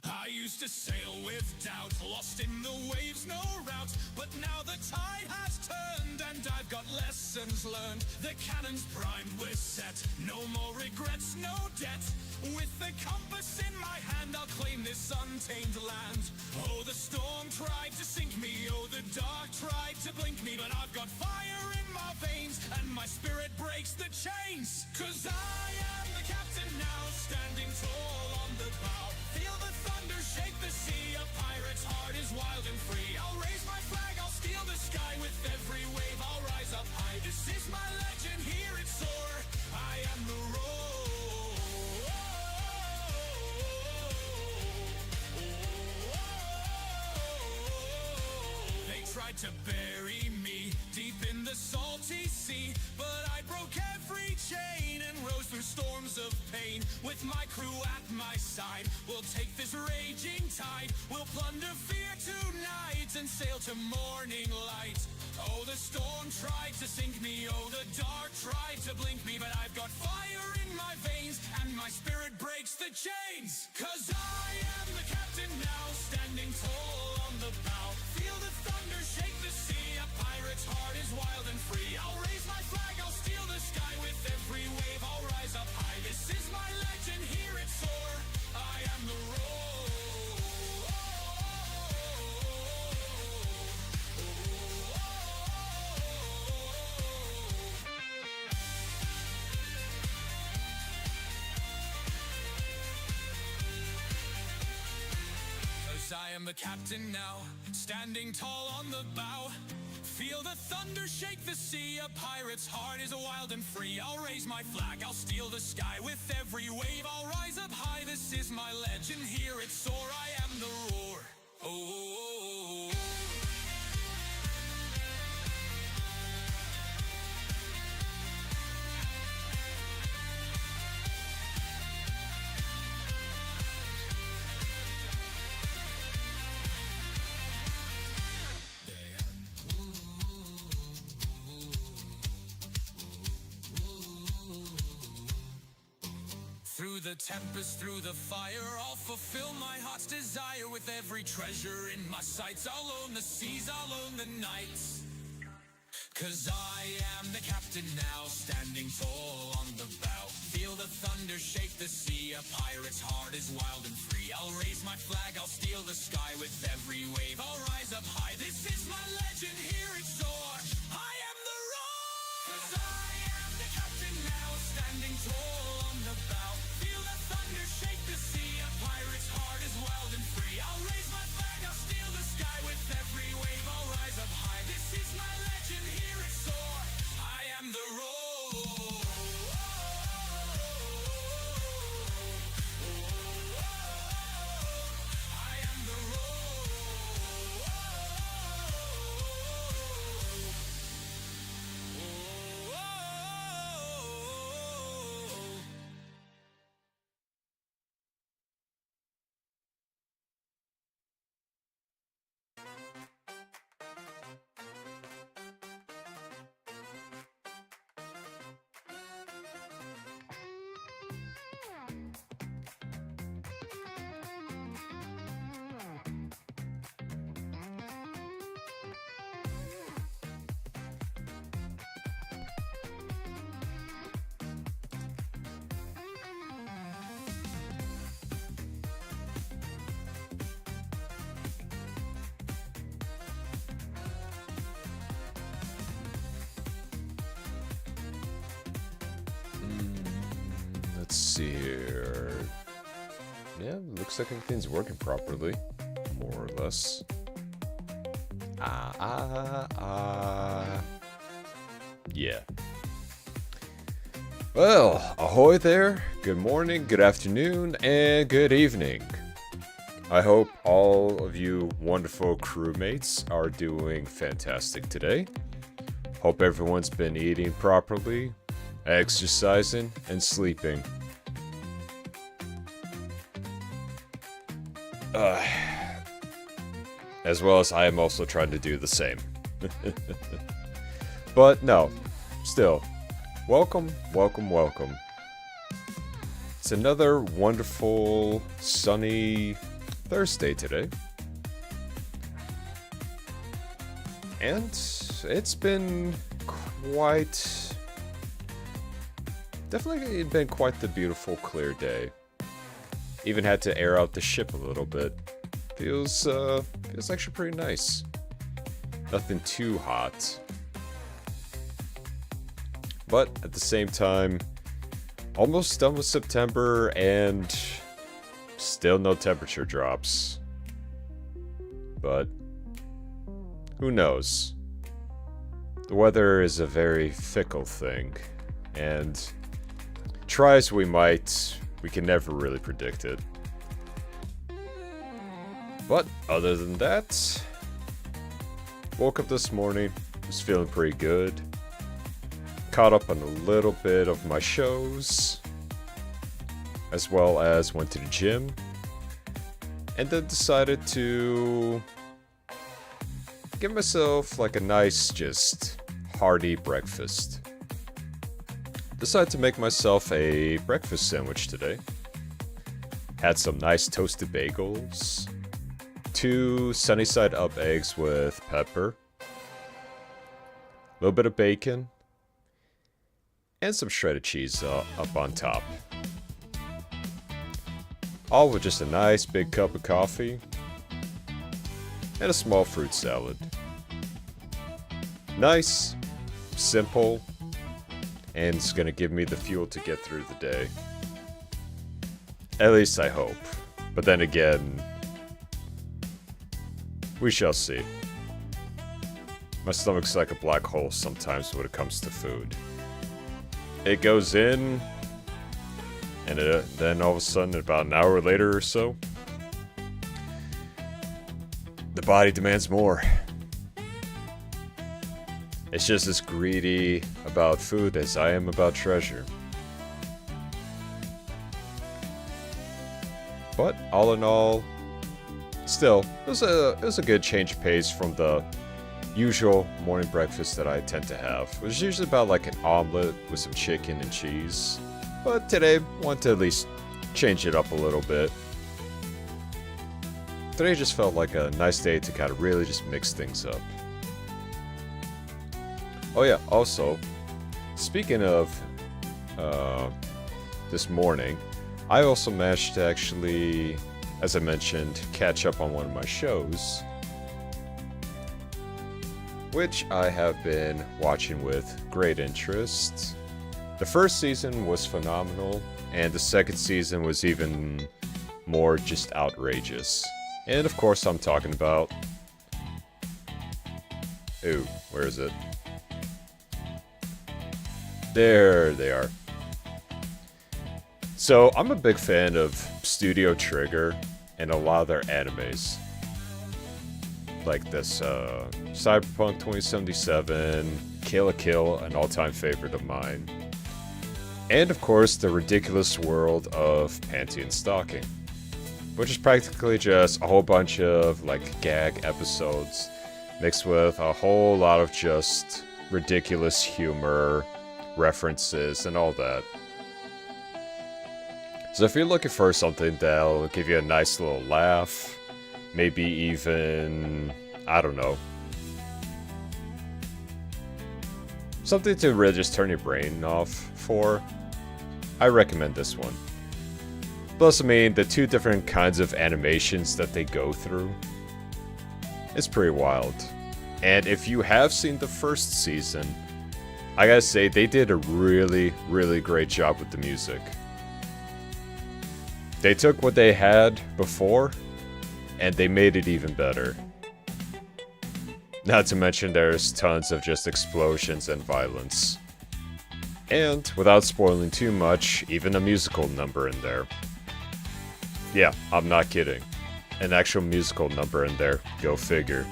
I used to sail with doubt, lost in the waves, no route. But now the tide has turned and I've got lessons learned. The cannon's primed, we're set, no more regrets, no debt. With the compass in my hand, I'll claim this untamed land. Oh, the storm tried to sink me, oh, the dark tried to blink me. But I've got fire in my veins and my spirit breaks the chains. 'Cause I am the captain now, standing tall on the bow. Feel the thunder shake the sea, a pirate's heart is wild and free. I'll raise my flag, I'll steal the sky, with every wave I'll rise up high. This is my legend, hear it soar, I am the roar. They tried to bury me deep in the salty sea, but I broke every chain and rose through storms of pain. With my crew at my side, we'll take this raging tide. We'll plunder fear tonight and sail to morning light. Oh, the storm tried to sink me, oh, the dark tried to blink me. But I've got fire in my veins and my spirit breaks the chains. 'Cause I am the captain now, standing tall on the bow. Feel the thunder shake the sea, a pirate's heart is wild and free. I'll raise my flag, I'll steal the sky, with every wave I'll rise up high. This is my legend, hear it soar, I am the roar. I am the captain now, standing tall on the bow. Feel the thunder shake the sea, a pirate's heart is wild and free. I'll raise my flag, I'll steal the sky, with every wave I'll rise up high. This is my legend, hear it soar, I am the roar. Oh. Through the tempest, through the fire, I'll fulfill my heart's desire. With every treasure in my sights, I'll own the seas, I'll own the nights. 'Cause I am the captain now, standing tall on the bow. Feel the thunder shake the sea, a pirate's heart is wild and free. I'll raise my flag, I'll steal the sky, with every wave I'll rise up high. This is my legend, hear it soar, I am the roar. 'Cause I am the captain now, standing tall on the bow. Feel the thunder shake the sea, a pirate's heart is wild and free. I'll raise my flag, I'll steal the sky, with every wave I'll rise up high. This is my legend, hear it soar, I am the roar. I am the Let's see here. Yeah, looks like everything's working properly, more or less. Yeah. Well, ahoy there. Good morning, good afternoon, and good evening. I hope all of you wonderful crewmates are doing fantastic today. Hope everyone's been eating properly, exercising, and sleeping. As well as I am also trying to do the same. But no, still, welcome, welcome, welcome. It's another wonderful, sunny Thursday today. And it's been definitely been quite the beautiful, clear day. Even had to air out the ship a little bit. Feels actually pretty nice. Nothing too hot. But at the same time, almost done with September and still no temperature drops. But who knows? The weather is a very fickle thing, and try as we might, we can never really predict it. But other than that, woke up this morning, was feeling pretty good. Caught up on a little bit of my shows, as well as went to the gym, and then decided to give myself like a nice, just hearty breakfast. Decided to make myself a breakfast sandwich today. Had some nice toasted bagels, 2 sunny side up eggs with pepper, a little bit of bacon, and some shredded cheese up on top. All with just a nice big cup of coffee and a small fruit salad. Nice, simple, and it's gonna give me the fuel to get through the day. At least I hope. But then again, we shall see. My stomach's like a black hole sometimes when it comes to food. It goes in, and then all of a sudden, about an hour later or so, the body demands more. It's just as greedy about food as I am about treasure. But all in all, still, it was a good change of pace from the usual morning breakfast that I tend to have. It was usually about like an omelet with some chicken and cheese. But today, I want to at least change it up a little bit. Today just felt like a nice day to kind of really just mix things up. Oh yeah, also, speaking of this morning, I also managed to actually, as I mentioned, catch up on one of my shows, which I have been watching with great interest. The first season was phenomenal, and the second season was even more just outrageous. And of course I'm talking about... Ooh, where is it? There they are. So I'm a big fan of Studio Trigger and a lot of their animes. Like this Cyberpunk 2077, Kill la Kill, an all-time favorite of mine. And of course the ridiculous world of Panty Stocking, which is practically just a whole bunch of like gag episodes mixed with a whole lot of just ridiculous humor, references, and all that. So if you're looking for something that'll give you a nice little laugh, maybe even, I don't know, something to really just turn your brain off for, I recommend this one. Plus, I mean, the 2 different kinds of animations that they go through, it's pretty wild. And if you have seen the first season, I gotta say, they did a really, really great job with the music. They took what they had before, and they made it even better. Not to mention there's tons of just explosions and violence. And, without spoiling too much, even a musical number in there. Yeah, I'm not kidding. An actual musical number in there, go figure.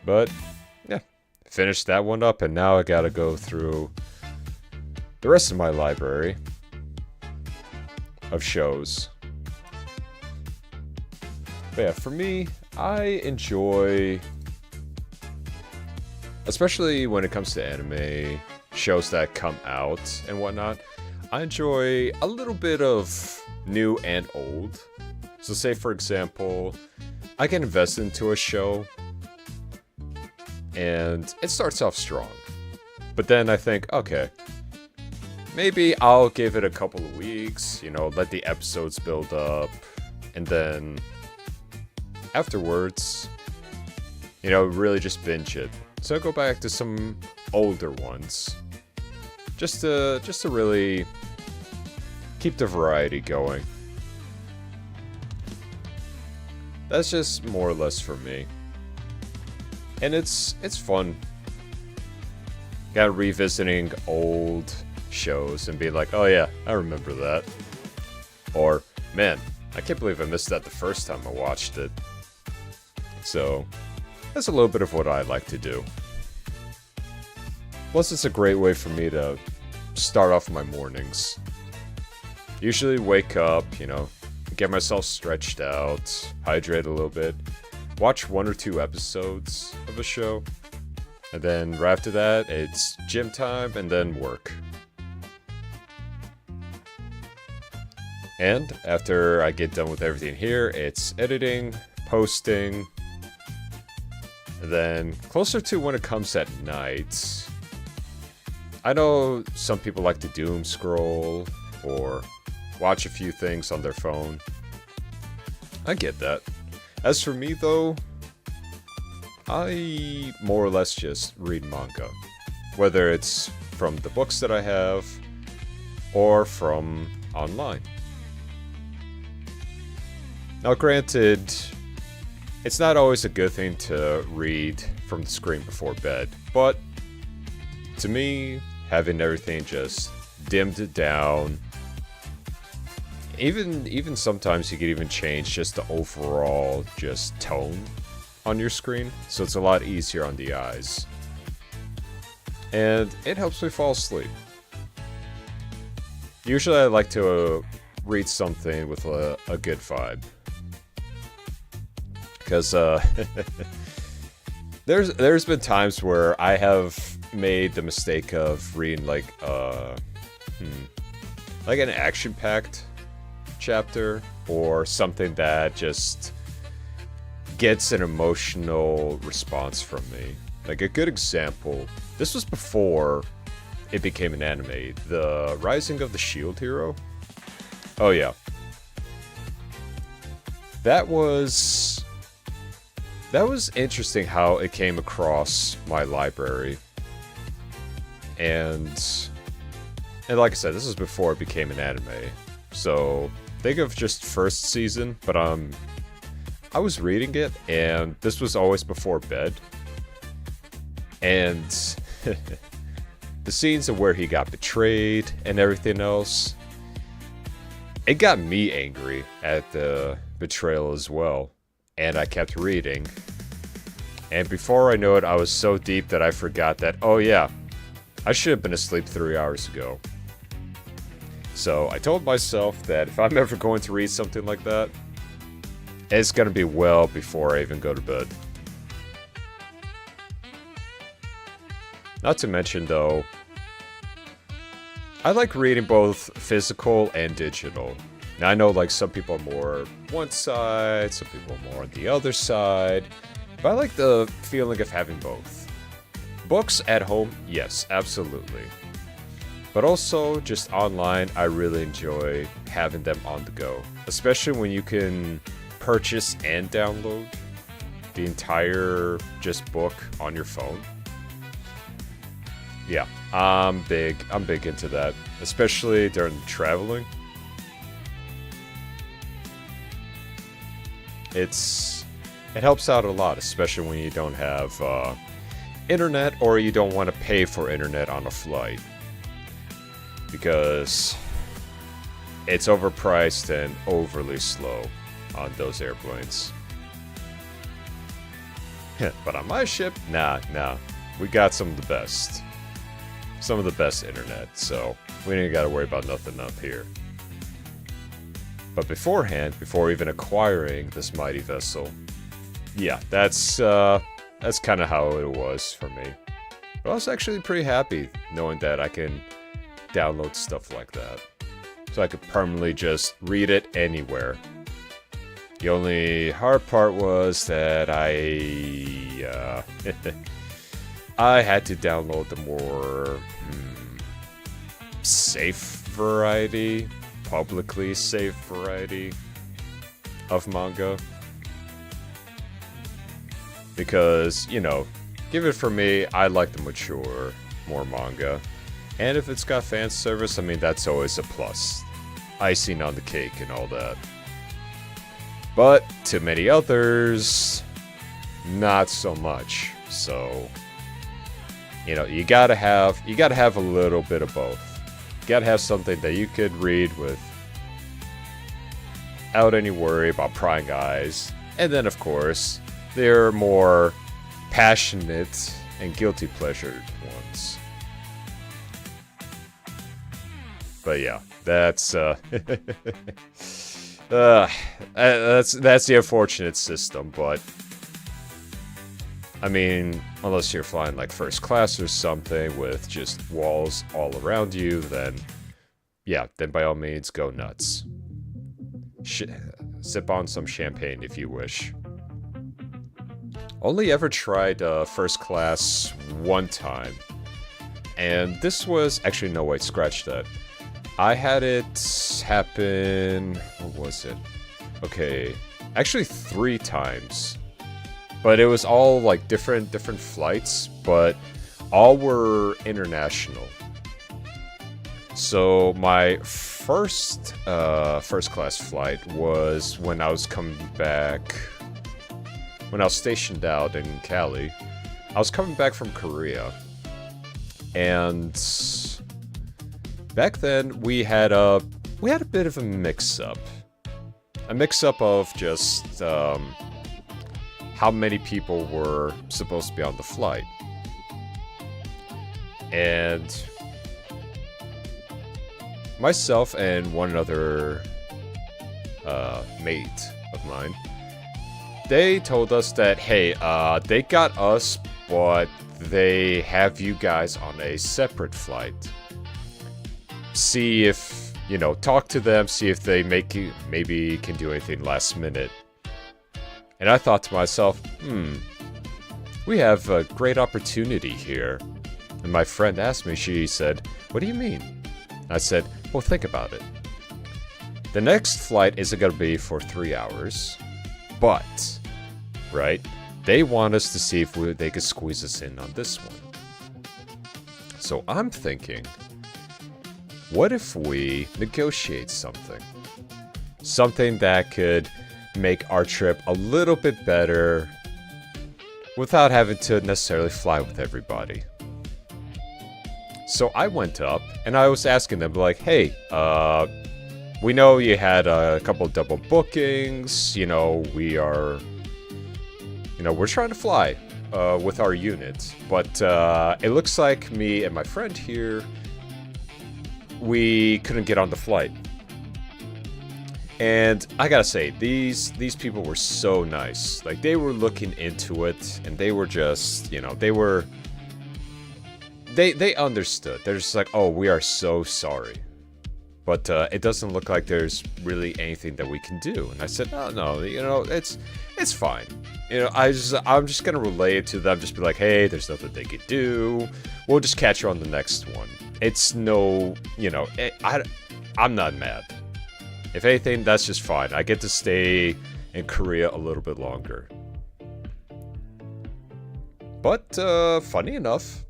But, yeah, finished that one up, and now I gotta go through the rest of my library of shows. But yeah, for me, I enjoy, especially when it comes to anime, shows that come out and whatnot, I enjoy a little bit of new and old. So say, for example, I can invest into a show, and it starts off strong. But then I think, okay, maybe I'll give it a couple of weeks, let the episodes build up, and then afterwards, really just binge it. So I go back to some older ones, just to really keep the variety going. That's just more or less for me. And it's fun. Revisiting old shows and being like, oh yeah, I remember that. Or, man, I can't believe I missed that the first time I watched it. So, that's a little bit of what I like to do. Plus, it's a great way for me to start off my mornings. Usually wake up, get myself stretched out, hydrate a little bit, watch 1 or 2 episodes of a show, and then right after that, it's gym time and then work. And after I get done with everything here, it's editing, posting, and then closer to when it comes at night, I know some people like to doom scroll or watch a few things on their phone. I get that. As for me though, I more or less just read manga. Whether it's from the books that I have or from online. Now granted, it's not always a good thing to read from the screen before bed, but to me, having everything just dimmed down, even sometimes you can even change just the overall just tone on your screen, so it's a lot easier on the eyes. And it helps me fall asleep. Usually I like to read something with a good vibe. Because there's been times where I have made the mistake of reading like an action-packed chapter or something that just gets an emotional response from me. Like a good example, this was before it became an anime, the Rising of the Shield Hero. Oh yeah. That was interesting how it came across my library. And like I said, this was before it became an anime. So think of just first season, but I was reading it, and this was always before bed. And the scenes of where he got betrayed and everything else, it got me angry at the betrayal as well. And I kept reading. And before I know it, I was so deep that I forgot that, oh yeah, I should have been asleep 3 hours ago. So I told myself that if I'm ever going to read something like that, it's going to be well before I even go to bed. Not to mention though, I like reading both physical and digital. Now I know like some people are more one side, some people are more on the other side, but I like the feeling of having both. Books at home, yes, absolutely. But also just online, I really enjoy having them on the go, especially when you can purchase and download the entire just book on your phone. Yeah, I'm big into that, especially during traveling. It helps out a lot, especially when you don't have internet or you don't want to pay for internet on a flight, because it's overpriced and overly slow on those airplanes. But on my ship, nah, we got some of the best internet, so we ain't gotta worry about nothing up here. But beforehand, before even acquiring this mighty vessel, yeah, that's kind of how it was for me. But I was actually pretty happy knowing that I can download stuff like that, so I could permanently just read it anywhere. The only hard part was that I had to download the more safe variety, publicly safe variety of manga. Because, you know, give it for me, I like the mature, more manga. And if it's got fan service, I mean, that's always a plus. Icing on the cake and all that. But to many others, not so much. So, you know, you gotta have a little bit of both. You gotta have something that you could read without any worry about prying eyes. And then, of course, there are more passionate and guilty pleasured ones. But yeah, that's that's the unfortunate system. But I mean, unless you're flying like first class or something with just walls all around you, then yeah, then by all means go nuts. Sip on some champagne if you wish. Only ever tried first class one time, and this was actually no, wait, scratch that. I had it happen. What was it? Okay, actually 3 times, but it was all like different flights, but all were international. So my first class flight was when I was coming back. When I was stationed out in Cali, I was coming back from Korea, and back then we had a bit of a mix-up of just how many people were supposed to be on the flight, and myself and one other mate of mine. They told us that, hey, they got us, but they have you guys on a separate flight. See if, you know, talk to them, see if they maybe can do anything last minute. And I thought to myself, we have a great opportunity here. And my friend asked me, she said, what do you mean? I said, well, think about it. The next flight isn't going to be for 3 hours. But, right, they want us to see if they could squeeze us in on this one. So I'm thinking, what if we negotiate something? Something that could make our trip a little bit better without having to necessarily fly with everybody. So I went up and I was asking them, like, hey, we know you had a couple double bookings, you know, we're trying to fly with our unit, but it looks like me and my friend here, we couldn't get on the flight. And I gotta say, these people were so nice. Like, they were looking into it, and they were just, you know, they understood. They're just like, oh, we are so sorry. But it doesn't look like there's really anything that we can do. And I said, no, you know, it's fine. You know, I'm just gonna relay it to them. Just be like, hey, there's nothing they could do. We'll just catch you on the next one. It's no, you know, I'm not mad. If anything, that's just fine. I get to stay in Korea a little bit longer. But funny enough,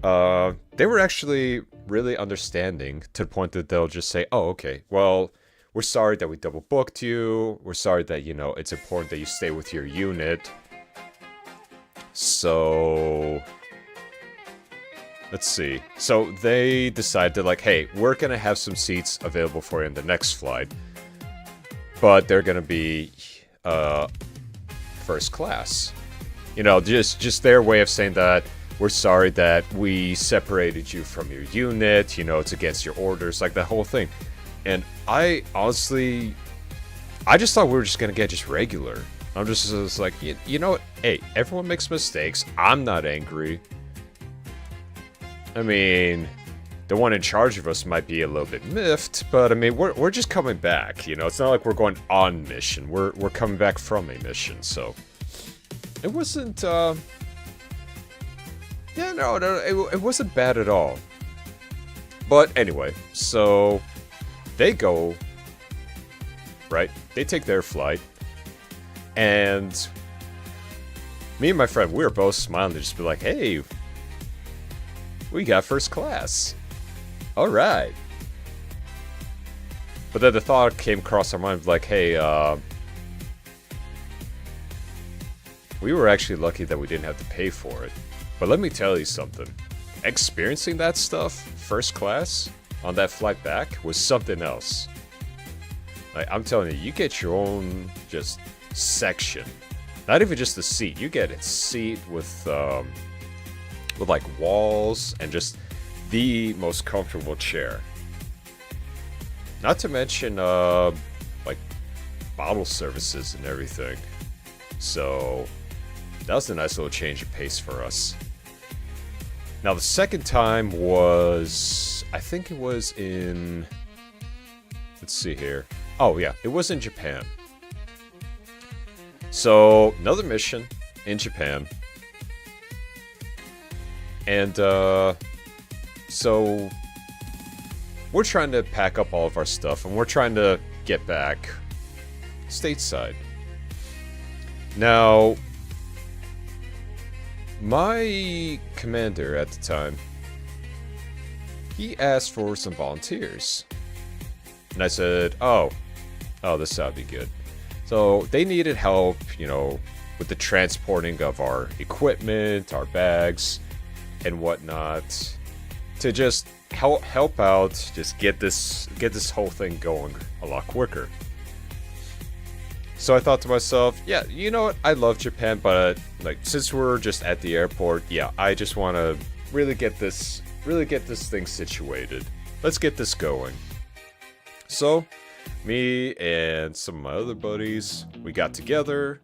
they were actually really understanding to the point that they'll just say, oh, okay, well, we're sorry that we double booked you. We're sorry that, you know, it's important that you stay with your unit. So let's see. So they decided, like, hey, we're going to have some seats available for you in the next flight, but they're going to be first class. You know, just their way of saying that we're sorry that we separated you from your unit, you know, it's against your orders, like that whole thing. And I honestly, I just thought we were just going to get just regular. I'm just like, you know what? Hey, everyone makes mistakes. I'm not angry. I mean, the one in charge of us might be a little bit miffed, but I mean, we're just coming back, you know? It's not like we're going on mission. We're coming back from a mission, so... It wasn't, yeah, no, it wasn't bad at all. But anyway, so... They go... Right? They take their flight. And... Me and my friend, we were both smiling to just be like, hey... We got first class. Alright. But then the thought came across our mind like, hey, we were actually lucky that we didn't have to pay for it. But let me tell you something. Experiencing that stuff, first class, on that flight back, was something else. Like, I'm telling you, you get your own, just, section. Not even just the seat. You get a seat with like, walls, and just the most comfortable chair. Not to mention, like, bottle services and everything. So, that was a nice little change of pace for us. Now, the second time was... I think it was in... Let's see here. Oh, yeah. It was in Japan. So, another mission in Japan. And, so... We're trying to pack up all of our stuff, and we're trying to get back stateside. Now... My commander at the time, he asked for some volunteers. And I said, oh, this would be good. So they needed help, you know, with the transporting of our equipment, our bags, and whatnot, to just help out, just get this whole thing going a lot quicker. So I thought to myself, yeah, you know what? I love Japan, but like since we're just at the airport, yeah, I just want to really get this thing situated. Let's get this going. So, me and some of my other buddies, we got together.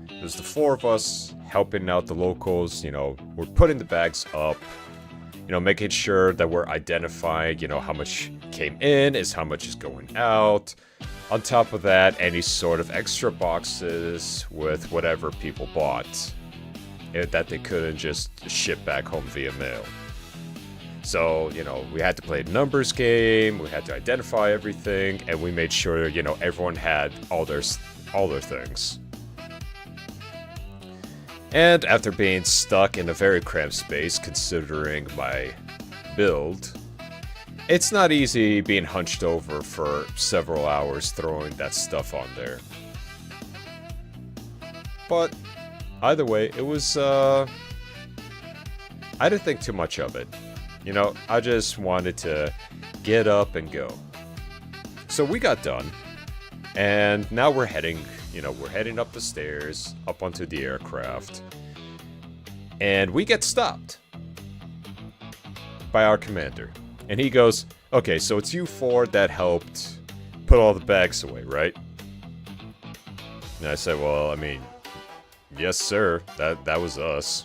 There's the four of us helping out the locals. You know, we're putting the bags up. You know, making sure that we're identifying, you know, how much came in is how much is going out. On top of that, any sort of extra boxes with whatever people bought that they couldn't just ship back home via mail. So, you know, we had to play a numbers game, we had to identify everything, and we made sure, you know, everyone had all their things. And after being stuck in a very cramped space, considering my build, it's not easy being hunched over for several hours throwing that stuff on there. But either way, it was, I didn't think too much of it. You know, I just wanted to get up and go. So we got done, and now we're heading up the stairs, up onto the aircraft, and we get stopped by our commander. And he goes, okay, so it's you four that helped put all the bags away, right? And I said, well, I mean, yes, sir, that was us.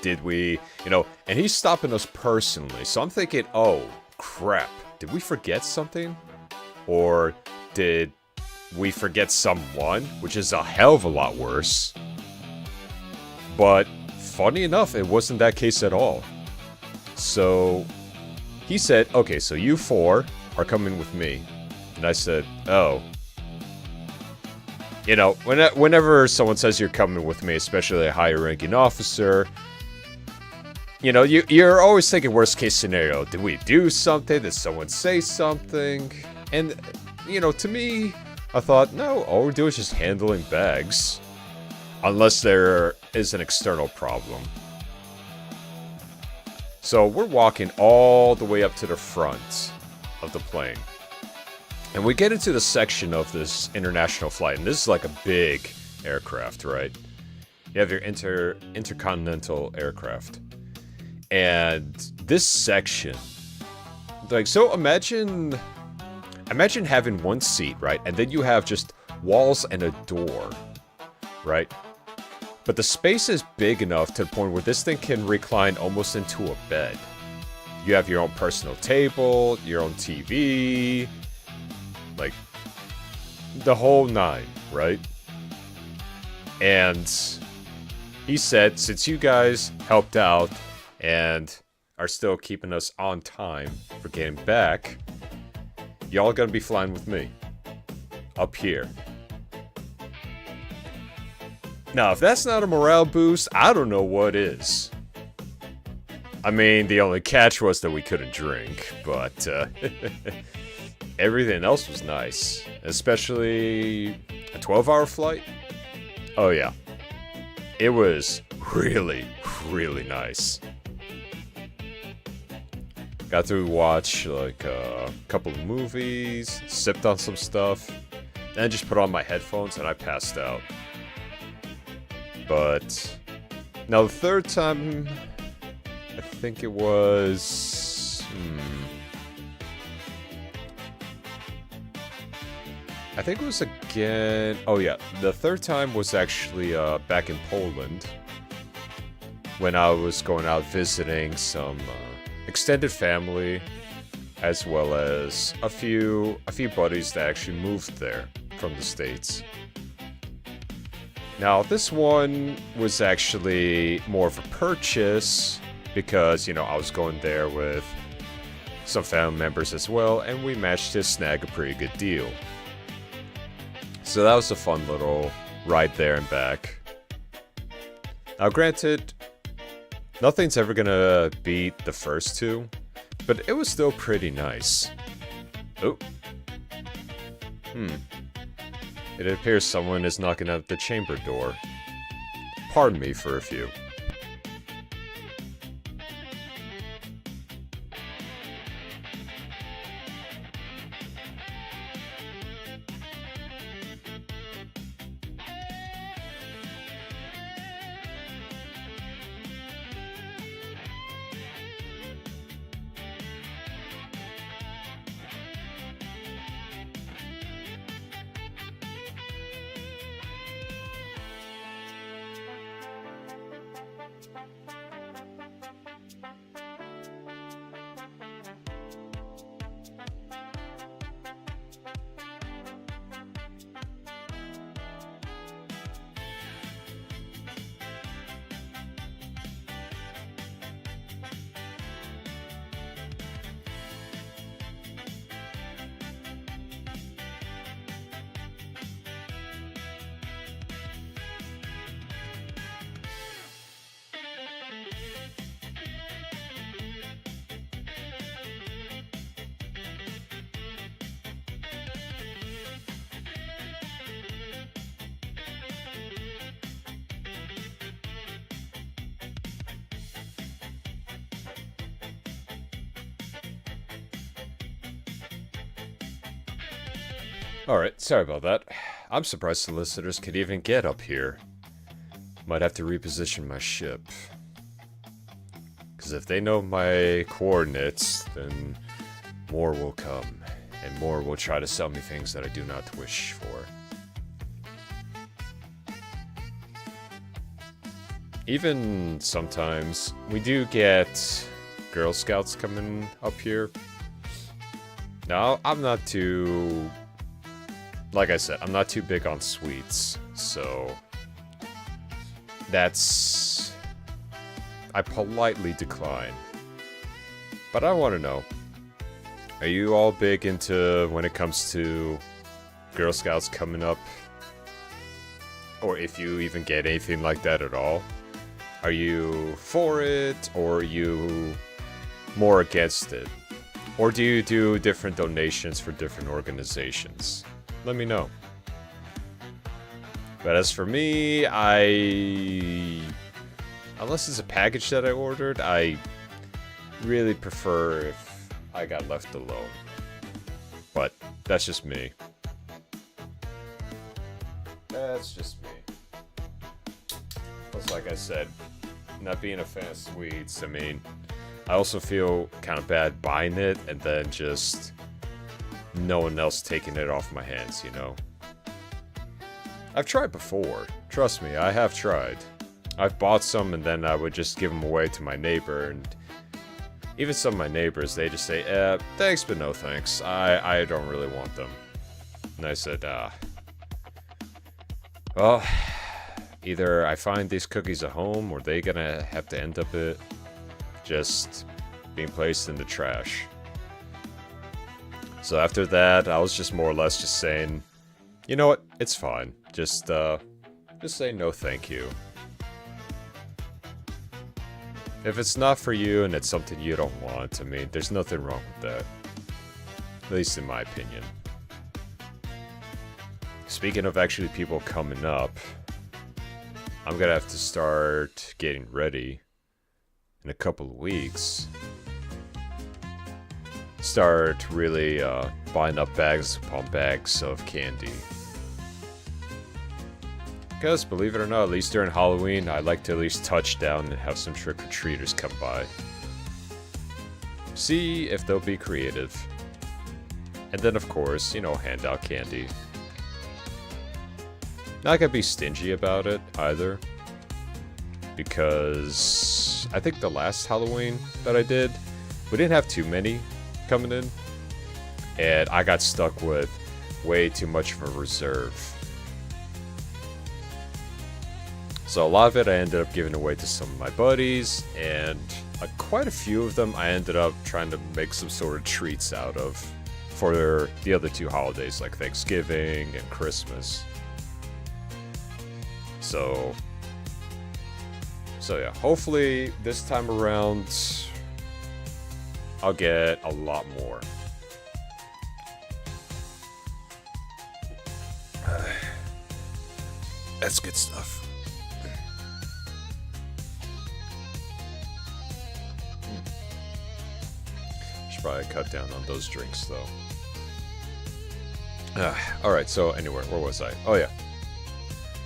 Did we, you know, and he's stopping us personally, so I'm thinking, oh, crap, did we forget something? Or did we forget someone, which is a hell of a lot worse. But, funny enough, it wasn't that case at all. So... he said, okay, so you four are coming with me. And I said, oh. You know, whenever someone says you're coming with me, especially a higher ranking officer, you know, you're always thinking worst case scenario. Did we do something? Did someone say something? And, you know, to me, I thought, no, all we're doing is just handling bags. Unless there is an external problem. So we're walking all the way up to the front of the plane. And we get into the section of this international flight. And this is like a big aircraft, right? You have your intercontinental aircraft. And this section... like, so imagine having one seat, right? And then you have just walls and a door, right? But the space is big enough to the point where this thing can recline almost into a bed. You have your own personal table, your own TV, like the whole nine, right? And he said, since you guys helped out and are still keeping us on time for getting back, y'all gonna be flying with me. Up here. Now, if that's not a morale boost, I don't know what is. I mean, the only catch was that we couldn't drink, but everything else was nice. Especially a 12-hour flight. Oh yeah. It was really, really nice. Got to watch like a couple of movies, sipped on some stuff, and just put on my headphones and I passed out. But now the third time, I think it was... I think it was again... Oh yeah, the third time was actually back in Poland. When I was going out visiting some extended family, as well as a few buddies that actually moved there from the States. Now, this one was actually more of a purchase because, you know, I was going there with some family members as well, and we managed to snag a pretty good deal. So that was a fun little ride there and back. Now, granted, nothing's ever gonna beat the first two, but it was still pretty nice. Oh. It appears someone is knocking at the chamber door. Pardon me for a few. Alright, sorry about that. I'm surprised solicitors could even get up here. Might have to reposition my ship. Because if they know my coordinates, then more will come. And more will try to sell me things that I do not wish for. Even sometimes, we do get Girl Scouts coming up here. Now, I'm not too... Like I said, I'm not too big on sweets, so... That's... I politely decline. But I want to know. Are you all big into when it comes to Girl Scouts coming up? Or if you even get anything like that at all? Are you for it, or are you more against it? Or do you do different donations for different organizations? Let me know. But as for me, unless it's a package that I ordered, I really prefer if I got left alone. But that's just me. That's just me. Plus, like I said, not being a fan of sweets, I mean, I also feel kind of bad buying it and then just no one else taking it off my hands, you know? I've tried before. Trust me, I have tried. I've bought some and then I would just give them away to my neighbor, and even some of my neighbors, they just say, thanks, but no thanks. I don't really want them. And I said, well, either I find these cookies at home, or they gonna have to end up just being placed in the trash. So after that, I was just more or less just saying, you know what, it's fine. Just say no thank you. If it's not for you and it's something you don't want, I mean, there's nothing wrong with that. At least in my opinion. Speaking of actually people coming up, I'm gonna have to start getting ready in a couple of weeks. Start really buying up bags upon bags of candy. Because, believe it or not, at least during Halloween, I like to at least touch down and have some trick-or-treaters come by. See if they'll be creative. And then, of course, you know, hand out candy. Not gonna be stingy about it, either. Because I think the last Halloween that I did, we didn't have too many coming in. And I got stuck with way too much of a reserve. So a lot of it I ended up giving away to some of my buddies, and quite a few of them I ended up trying to make some sort of treats out of for the other two holidays, like Thanksgiving and Christmas. So yeah, hopefully this time around I'll get a lot more. That's good stuff. Probably cut down on those drinks though. Alright, so anyway, where was I? Oh yeah.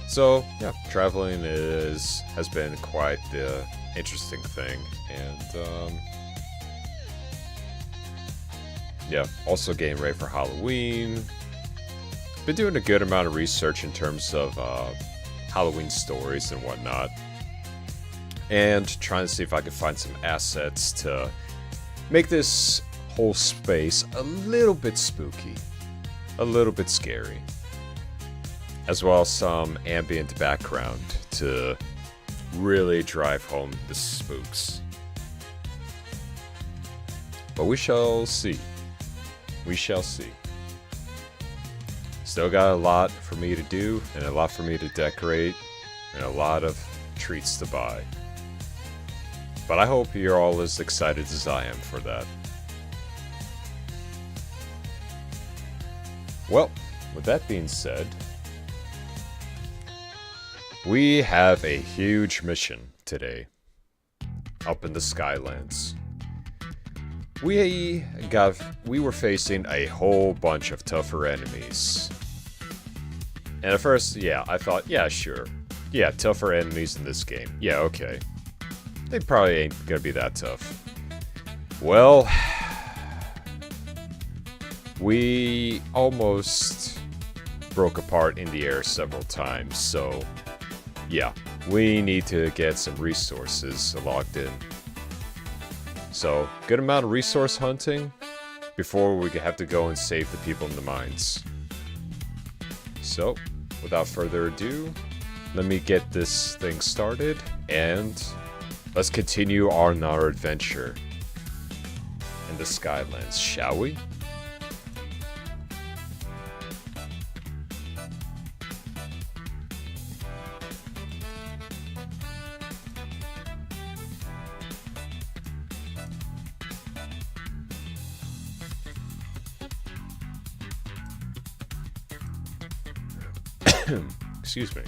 So yeah, traveling has been quite the interesting thing, and yeah, also getting ready for Halloween. Been doing a good amount of research in terms of Halloween stories and whatnot, and trying to see if I can find some assets to make this whole space a little bit spooky, a little bit scary, as well as some ambient background to really drive home the spooks. But we shall see. We shall see. Still got a lot for me to do, and a lot for me to decorate, and a lot of treats to buy. But I hope you're all as excited as I am for that. Well, with that being said, we have a huge mission today up in the Skylands. We were facing a whole bunch of tougher enemies. And at first, yeah, I thought, yeah, sure. Yeah, tougher enemies in this game. Yeah, okay. They probably ain't gonna be that tough. Well, we almost broke apart in the air several times, so yeah, we need to get some resources logged in. So, good amount of resource hunting before we have to go and save the people in the mines. So, without further ado, let me get this thing started, and let's continue on our adventure in the Skylands, shall we? Excuse me.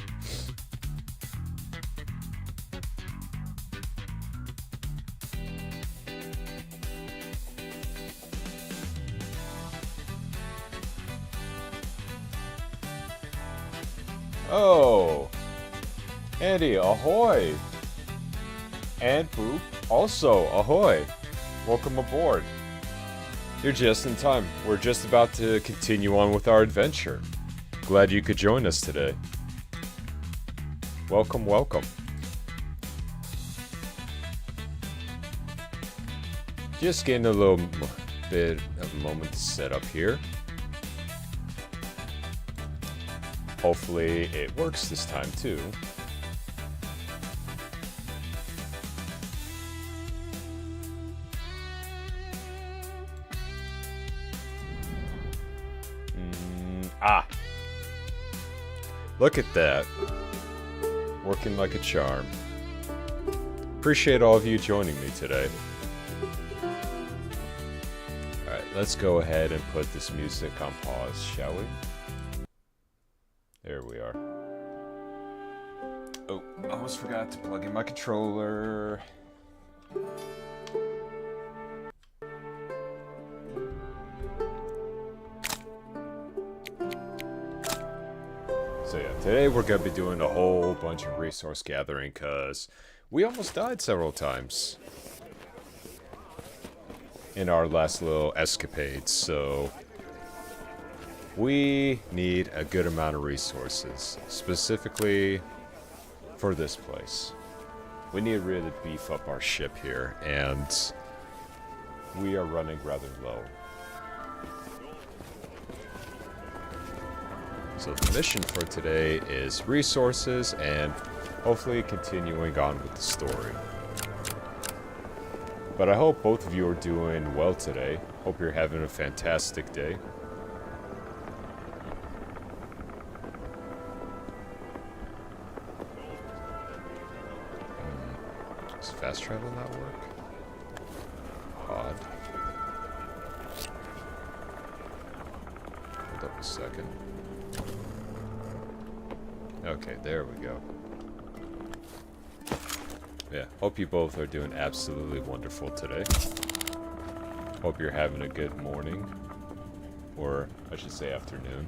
Oh, Andy, ahoy! And Boop, also ahoy! Welcome aboard. You're just in time. We're just about to continue on with our adventure. Glad you could join us today. Welcome, welcome. Just getting a little bit of a moment to set up here. Hopefully it works this time too. Look at that. Working like a charm. Appreciate all of you joining me today. Alright, let's go ahead and put this music on pause, shall we? There we are. Oh, I almost forgot to plug in my controller. So yeah, today we're going to be doing a whole bunch of resource gathering because we almost died several times in our last little escapades, so we need a good amount of resources, specifically for this place. We need to really beef up our ship here, and we are running rather low. So the mission for today is resources and hopefully continuing on with the story. But I hope both of you are doing well today. Hope you're having a fantastic day. Does fast travel not work? Odd. Hold up a second. Okay, there we go. Yeah, hope you both are doing absolutely wonderful today. Hope you're having a good morning. Or, I should say afternoon.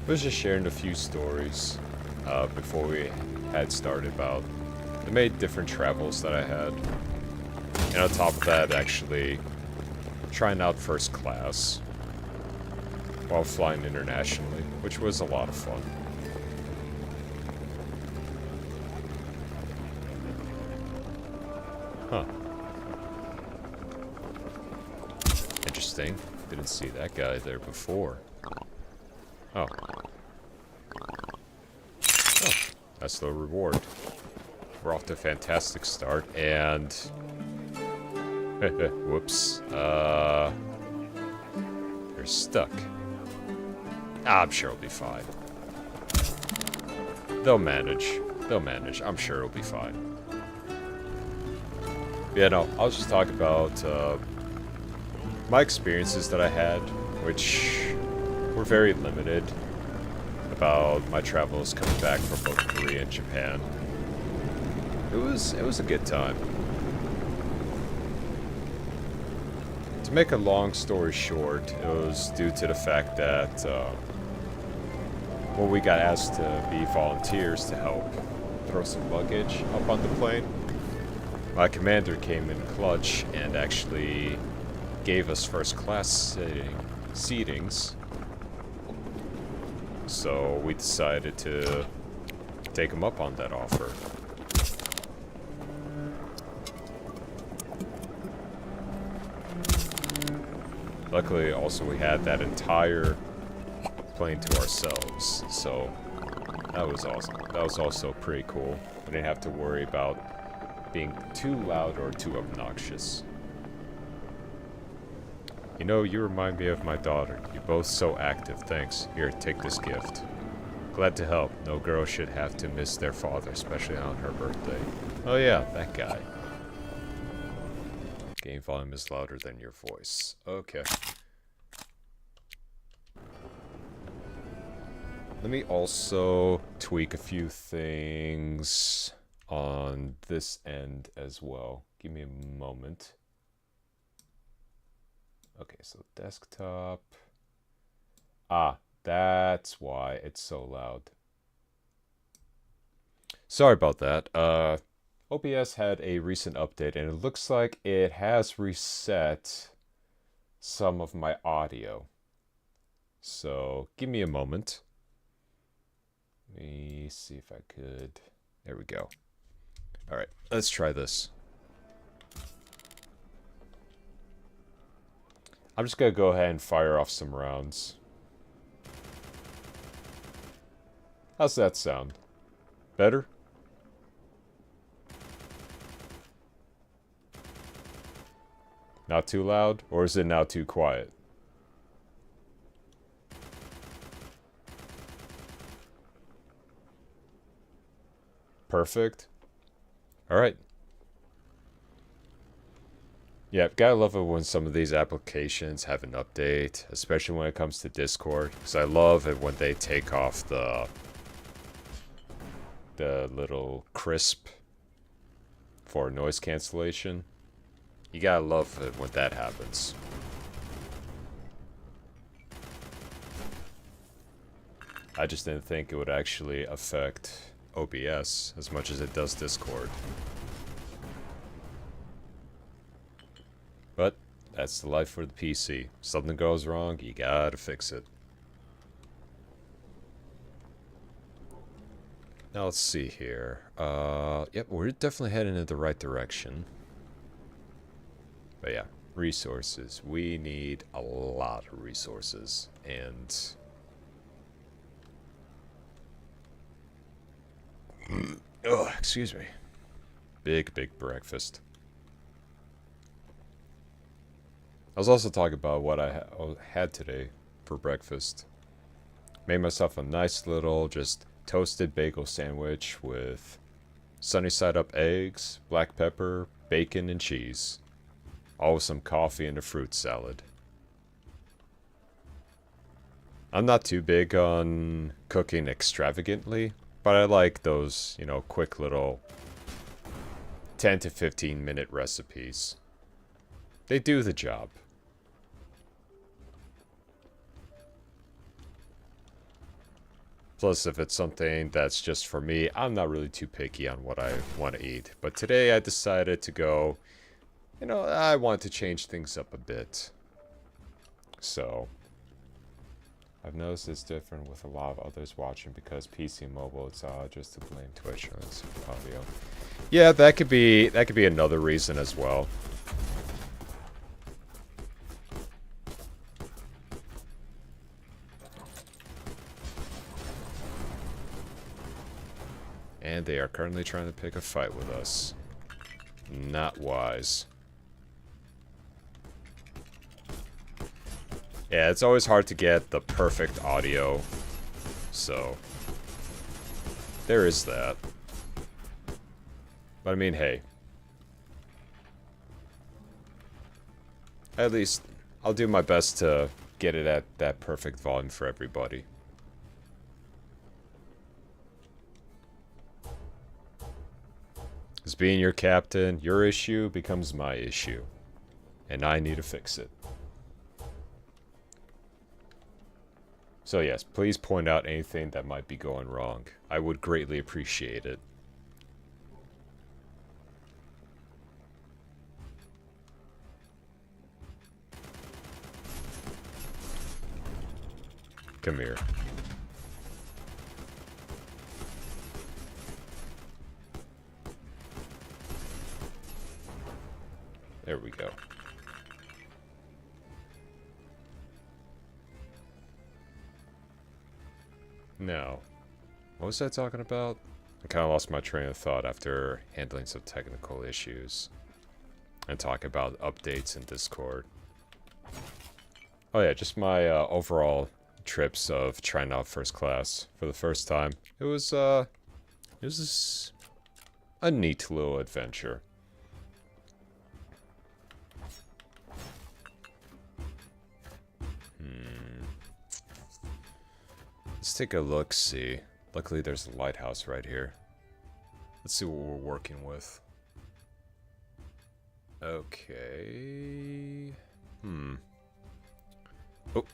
I was just sharing a few stories before we had started about the many different travels that I had. And on top of that, actually trying out first class while flying internationally, which was a lot of fun. Huh. Interesting. Didn't see that guy there before. Oh. Oh, that's the reward. We're off to a fantastic start, and whoops. You're stuck. I'm sure it'll be fine. They'll manage. They'll manage. I'm sure it'll be fine. Yeah, no, I'll just talk about my experiences that I had, which were very limited, about my travels coming back from both Korea and Japan. It was a good time. To make a long story short, it was due to the fact that when we got asked to be volunteers to help throw some luggage up on the plane, my commander came in clutch and actually gave us first class seatings. So we decided to take him up on that offer. Luckily, also, we had that entire plane to ourselves, so that was awesome. That was also pretty cool. We didn't have to worry about being too loud or too obnoxious. You know, you remind me of my daughter. You're both so active. Thanks. Here, take this gift. Glad to help. No girl should have to miss their father, especially on her birthday. Oh yeah, that guy. Game volume is louder than your voice. Okay. Let me also tweak a few things on this end as well. Give me a moment. Okay, so desktop. Ah, that's why it's so loud. Sorry about that. OBS had a recent update, and it looks like it has reset some of my audio. So, give me a moment. Let me see if I could There we go. Alright, let's try this. I'm just gonna go ahead and fire off some rounds. How's that sound? Better? Not too loud? Or is it now too quiet? Perfect. Alright. Yeah, gotta love it when some of these applications have an update, especially when it comes to Discord, because I love it when they take off the little crisp for noise cancellation. You gotta love it when that happens. I just didn't think it would actually affect OBS as much as it does Discord. But that's the life for the PC. Something goes wrong, you gotta fix it. Now let's see here. Yep, we're definitely heading in the right direction. But yeah, resources. We need a lot of resources. And oh, excuse me. Big breakfast. I was also talking about what I had today for breakfast. Made myself a nice little just toasted bagel sandwich with sunny side up eggs, black pepper, bacon, and cheese. All with some coffee and a fruit salad. I'm not too big on cooking extravagantly, but I like those, you know, quick little 10 to 15 minute recipes. They do the job. Plus, if it's something that's just for me, I'm not really too picky on what I want to eat. But today I decided to go, you know, I want to change things up a bit. So, I've noticed it's different with a lot of others watching because PC and mobile, it's just to blame Twitch or audio. Yeah, that could be another reason as well. And they are currently trying to pick a fight with us. Not wise. Yeah, it's always hard to get the perfect audio. So, there is that. But I mean, hey. At least, I'll do my best to get it at that perfect volume for everybody. As being your captain, your issue becomes my issue. And I need to fix it. So yes, please point out anything that might be going wrong. I would greatly appreciate it. Come here. There we go. Now, what was I talking about? I kind of lost my train of thought after handling some technical issues. And talking about updates in Discord. Oh yeah, just my overall trips of trying out first class for the first time. It was a neat little adventure. Let's take a look, see. Luckily there's a lighthouse right here. Let's see what we're working with. Okay. Oh,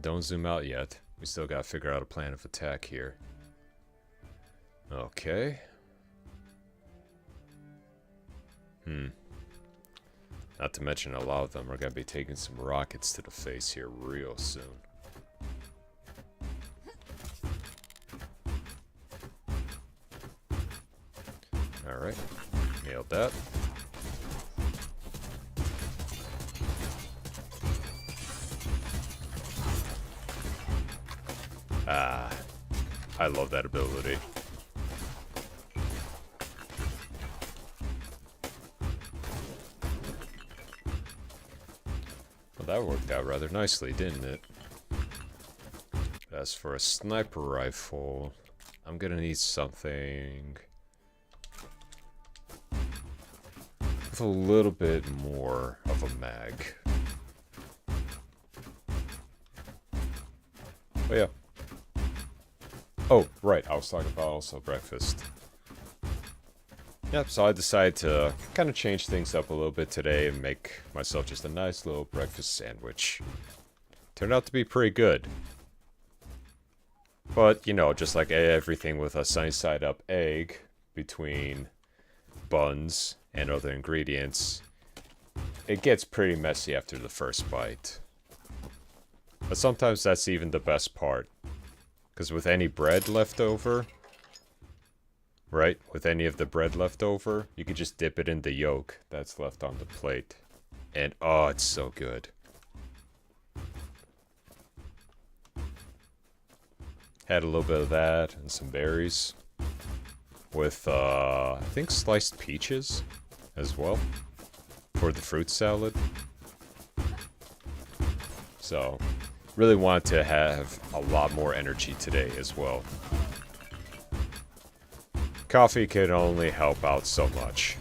don't zoom out yet. We still gotta figure out a plan of attack here. Okay. Not to mention a lot of them are gonna be taking some rockets to the face here real soon. Alright. Nailed that. Ah. I love that ability. Well, that worked out rather nicely, didn't it? As for a sniper rifle, I'm gonna need something with a little bit more of a mag. Oh yeah. Oh, right, I was talking about also breakfast. Yep, so I decided to kind of change things up a little bit today and make myself just a nice little breakfast sandwich. Turned out to be pretty good. But, you know, just like everything with a sunny side up egg between buns and other ingredients, it gets pretty messy after the first bite. But sometimes that's even the best part. Because with any bread left over, right? With any of the bread left over, you can just dip it in the yolk that's left on the plate. And oh, it's so good. Had a little bit of that and some berries. With, I think sliced peaches as well. For the fruit salad. So, really wanted to have a lot more energy today as well. Coffee can only help out so much.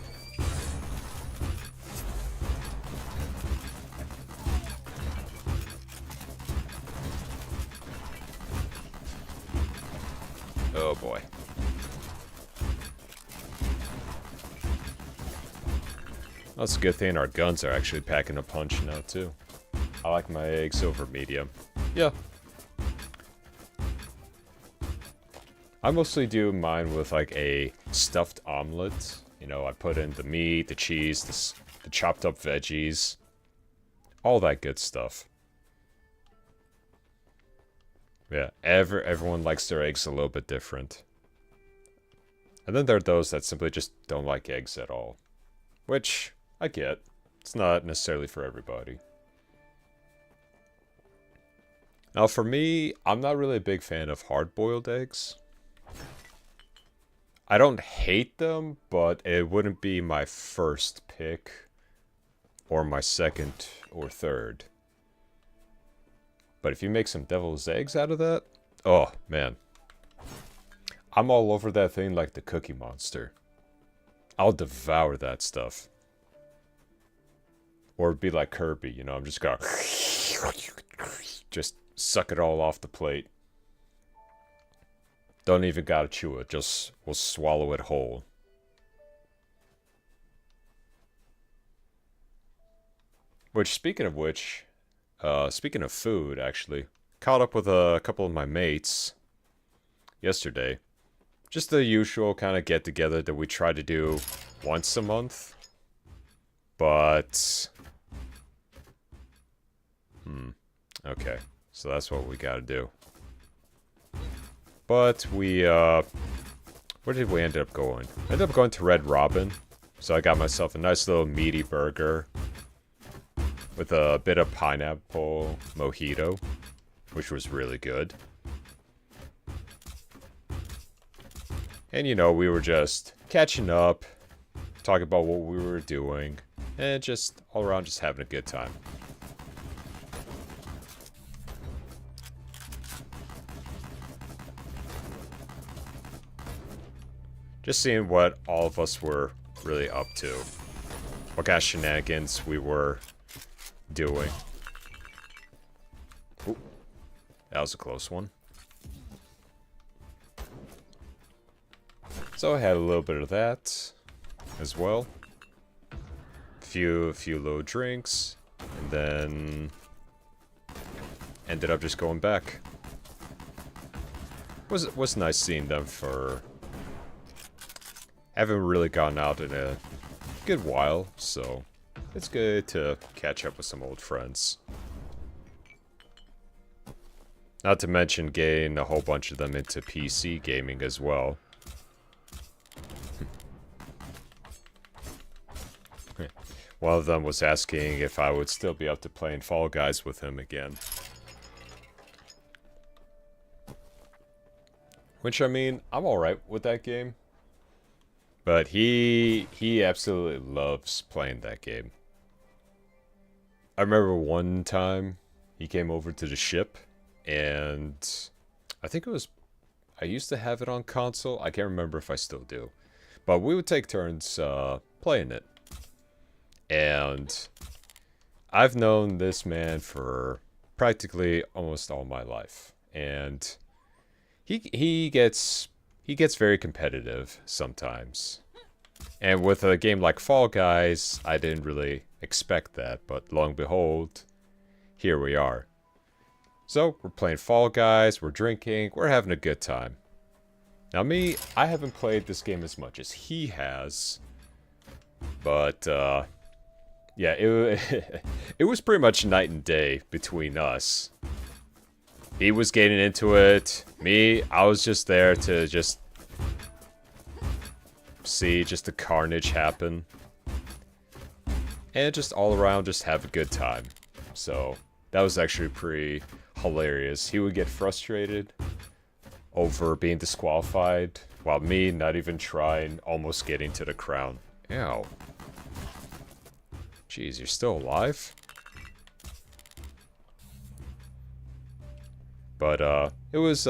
Oh boy. That's a good thing our guns are actually packing a punch now too. I like my eggs over medium. Yeah. I mostly do mine with like a stuffed omelet. You know, I put in the meat, the cheese, the chopped up veggies. All that good stuff. Yeah, everyone likes their eggs a little bit different. And then there are those that simply just don't like eggs at all. Which, I get. It's not necessarily for everybody. Now for me, I'm not really a big fan of hard-boiled eggs. I don't hate them, but it wouldn't be my first pick. Or my second or third. But if you make some devil's eggs out of that, oh man. I'm all over that thing like the Cookie Monster. I'll devour that stuff. Or be like Kirby, you know, I'm just gonna just suck it all off the plate. Don't even gotta chew it, just will swallow it whole. Speaking of food, actually, caught up with a couple of my mates yesterday. Just the usual kind of get-together that we try to do once a month. But... okay, so that's what we gotta do. But we, where did we end up going? I ended up going to Red Robin. So I got myself a nice little meaty burger. With a bit of pineapple mojito. Which was really good. And you know, we were just catching up. Talking about what we were doing. And just all around just having a good time. Just seeing what all of us were really up to. What kind of shenanigans we were doing. Ooh, that was a close one. So I had a little bit of that as well. A few little drinks, and then ended up just going back. Was nice seeing them for. Haven't really gone out in a good while, so it's good to catch up with some old friends. Not to mention getting a whole bunch of them into PC gaming as well. One of them was asking if I would still be up to playing Fall Guys with him again. Which, I mean, I'm alright with that game. But he absolutely loves playing that game. I remember one time he came over to the ship, and I think it was, I used to have it on console. I can't remember if I still do. But we would take turns playing it. And I've known this man for practically almost all my life. And he gets very competitive sometimes. And with a game like Fall Guys, I didn't really expect that, but lo and behold, here we are. So, we're playing Fall Guys, we're drinking, we're having a good time. Now me, I haven't played this game as much as he has, but, yeah, it was pretty much night and day between us. He was getting into it, me, I was just there to just see just the carnage happen. And just all around just have a good time. So, that was actually pretty hilarious. He would get frustrated over being disqualified, while me not even trying, almost getting to the crown. Ow. Jeez, you're still alive? But, it was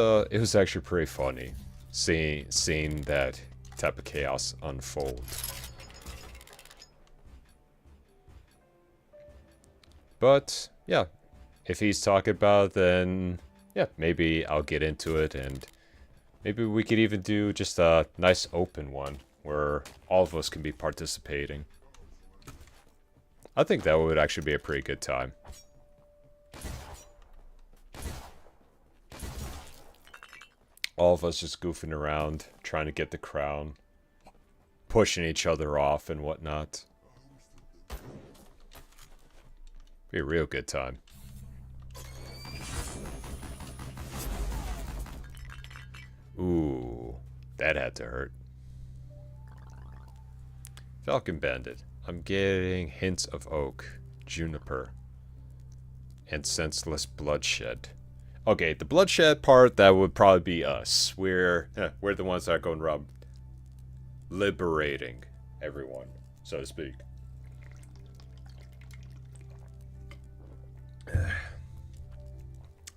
actually pretty funny seeing that type of chaos unfold. But, yeah, if he's talking about it, then, yeah, maybe I'll get into it, and maybe we could even do just a nice open one, where all of us can be participating. I think that would actually be a pretty good time. All of us just goofing around, trying to get the crown, pushing each other off and whatnot. Be a real good time. Ooh, that had to hurt. Falcon Bandit. I'm getting hints of oak, juniper, and senseless bloodshed. Okay, the bloodshed part, that would probably be us. We're the ones that are going around liberating everyone, so to speak.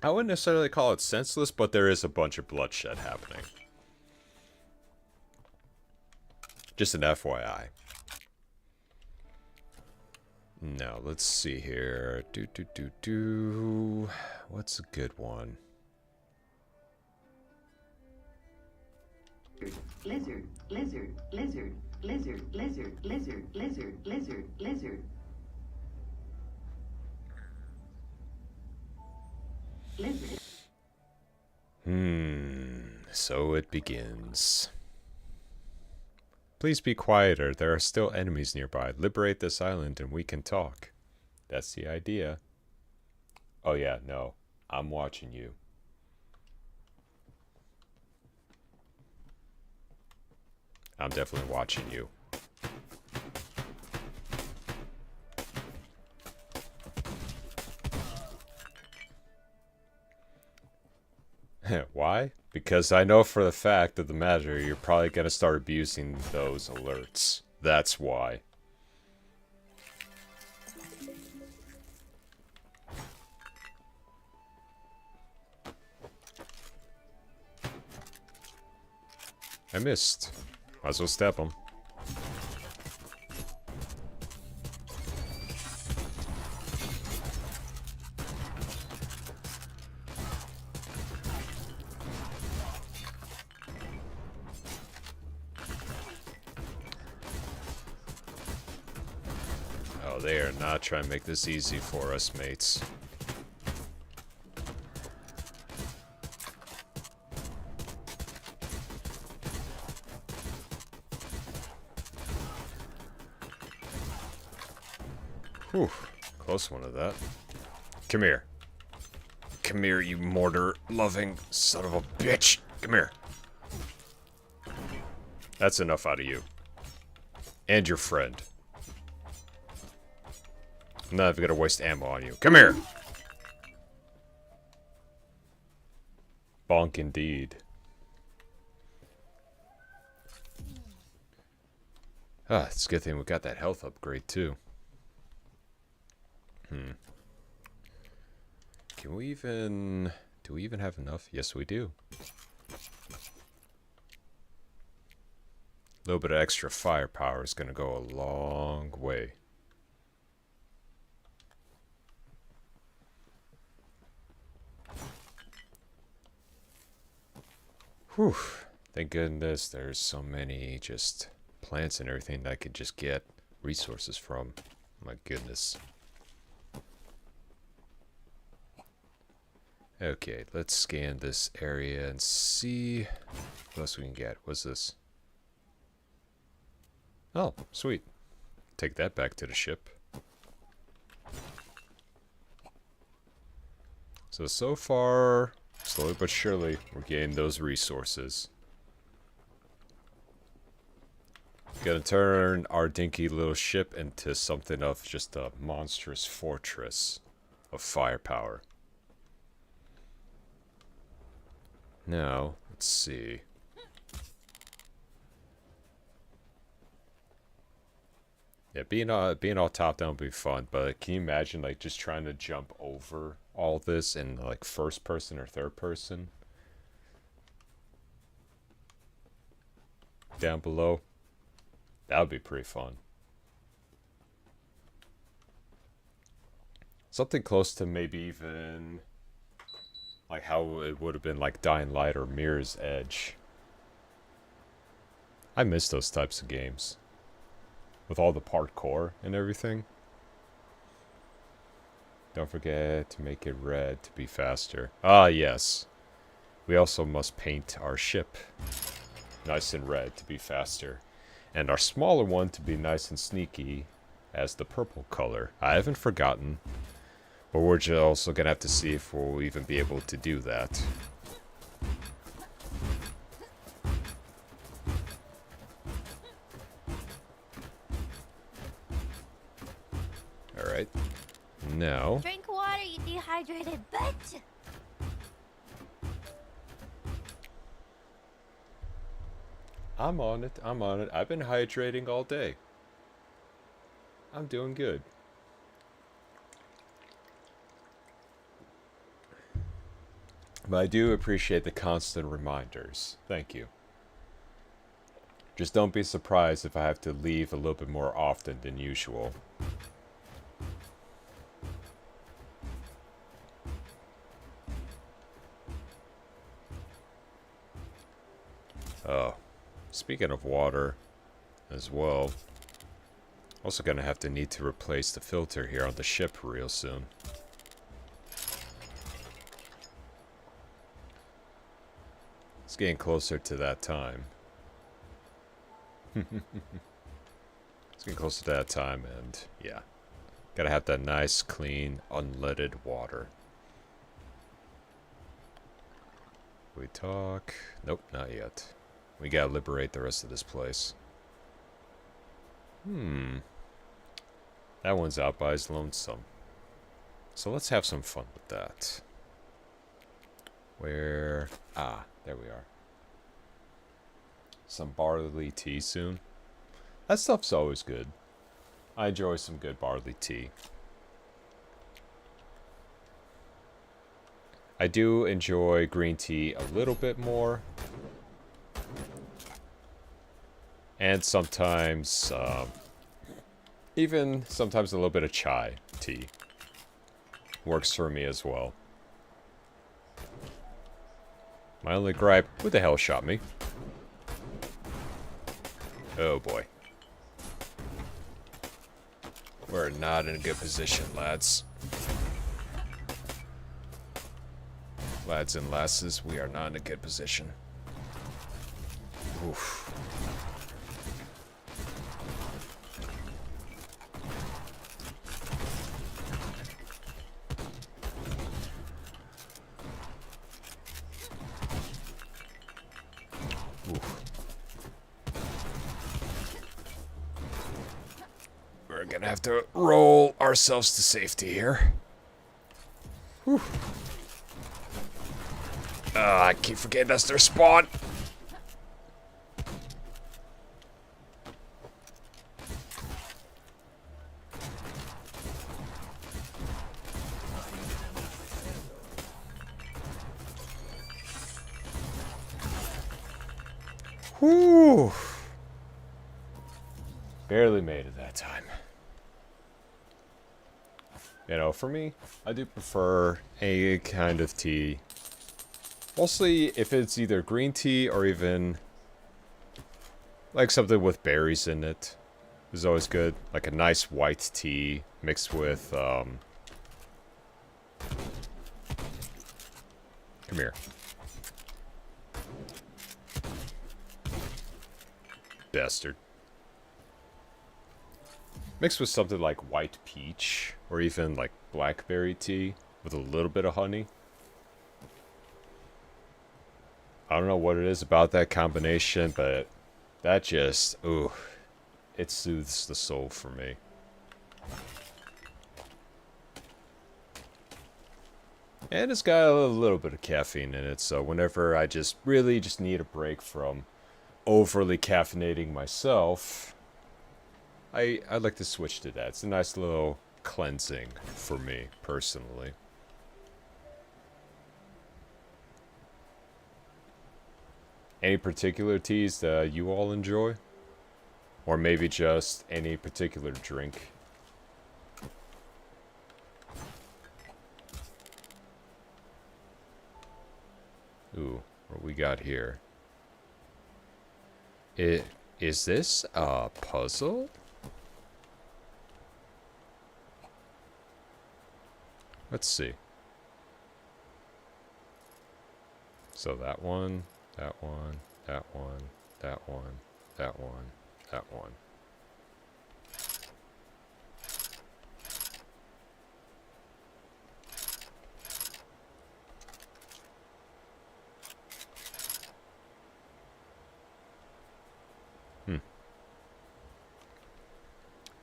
I wouldn't necessarily call it senseless, but there is a bunch of bloodshed happening. Just an FYI. Now, let's see here. What's a good one? Lizard, lizard, lizard, lizard, lizard, lizard, lizard, lizard, lizard. Lizard. So it begins. Please be quieter. There are still enemies nearby. Liberate this island and we can talk. That's the idea. Oh yeah, no. I'm watching you. I'm definitely watching you. Why? Because I know for the fact of the matter you're probably going to start abusing those alerts. That's why. I missed. Might as well step him. Oh, they are not trying to make this easy for us, mates. Whew, close one of that. Come here. Come here, you mortar-loving son of a bitch. Come here. That's enough out of you. And your friend. I'm not even gonna waste ammo on you. Come here! Bonk indeed. Ah, it's a good thing we got that health upgrade too. Can we even... Do we even have enough? Yes, we do. A little bit of extra firepower is going to go a long way. Whew. Thank goodness there's so many just plants and everything that I could just get resources from. My goodness. Okay, let's scan this area and see what else we can get. What's this? Oh, sweet. Take that back to the ship. So far, slowly but surely, we're getting those resources. Gonna turn our dinky little ship into something of just a monstrous fortress of firepower. Now, let's see. Yeah, being all top down would be fun, but can you imagine like just trying to jump over all this in like first person or third person? Down below? That would be pretty fun. Something close to maybe even like how it would have been like Dying Light or Mirror's Edge. I miss those types of games. With all the parkour and everything. Don't forget to make it red to be faster. Ah, yes. We also must paint our ship nice and red to be faster. And our smaller one to be nice and sneaky as the purple color. I haven't forgotten. But we're just also going to have to see if we'll even be able to do that. Alright. Now... Drink water, you dehydrated bitch! I'm on it. I'm on it. I've been hydrating all day. I'm doing good. But I do appreciate the constant reminders. Thank you. Just don't be surprised if I have to leave a little bit more often than usual. Oh, speaking of water as well, also gonna have to need to replace the filter here on the ship real soon. It's getting closer to that time. It's getting closer to that time, and yeah, gotta have that nice, clean, unleaded water. We talk? Nope, not yet. We gotta liberate the rest of this place. That one's out by his lonesome. So let's have some fun with that. Where... Ah, there we are. Some barley tea soon. That stuff's always good. I enjoy some good barley tea. I do enjoy green tea a little bit more. And sometimes, even sometimes a little bit of chai tea works for me as well. My only gripe, who the hell shot me? Oh boy. We're not in a good position, lads. Lads and lasses, we are not in a good position. Oof. gonna have to roll ourselves to safety here. Whew. I keep forgetting that's their spawn. Whew. Barely made it that time. You know, for me, I do prefer a kind of tea. Mostly if it's either green tea or even like something with berries in it. Is always good. Like a nice white tea mixed with come here. Bastard. Mixed with something like white peach or even like blackberry tea with a little bit of honey. I don't know what it is about that combination, but that just, ooh, it soothes the soul for me. And it's got a little bit of caffeine in it, so whenever I just really just need a break from overly caffeinating myself, I like to switch to that. It's a nice little cleansing for me, personally. Any particular teas that you all enjoy? Or maybe just any particular drink? Ooh, what we got here? Is this a puzzle? Let's see. So that one, that one, that one, that one, that one, that one.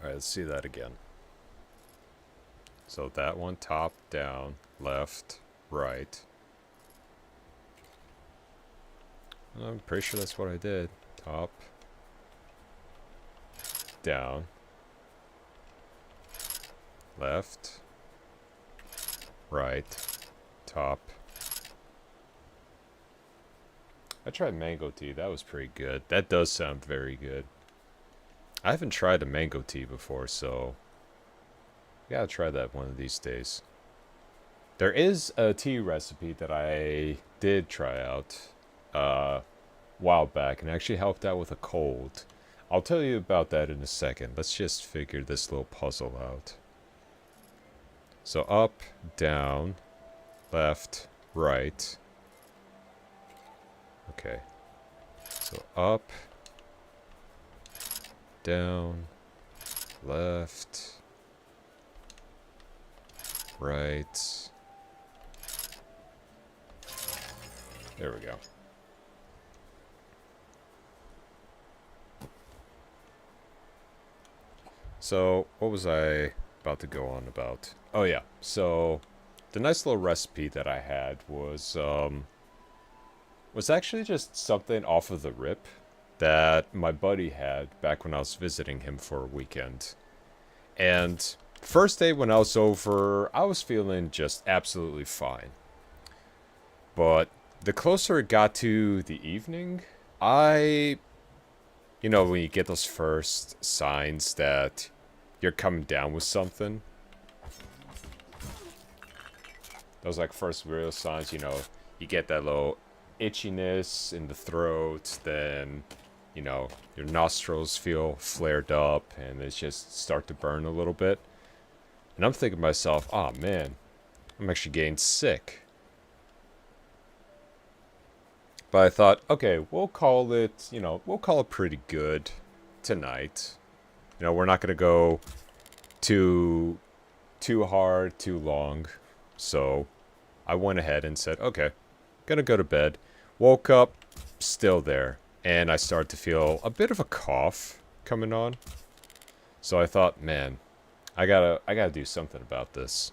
Alright, let's see that again. So that one, top, down, left, right. I'm pretty sure that's what I did. Top, down, left, right, top. I tried mango tea. That was pretty good. That does sound very good. I haven't tried a mango tea before, so gotta try that one of these days. There is a tea recipe that I did try out a while back and actually helped out with a cold. I'll tell you about that in a second. Let's just figure this little puzzle out. So up, down, left, right. Okay. So up, down, left, right. There we go. So, what was I about to go on about? Oh yeah, so the nice little recipe that I had was actually just something off of the rip that my buddy had back when I was visiting him for a weekend. And first day when I was over, I was feeling just absolutely fine. But the closer it got to the evening, you know, when you get those first signs that you're coming down with something. Those like first real signs, you know, you get that little itchiness in the throat, then, you know, your nostrils feel flared up and they just start to burn a little bit. And I'm thinking to myself, oh man, I'm actually getting sick. But I thought, okay, we'll call it, you know, we'll call it pretty good tonight. You know, we're not going to go too hard, too long. So I went ahead and said, okay, gonna go to bed. Woke up, still there. And I started to feel a bit of a cough coming on. So I thought, man, I gotta do something about this.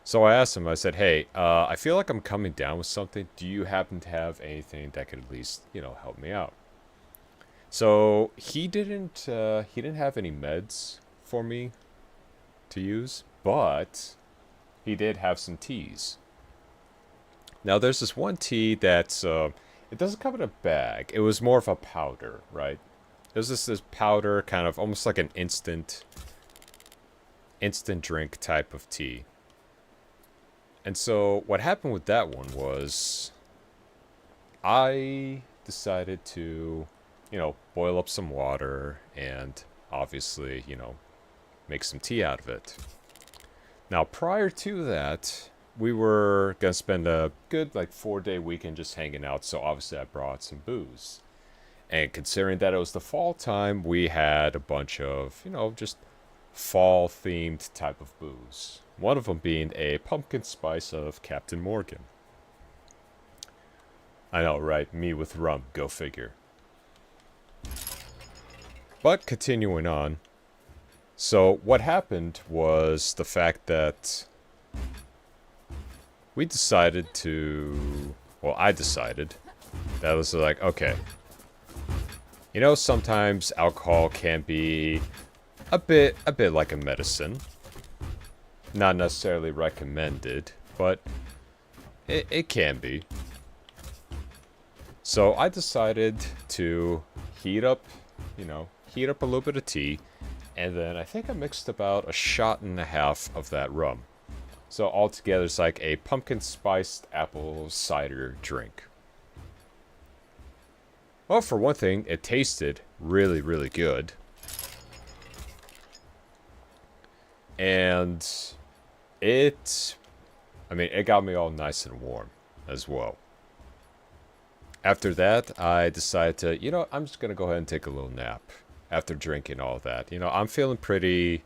So I asked him, I said, hey, I feel like I'm coming down with something. Do you happen to have anything that could at least, help me out? So he didn't have any meds for me to use, but he did have some teas. Now there's this one tea that's, it doesn't come in a bag. It was more of a powder, right? It was this powder, kind of almost like an instant drink type of tea. And so what happened with that one was I decided to, boil up some water and obviously, make some tea out of it. Now, prior to that, we were going to spend a good, 4-day weekend just hanging out. So obviously I brought some booze. And considering that it was the fall time, we had a bunch of, just fall-themed type of booze. One of them being a pumpkin spice of Captain Morgan. I know, right? Me with rum, go figure. But continuing on. So what happened was the fact that we decided to... Well, I decided that was like, okay. Sometimes alcohol can be a bit like a medicine. Not necessarily recommended, but it can be. So I decided to heat up a little bit of tea, and then I think I mixed about 1.5 shots of that rum. So altogether it's like a pumpkin spiced apple cider drink. Well, for one thing, it tasted really, really good. And it got me all nice and warm as well. After that, I decided to, I'm just going to go ahead and take a little nap after drinking all that. I'm feeling pretty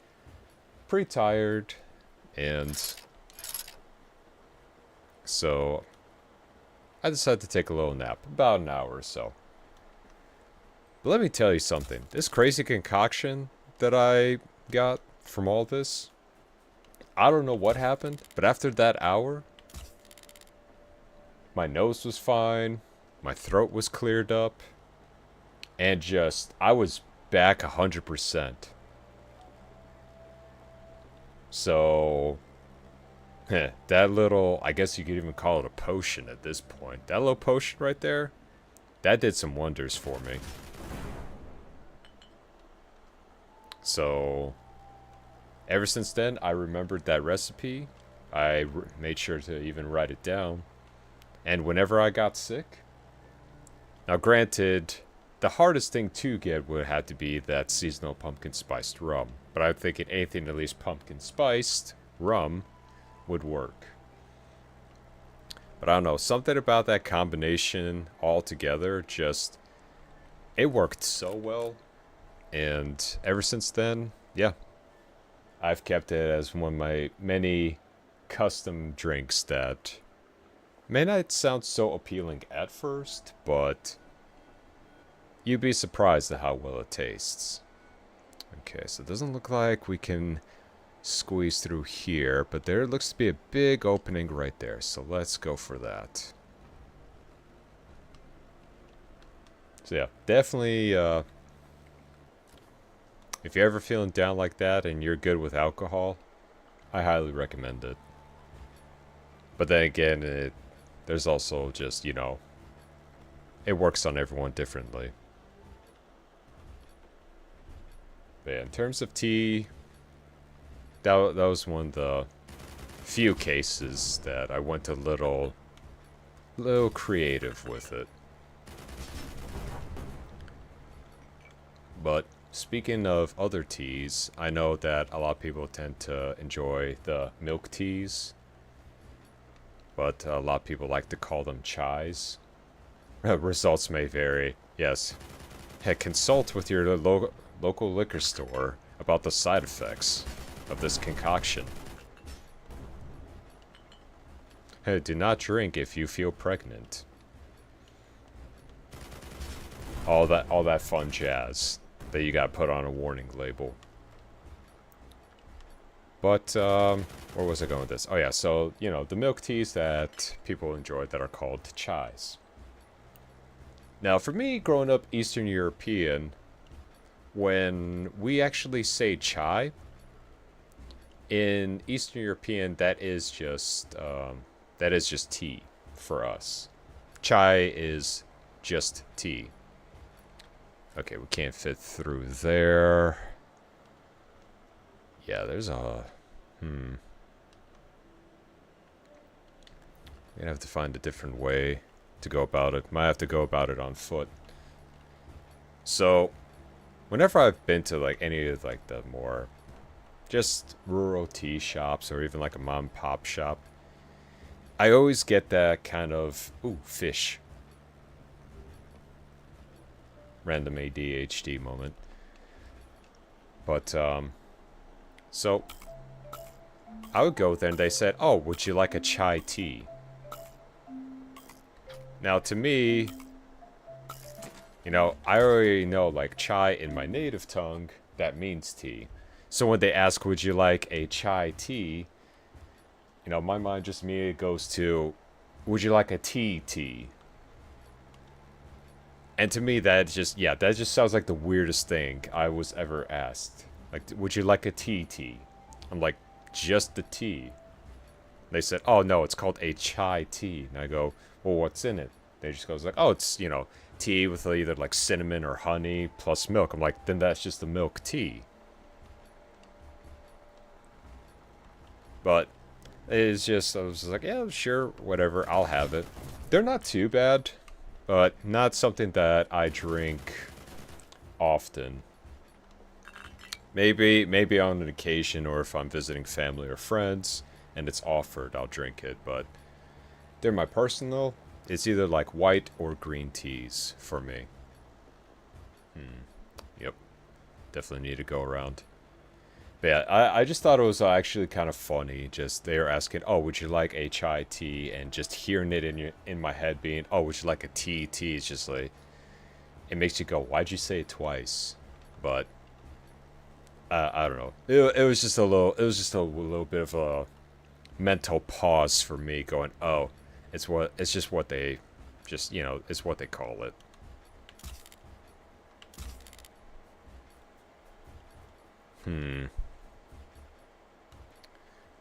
tired, and so I decided to take a little nap, about an hour or so. But let me tell you something. This crazy concoction that I got from all this, I don't know what happened, but after that hour, my nose was fine, my throat was cleared up, and I was back 100%. So, that little, I guess you could even call it a potion at this point. That little potion right there, that did some wonders for me. So, ever since then, I remembered that recipe. I made sure to even write it down. And whenever I got sick... Now, granted, the hardest thing to get would have to be that seasonal pumpkin spiced rum. But I'm thinking anything at least pumpkin spiced rum would work. But I don't know, something about that combination altogether just... It worked so well. And ever since then, yeah, I've kept it as one of my many custom drinks that may not sound so appealing at first, but you'd be surprised at how well it tastes. Okay, so it doesn't look like we can squeeze through here, but there looks to be a big opening right there, so let's go for that. So yeah, definitely, if you're ever feeling down like that and you're good with alcohol, I highly recommend it. But then again, there's also just, it works on everyone differently. But yeah, in terms of tea, that was one of the few cases that I went a little creative with it. But speaking of other teas, I know that a lot of people tend to enjoy the milk teas, but a lot of people like to call them chais. Results may vary, yes. Heck, consult with your local liquor store about the side effects of this concoction. Hey, do not drink if you feel pregnant. All that fun jazz that you gotta put on a warning label. But, where was I going with this? Oh yeah, so, you know, the milk teas that people enjoy that are called chais. Now, for me, growing up Eastern European, when we actually say chai, in Eastern European, that is just tea for us. Chai is just tea. Okay, we can't fit through there. Yeah, there's a... We're gonna have to find a different way to go about it. Might have to go about it on foot. So, whenever I've been to, like, any of, like, the more just rural tea shops or even, like, a mom and pop shop, I always get that kind of, ooh, fish. Random ADHD moment. But, so, I would go there and they said, oh, would you like a chai tea? Now, to me, you know, I already know, like, chai in my native tongue, that means tea. So when they ask, would you like a chai tea? You know, my mind just immediately goes to, would you like a tea? And to me, that just, yeah, that just sounds like the weirdest thing I was ever asked. Like, would you like a tea? I'm like, just the tea. They said, oh, no, it's called a chai tea. And I go, well, what's in it? They just goes like, oh, it's, you know, tea with either, like, cinnamon or honey plus milk. I'm like, then that's just the milk tea. But it's just, I was just like, yeah, sure, whatever, I'll have it. They're not too bad, but not something that I drink often. Maybe on an occasion, or if I'm visiting family or friends and it's offered, I'll drink it. But they're my personal. It's either like white or green teas for me. Yep, definitely need to go around. But yeah, I just thought it was actually kind of funny. Just they were asking, oh, would you like a chai tea? And just hearing it in my head being, oh, would you like a tea? It's just like, it makes you go, why'd you say it twice? But I don't know. It was just a little bit of a mental pause for me, going, oh, it's just what they call it.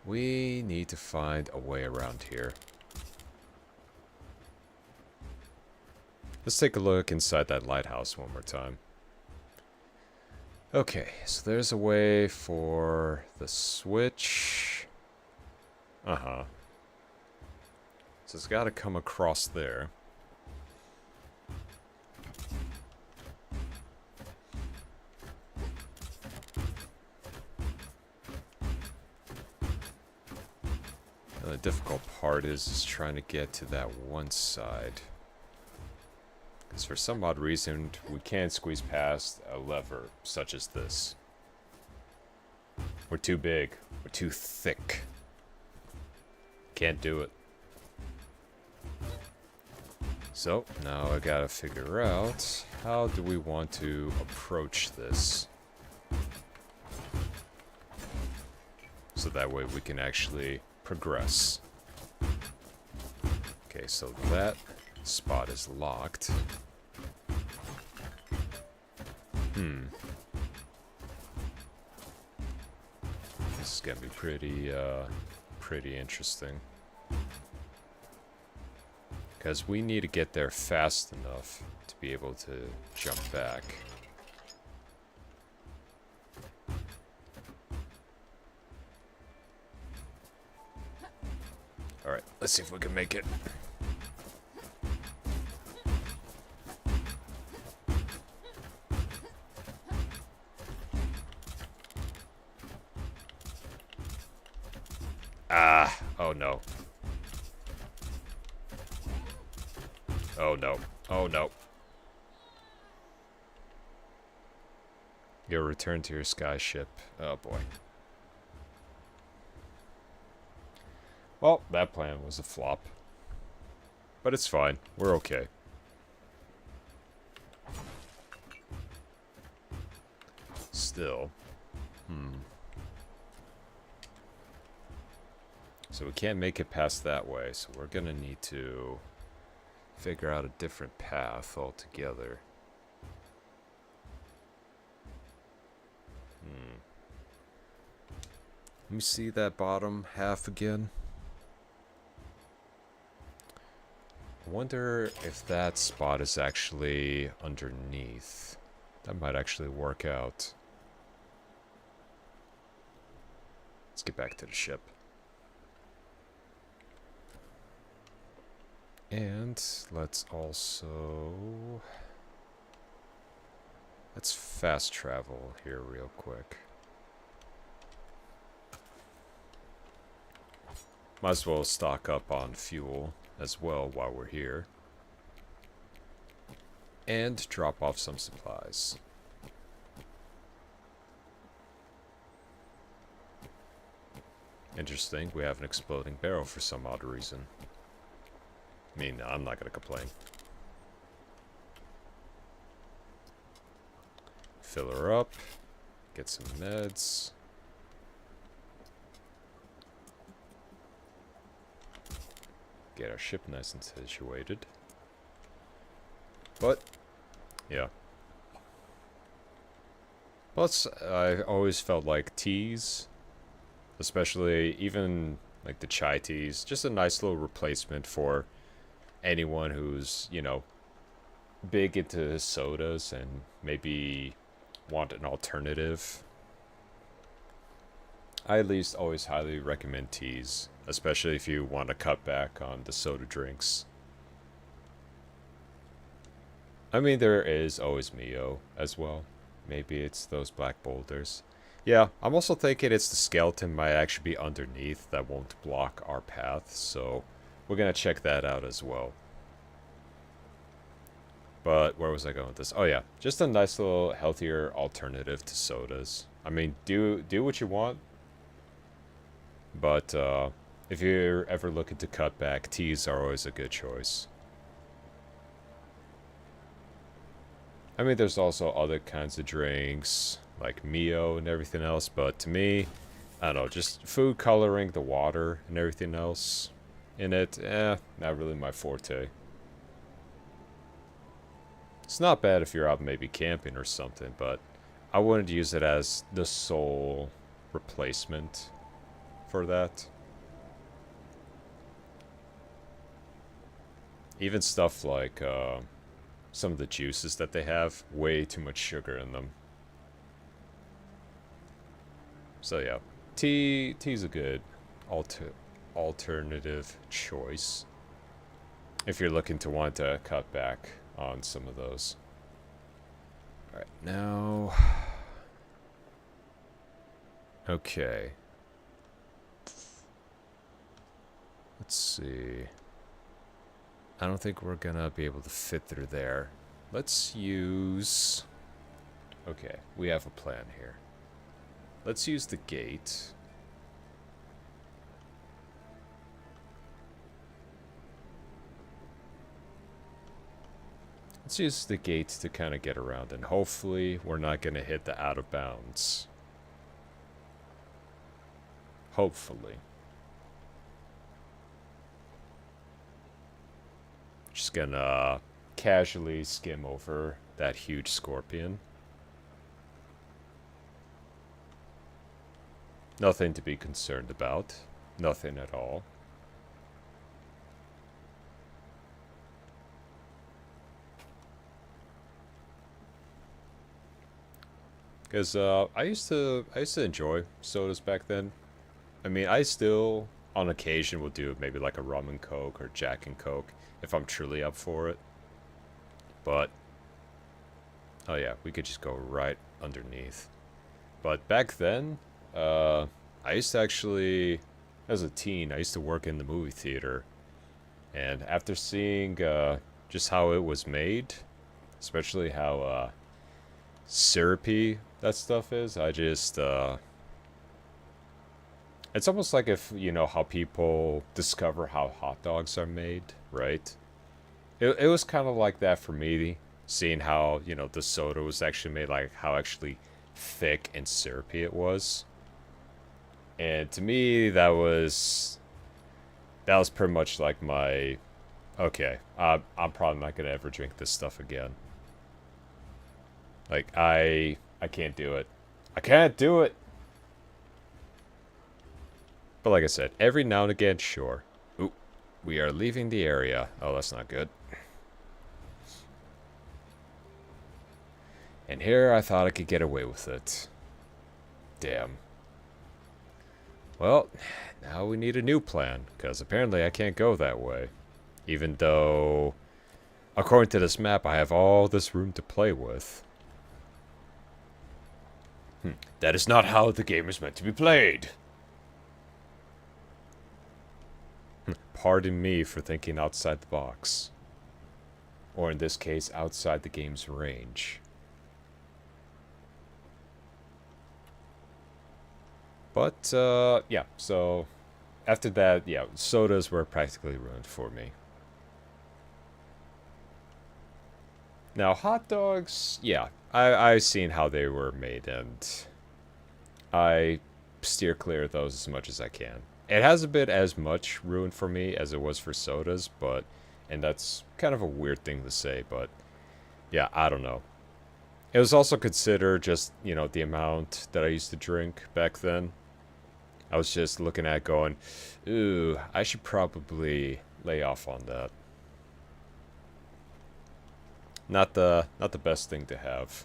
We need to find a way around here. Let's take a look inside that lighthouse one more time. Okay, so there's a way for the switch. So it's got to come across there. The difficult part is trying to get to that one side. Because for some odd reason, we can't squeeze past a lever such as this. We're too big. We're too thick. Can't do it. So, now I gotta figure out, how do we want to approach this? So that way we can actually progress. Okay, so that spot is locked. This is gonna be pretty interesting. Because we need to get there fast enough to be able to jump back. Alright, let's see if we can make it. Ah, oh no. Oh no. Oh no. You'll return to your skyship. Oh boy. Well, that plan was a flop. But it's fine. We're okay. Still. So we can't make it past that way, so we're gonna need to figure out a different path altogether. Let me see that bottom half again. I wonder if that spot is actually underneath. That might actually work out. Let's get back to the ship. And let's also... let's fast travel here real quick. Might as well stock up on fuel as well while we're here. And drop off some supplies. Interesting, we have an exploding barrel for some odd reason. I mean, I'm not gonna complain. Fill her up. Get some meds. Get our ship nice and situated. But, yeah. Plus, I always felt like teas, especially even like the chai teas, just a nice little replacement for anyone who's, you know, big into sodas and maybe want an alternative. I at least always highly recommend teas, especially if you want to cut back on the soda drinks. I mean, there is always Mio as well. Maybe it's those black boulders. Yeah, I'm also thinking it's the skeleton might actually be underneath that won't block our path, so we're gonna check that out as well. But where was I going with this? Oh yeah, just a nice little healthier alternative to sodas. I mean, do what you want, but if you're ever looking to cut back, teas are always a good choice. I mean, there's also other kinds of drinks, like Mio and everything else, but to me, I don't know, just food coloring the water and everything else in it, not really my forte. It's not bad if you're out maybe camping or something, but I wouldn't use it as the sole replacement for that. Even stuff like some of the juices that they have, way too much sugar in them. So yeah, tea's a good alternative choice if you're looking to want to cut back on some of those. All right, now, okay. Let's see. I don't think we're gonna be able to fit through there. Let's use... okay, we have a plan here. Let's use the gate. Let's use the gate to kind of get around, and hopefully we're not gonna hit the out of bounds. Hopefully. Just gonna casually skim over that huge scorpion. Nothing to be concerned about. Nothing at all. Because I used to enjoy sodas back then. I mean, I still on occasion will do maybe like a rum and coke or Jack and Coke if I'm truly up for it. But oh yeah, we could just go right underneath. But back then, I used to actually, as a teen, I used to work in the movie theater, and after seeing just how it was made, especially how syrupy that stuff is, I just it's almost like if, you know, how people discover how hot dogs are made, right? It was kind of like that for me, seeing how, you know, the soda was actually made, like how actually thick and syrupy it was. And to me, that was that was pretty much like my... Okay, I'm probably not gonna ever drink this stuff again. Like, I can't do it. I can't do it! But like I said, every now and again, sure. Ooh, we are leaving the area. Oh, that's not good. And here I thought I could get away with it. Damn. Well, now we need a new plan, because apparently I can't go that way. Even though, according to this map, I have all this room to play with. That is not how the game is meant to be played. Pardon me for thinking outside the box. Or in this case, outside the game's range. But, yeah, so after that, yeah, sodas were practically ruined for me. Now, hot dogs, yeah, I've seen how they were made, and I steer clear of those as much as I can. It hasn't been as much ruined for me as it was for sodas, but, and that's kind of a weird thing to say, but, yeah, I don't know. It was also considered just, you know, the amount that I used to drink back then. I was just looking at going, ooh, I should probably lay off on that. Not the best thing to have.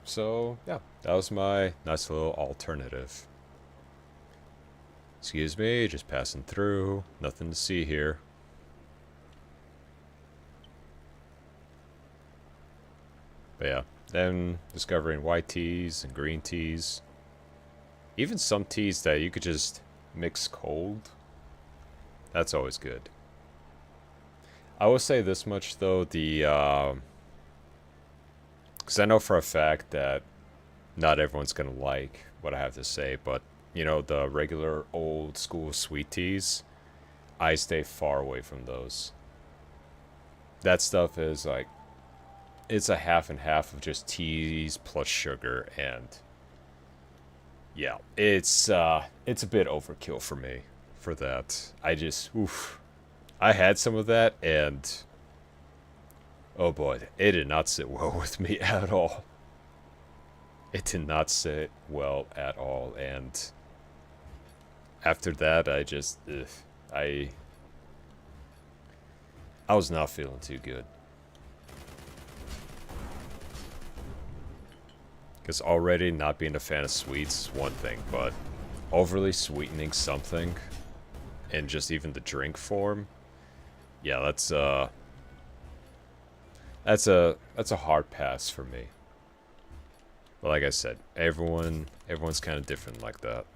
So, yeah, that was my nice little alternative. Excuse me, just passing through. Nothing to see here. But yeah, then discovering white teas and green teas. Even some teas that you could just mix cold. That's always good. I will say this much though, because I know for a fact that not everyone's gonna like what I have to say, but you know, the regular old school sweet teas, I stay far away from those. That stuff is like, it's a half and half of just teas plus sugar, and yeah, it's a bit overkill for me for that. I just, oof. I had some of that, and oh boy, it did not sit well with me at all. It did not sit well at all, and after that, I just, I was not feeling too good. Because already not being a fan of sweets is one thing, but overly sweetening something in just even the drink form, yeah, that's a hard pass for me. But like I said, everyone's kind of different like that.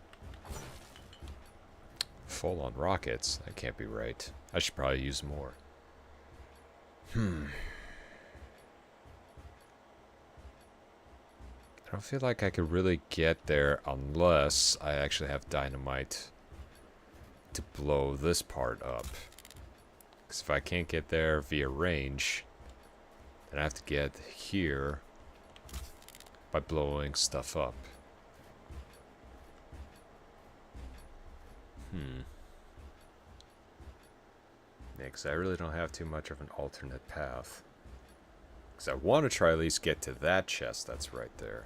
Full on rockets, that can't be right. I should probably use more. I don't feel like I could really get there unless I actually have dynamite to blow this part up. Because if I can't get there via range, then I have to get here by blowing stuff up. Yeah, because I really don't have too much of an alternate path. Because I want to try at least get to that chest that's right there.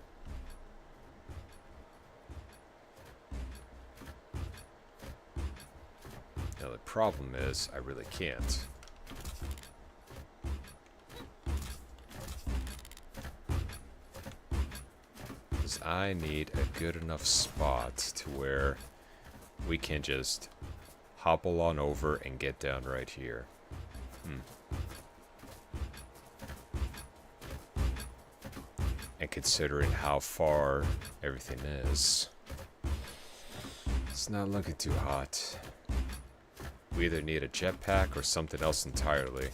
Now the problem is, I really can't. Because I need a good enough spot to where we can just hobble on over and get down right here. And considering how far everything is, it's not looking too hot. We either need a jetpack or something else entirely.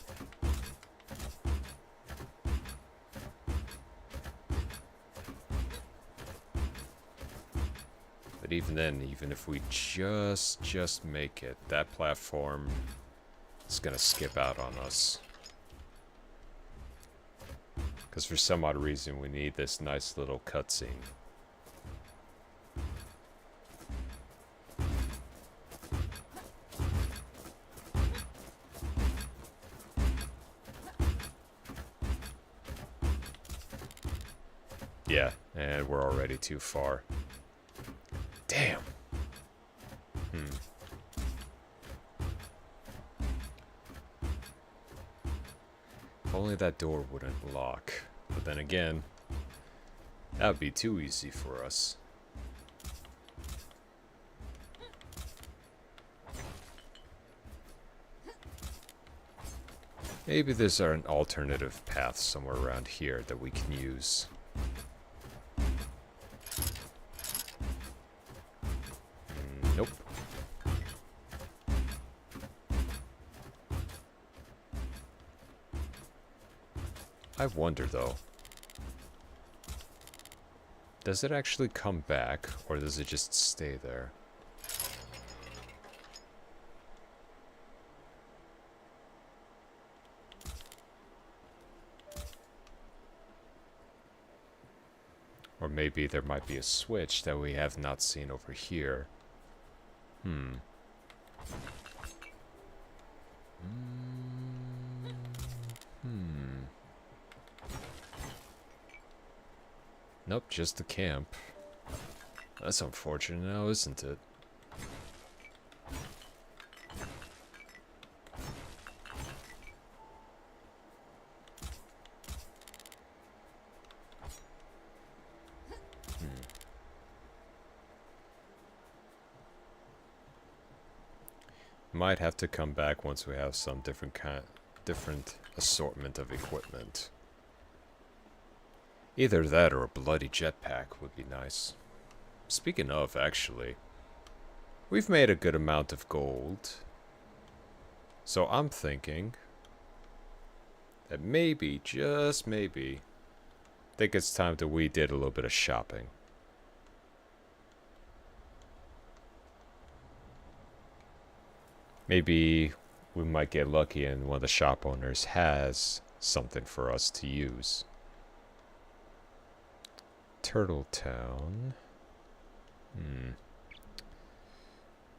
But even then, even if we just make it, that platform is gonna skip out on us. Because for some odd reason, we need this nice little cutscene. Yeah, and we're already too far. Damn. If only that door wouldn't lock. But then again, that would be too easy for us. Maybe there's an alternative path somewhere around here that we can use. Nope. I wonder though. Does it actually come back, or does it just stay there? Or maybe there might be a switch that we have not seen over here. Nope, just the camp. That's unfortunate now, isn't it? Might have to come back once we have some different assortment of equipment. Either that or a bloody jetpack would be nice. Speaking of, actually, we've made a good amount of gold. So I'm thinking that maybe, just maybe, I think it's time that we did a little bit of shopping. Maybe we might get lucky and one of the shop owners has something for us to use. Turtle Town.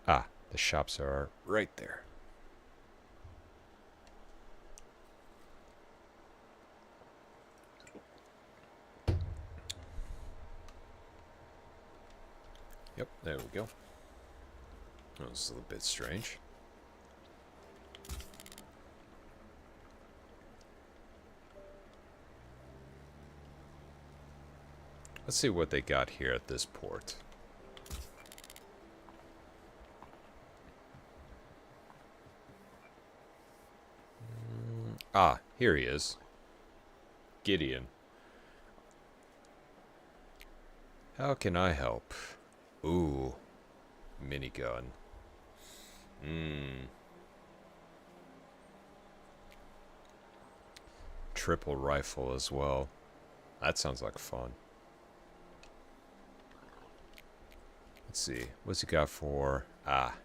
Ah, the shops are right there. Yep, there we go. That was a little bit strange. Let's see what they got here at this port. Ah, here he is. Gideon. How can I help? Ooh, minigun. Triple rifle as well. That sounds like fun. Let's see. What's he got for... Ah.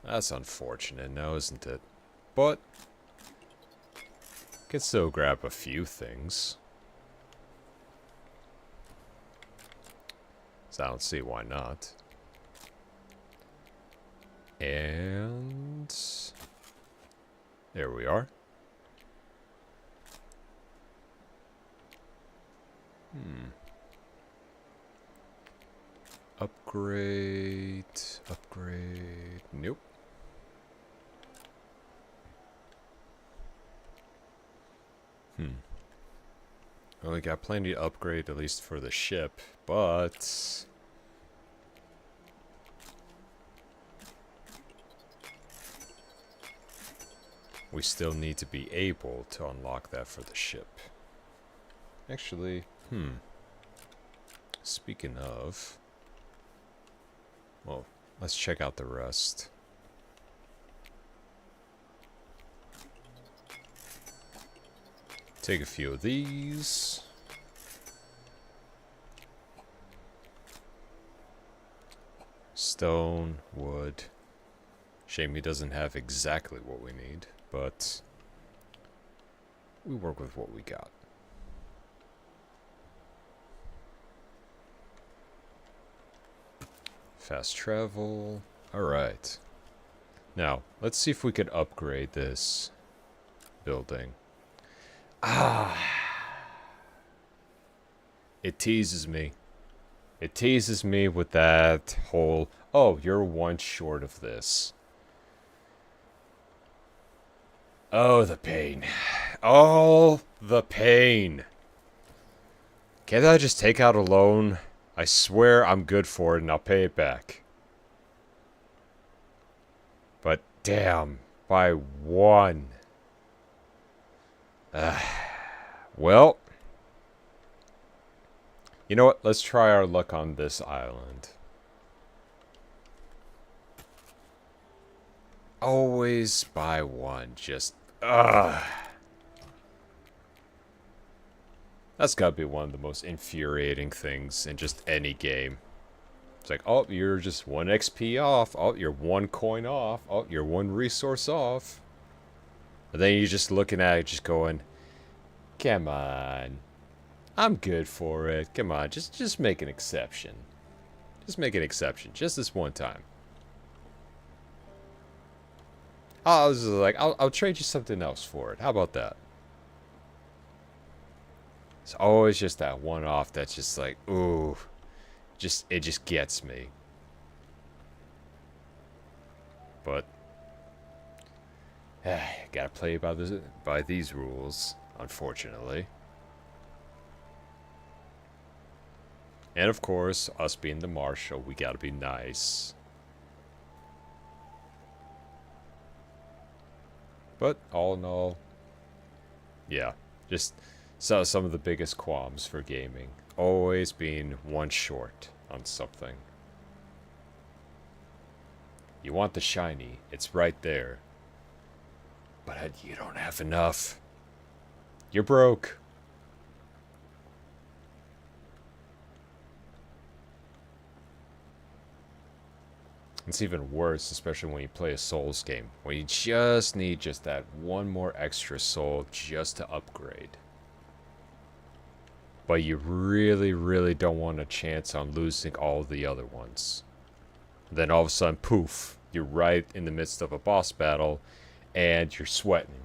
That's unfortunate now, isn't it? But... Could still grab a few things. So I don't see why not. And... There we are. Upgrade... Upgrade... Nope. Well, we got plenty to upgrade, at least for the ship, but... we still need to be able to unlock that for the ship. Actually, speaking of... well, let's check out the rest. Take a few of these. Stone, wood. Shame he doesn't have exactly what we need, but we work with what we got. Fast travel. Alright. Now, let's see if we could upgrade this building. Ah. It teases me. It teases me with that whole, oh, you're one short of this. Oh, the pain. Oh, the pain. Can't I just take out a loan? I swear I'm good for it and I'll pay it back. But damn, by one. Well, you know what? Let's try our luck on this island. Always by one, just That's gotta be one of the most infuriating things in just any game. It's like, oh, you're just 1 XP off. Oh, you're 1 coin off. Oh, you're 1 resource off. And then you're just looking at it, just going, come on. I'm good for it. Come on, just make an exception. Just make an exception. Just this one time. I was like, I'll trade you something else for it. How about that? It's always just that one off that's just like, ooh, it just gets me. But gotta play by these rules, unfortunately. And of course, us being the marshal, we gotta be nice. But all in all, yeah, just some of the biggest qualms for gaming. Always being 1 short on something. You want the shiny, it's right there. But you don't have enough. You're broke. It's even worse, especially when you play a Souls game, when you just need just that 1 more extra soul just to upgrade. But you really, really don't want a chance on losing all the other ones. Then all of a sudden, poof, you're right in the midst of a boss battle, and you're sweating.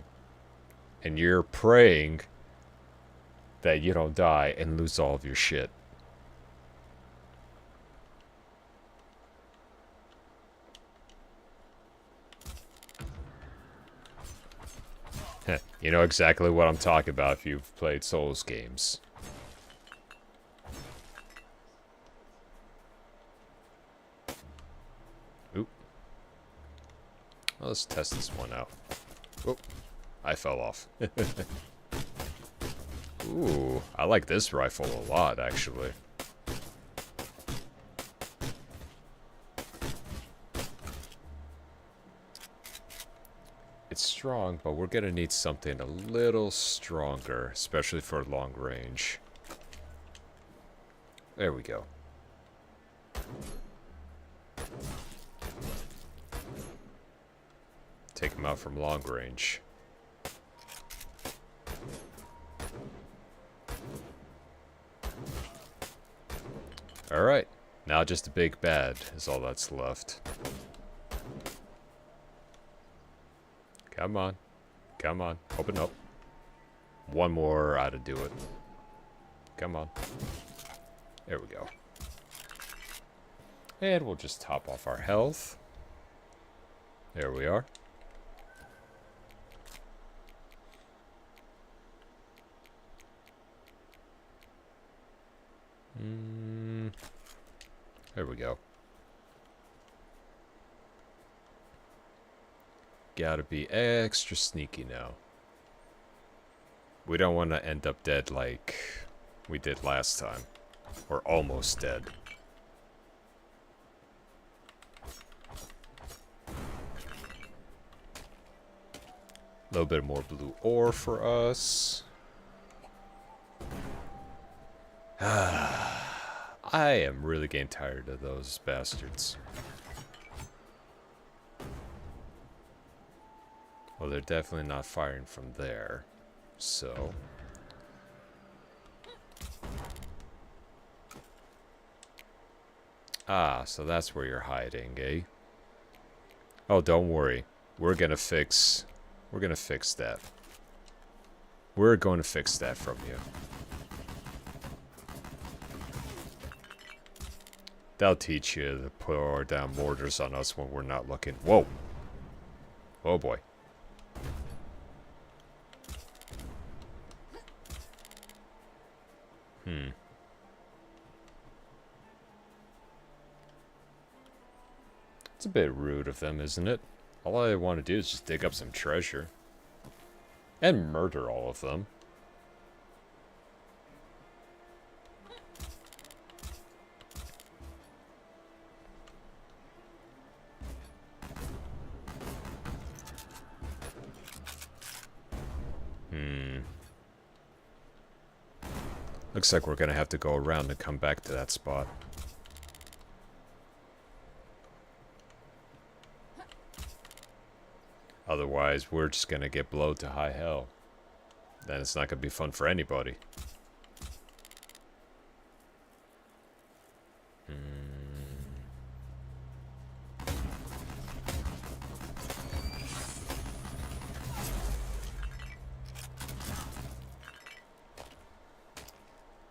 And you're praying that you don't die and lose all of your shit. You know exactly what I'm talking about if you've played Souls games. Oop. Well, let's test this one out. Oh, I fell off. Ooh, I like this rifle a lot, actually. It's strong, but we're gonna need something a little stronger, especially for long range. There we go. Take him out from long range. Alright, now just a big bad is all that's left. Come on. Come on. Open up. 1 more ought to do it. Come on. There we go. And we'll just top off our health. There we are. There we go. Gotta be extra sneaky now. We don't want to end up dead like we did last time. Or almost dead. A little bit more blue ore for us. I am really getting tired of those bastards. Well, they're definitely not firing from there, so... Ah, so that's where you're hiding, eh? Oh, don't worry. We're gonna fix that. We're going to fix that from you. They'll teach you to pour down mortars on us when we're not looking. Whoa. Oh boy. It's a bit rude of them, isn't it? All I want to do is just dig up some treasure. And murder all of them. Looks like we're gonna have to go around and come back to that spot. Otherwise, we're just gonna get blowed to high hell. Then it's not gonna be fun for anybody.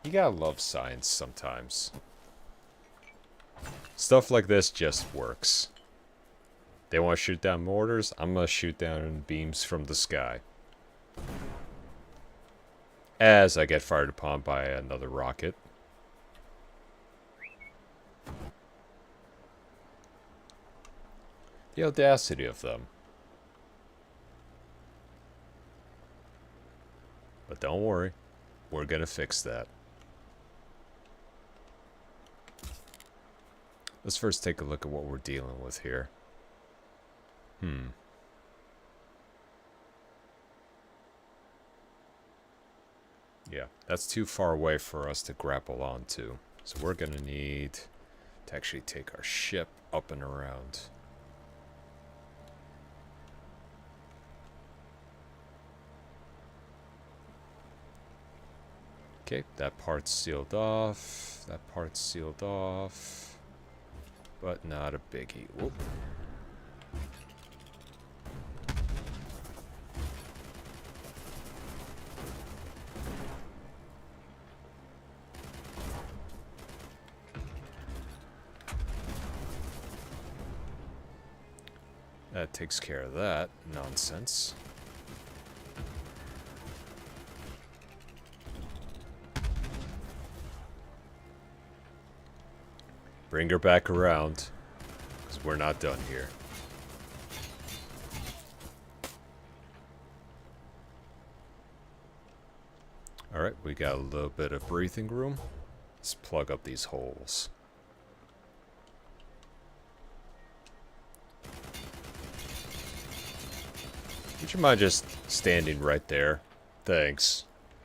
You gotta love science sometimes. Stuff like this just works. They want to shoot down mortars, I'm gonna shoot down beams from the sky. As I get fired upon by another rocket. The audacity of them. But don't worry, we're gonna fix that. Let's first take a look at what we're dealing with here. Yeah, that's too far away for us to grapple onto. So we're gonna need to actually take our ship up and around. Okay, that part's sealed off. That part's sealed off. But not a biggie. Whoop. That takes care of that nonsense. Bring her back around, because we're not done here. Alright, we got a little bit of breathing room. Let's plug up these holes. Would you mind just standing right there? Thanks.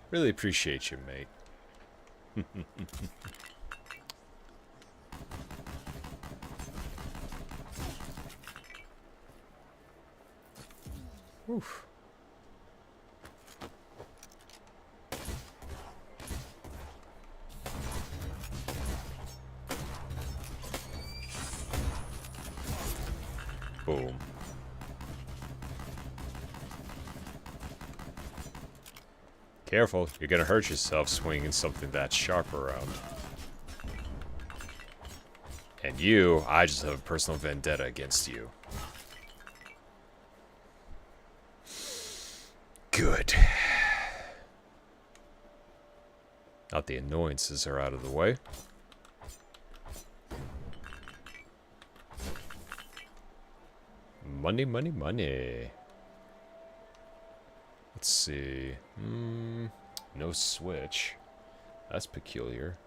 Really appreciate you, mate. Oof. Boom. Careful, you're gonna hurt yourself swinging something that sharp around. And you, I just have a personal vendetta against you. Good. Now the annoyances are out of the way. Money, money, money. Let's see. No switch. That's peculiar.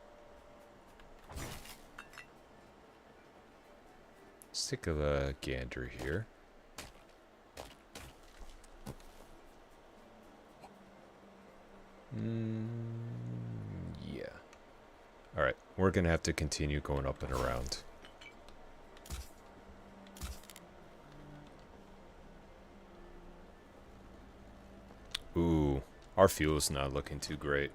Let's take a gander here. Yeah. Alright, we're gonna have to continue going up and around. Ooh, our fuel's not looking too great.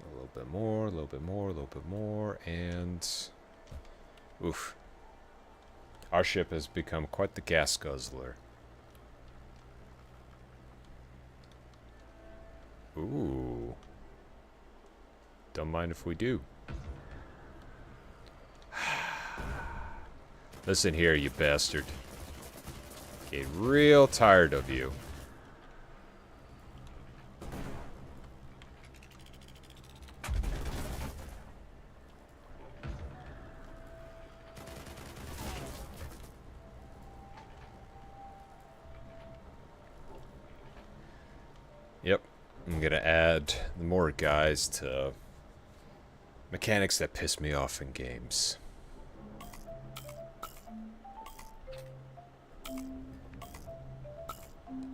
A little bit more, a little bit more, a little bit more, and... oof. Our ship has become quite the gas guzzler. Ooh. Don't mind if we do. Listen here, you bastard. Get real tired of you. Yep, I'm gonna add more guys to mechanics that piss me off in games.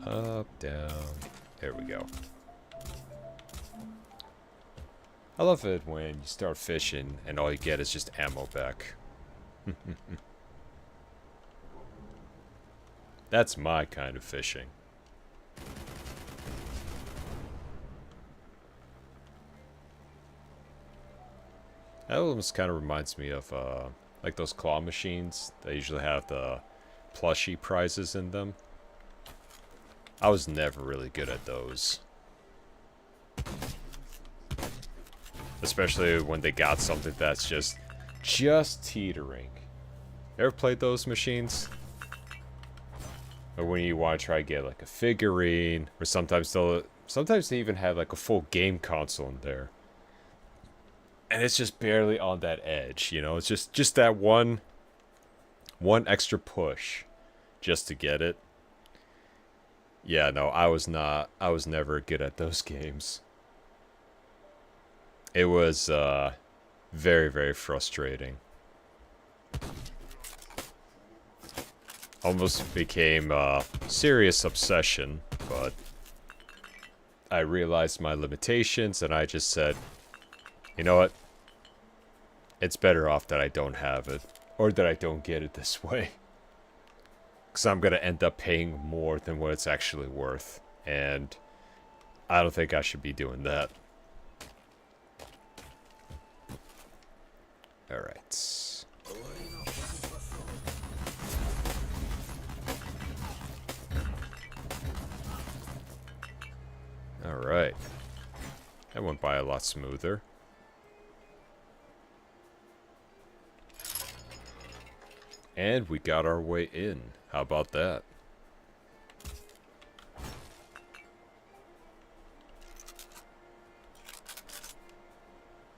Up, down. There we go. I love it when you start fishing and all you get is just ammo back. That's my kind of fishing. That almost kind of reminds me of like those claw machines. They usually have the plushie prizes in them. I was never really good at those. Especially when they got something that's just teetering. Ever played those machines? Or when you want to try to get like a figurine, or sometimes they even have like a full game console in there. And it's just barely on that edge, you know? It's just that one extra push just to get it. Yeah, no, I was never good at those games. It was very, very frustrating. Almost became a serious obsession, but I realized my limitations and I just said, you know what? It's better off that I don't have it, or that I don't get it this way. Because I'm going to end up paying more than what it's actually worth, and I don't think I should be doing that. Alright. Alright. That went by a lot smoother. And we got our way in. How about that?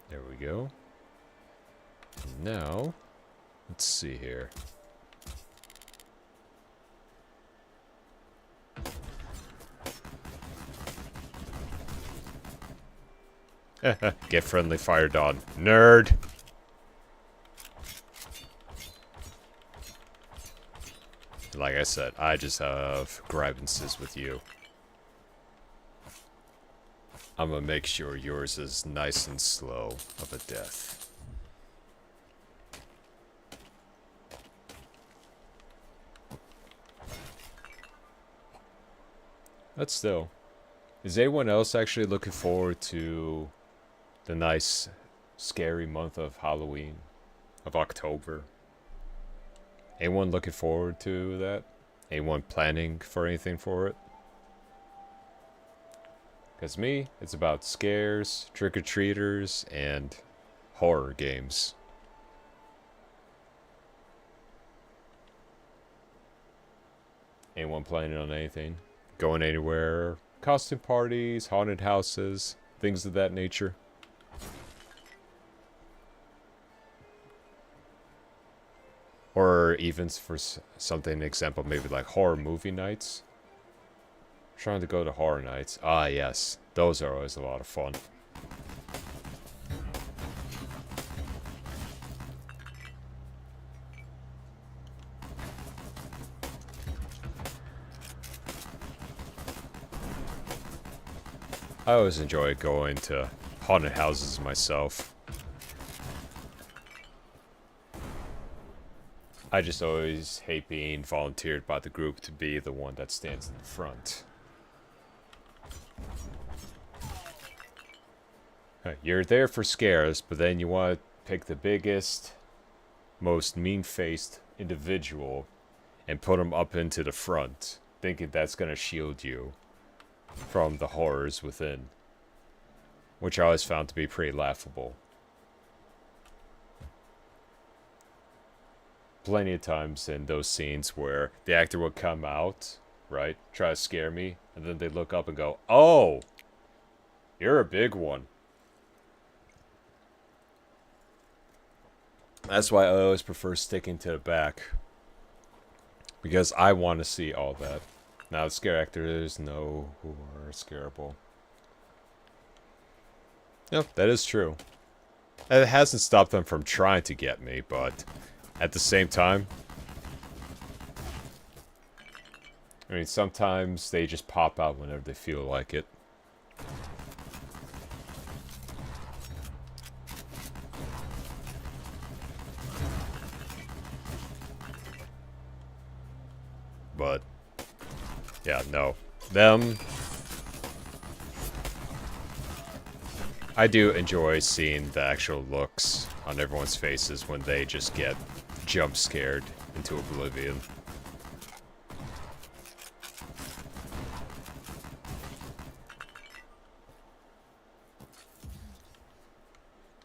There we go. Now, let's see here. Get friendly fired on, nerd! Like I said, I just have grievances with you. I'm gonna make sure yours is nice and slow of a death. But still, is anyone else actually looking forward to the nice, scary month of Halloween, of October? Anyone looking forward to that? Anyone planning for anything for it? Because me, it's about scares, trick-or-treaters, and horror games. Anyone planning on anything? Going anywhere? Costume parties, haunted houses, things of that nature? Or even for something, example, maybe like horror movie nights. Trying to go to horror nights. Ah, yes. Those are always a lot of fun. I always enjoy going to haunted houses myself. I just always hate being volunteered by the group to be the one that stands in the front. You're there for scares, but then you want to pick the biggest, most mean-faced individual and put him up into the front, thinking that's going to shield you from the horrors within. which I always found to be pretty laughable. Plenty of times in those scenes where the actor would come out, right, try to scare me, and then they look up and go, "Oh, you're a big one." That's why I always prefer sticking to the back, because I want to see all that. Now, the scare actors know who are scareable. Yep, that is true. And it hasn't stopped them from trying to get me, but at the same time, I mean, sometimes they just pop out whenever they feel like it. But, yeah, no. Them, I do enjoy seeing the actual looks on everyone's faces when they just get jump scared into oblivion.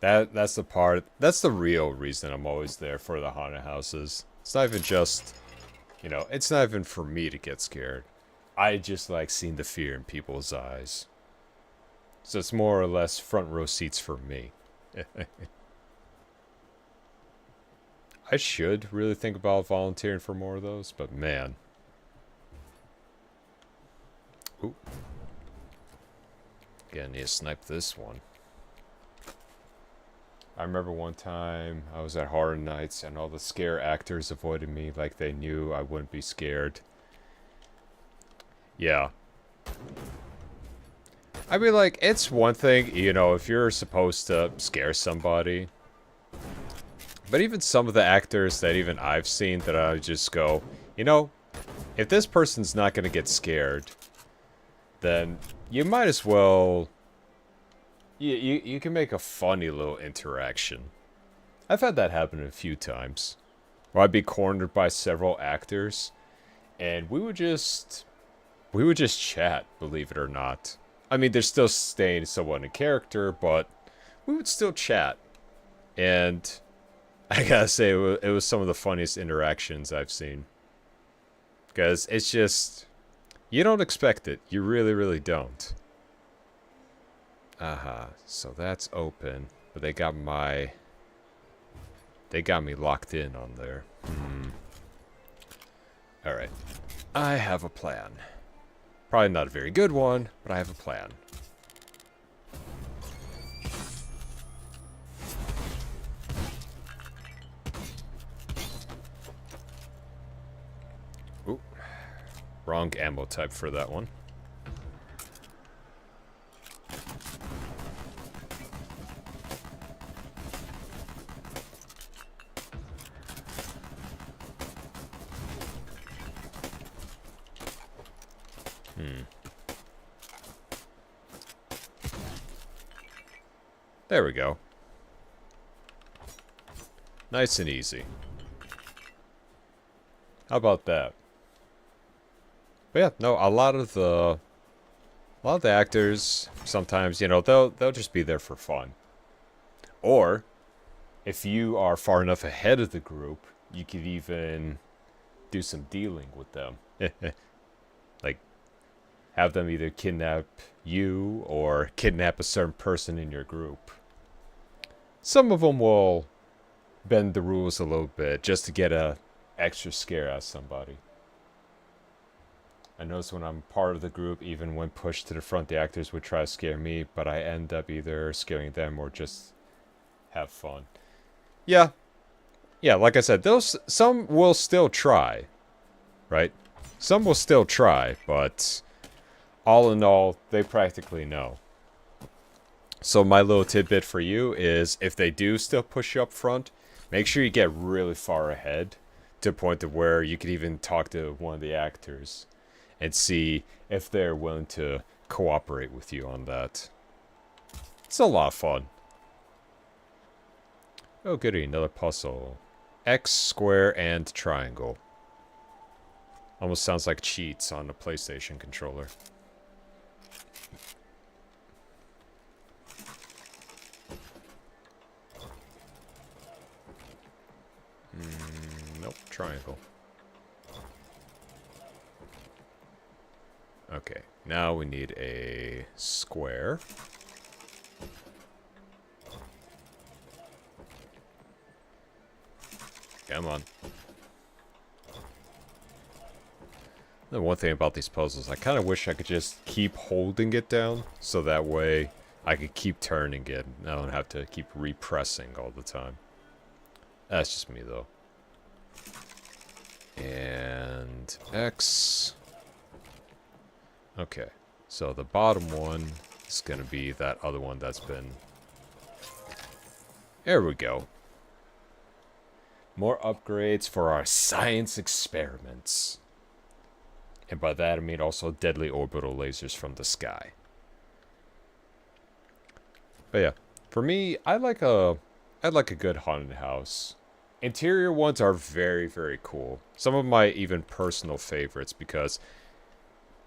That's the part, that's the real reason I'm always there for the haunted houses. It's not even just, you know, it's not even for me to get scared. I just like seeing the fear in people's eyes. So it's more or less front row seats for me. I should really think about volunteering for more of those, but man. Ooh. Gonna need to snipe this one. I remember one time I was at Horror Nights and all the scare actors avoided me like they knew I wouldn't be scared. Yeah. I mean, like, it's one thing, you know, if you're supposed to scare somebody. But even some of the actors that even I've seen that I just go, you know, if this person's not going to get scared, then you might as well... You can make a funny little interaction. I've had that happen a few times. Where I'd be cornered by several actors, and we would just chat, believe it or not. I mean, they're still staying somewhat in character, but we would still chat. And I gotta say, it was some of the funniest interactions I've seen. Because it's just, you don't expect it. You really, really don't. Aha, so that's open, but they got me locked in on there. Alright, I have a plan. Probably not a very good one, but I have a plan. Ooh, wrong ammo type for that one. There we go. Nice and easy. How about that? But yeah, no, a lot of the actors sometimes, you know, they'll just be there for fun. Or if you are far enough ahead of the group, you could even do some dealing with them. Like have them either kidnap you or kidnap a certain person in your group. Some of them will bend the rules a little bit just to get a extra scare out of somebody. I notice when I'm part of the group, even when pushed to the front, the actors would try to scare me, but I end up either scaring them or just have fun. Yeah. Yeah, like I said, some will still try, right? Some will still try, but all in all, they practically know. So my little tidbit for you is, if they do still push you up front, make sure you get really far ahead to a point of where you could even talk to one of the actors and see if they're willing to cooperate with you on that. It's a lot of fun. Oh goody, another puzzle. X, square, and triangle. Almost sounds like cheats on a PlayStation controller. triangle. Okay, now we need a square. Come on. The one thing about these puzzles, I kind of wish I could just keep holding it down, so that way I could keep turning it, and I don't have to keep repressing all the time. That's just me, though. And X. Okay, so the bottom one is going to be that other one that's been... There we go. More upgrades for our science experiments. And by that I mean also deadly orbital lasers from the sky. But yeah, for me, I like a good haunted house. Interior ones are very, very cool. Some of my even personal favorites, because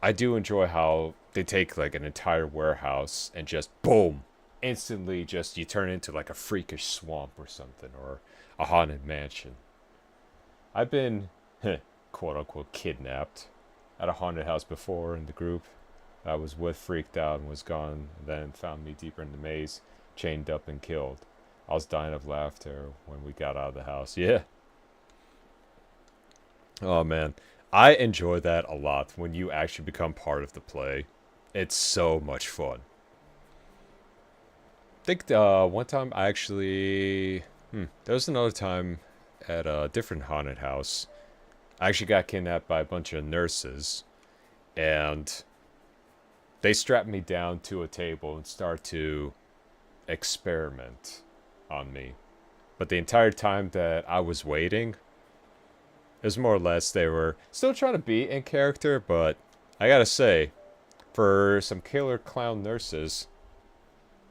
I do enjoy how they take like an entire warehouse and just boom, instantly just you turn into like a freakish swamp or something, or a haunted mansion. I've been quote unquote kidnapped at a haunted house before in the group I was with, freaked out and was gone, and then found me deeper in the maze, chained up and killed. I was dying of laughter when we got out of the house. Yeah. Oh man, I enjoy that a lot when you actually become part of the play. It's so much fun. I think one time I actually... there was another time at a different haunted house. I actually got kidnapped by a bunch of nurses. And they strapped me down to a table and start to experiment on me. But the entire time that I was waiting, it was more or less they were still trying to be in character, but I gotta say, for some killer clown nurses,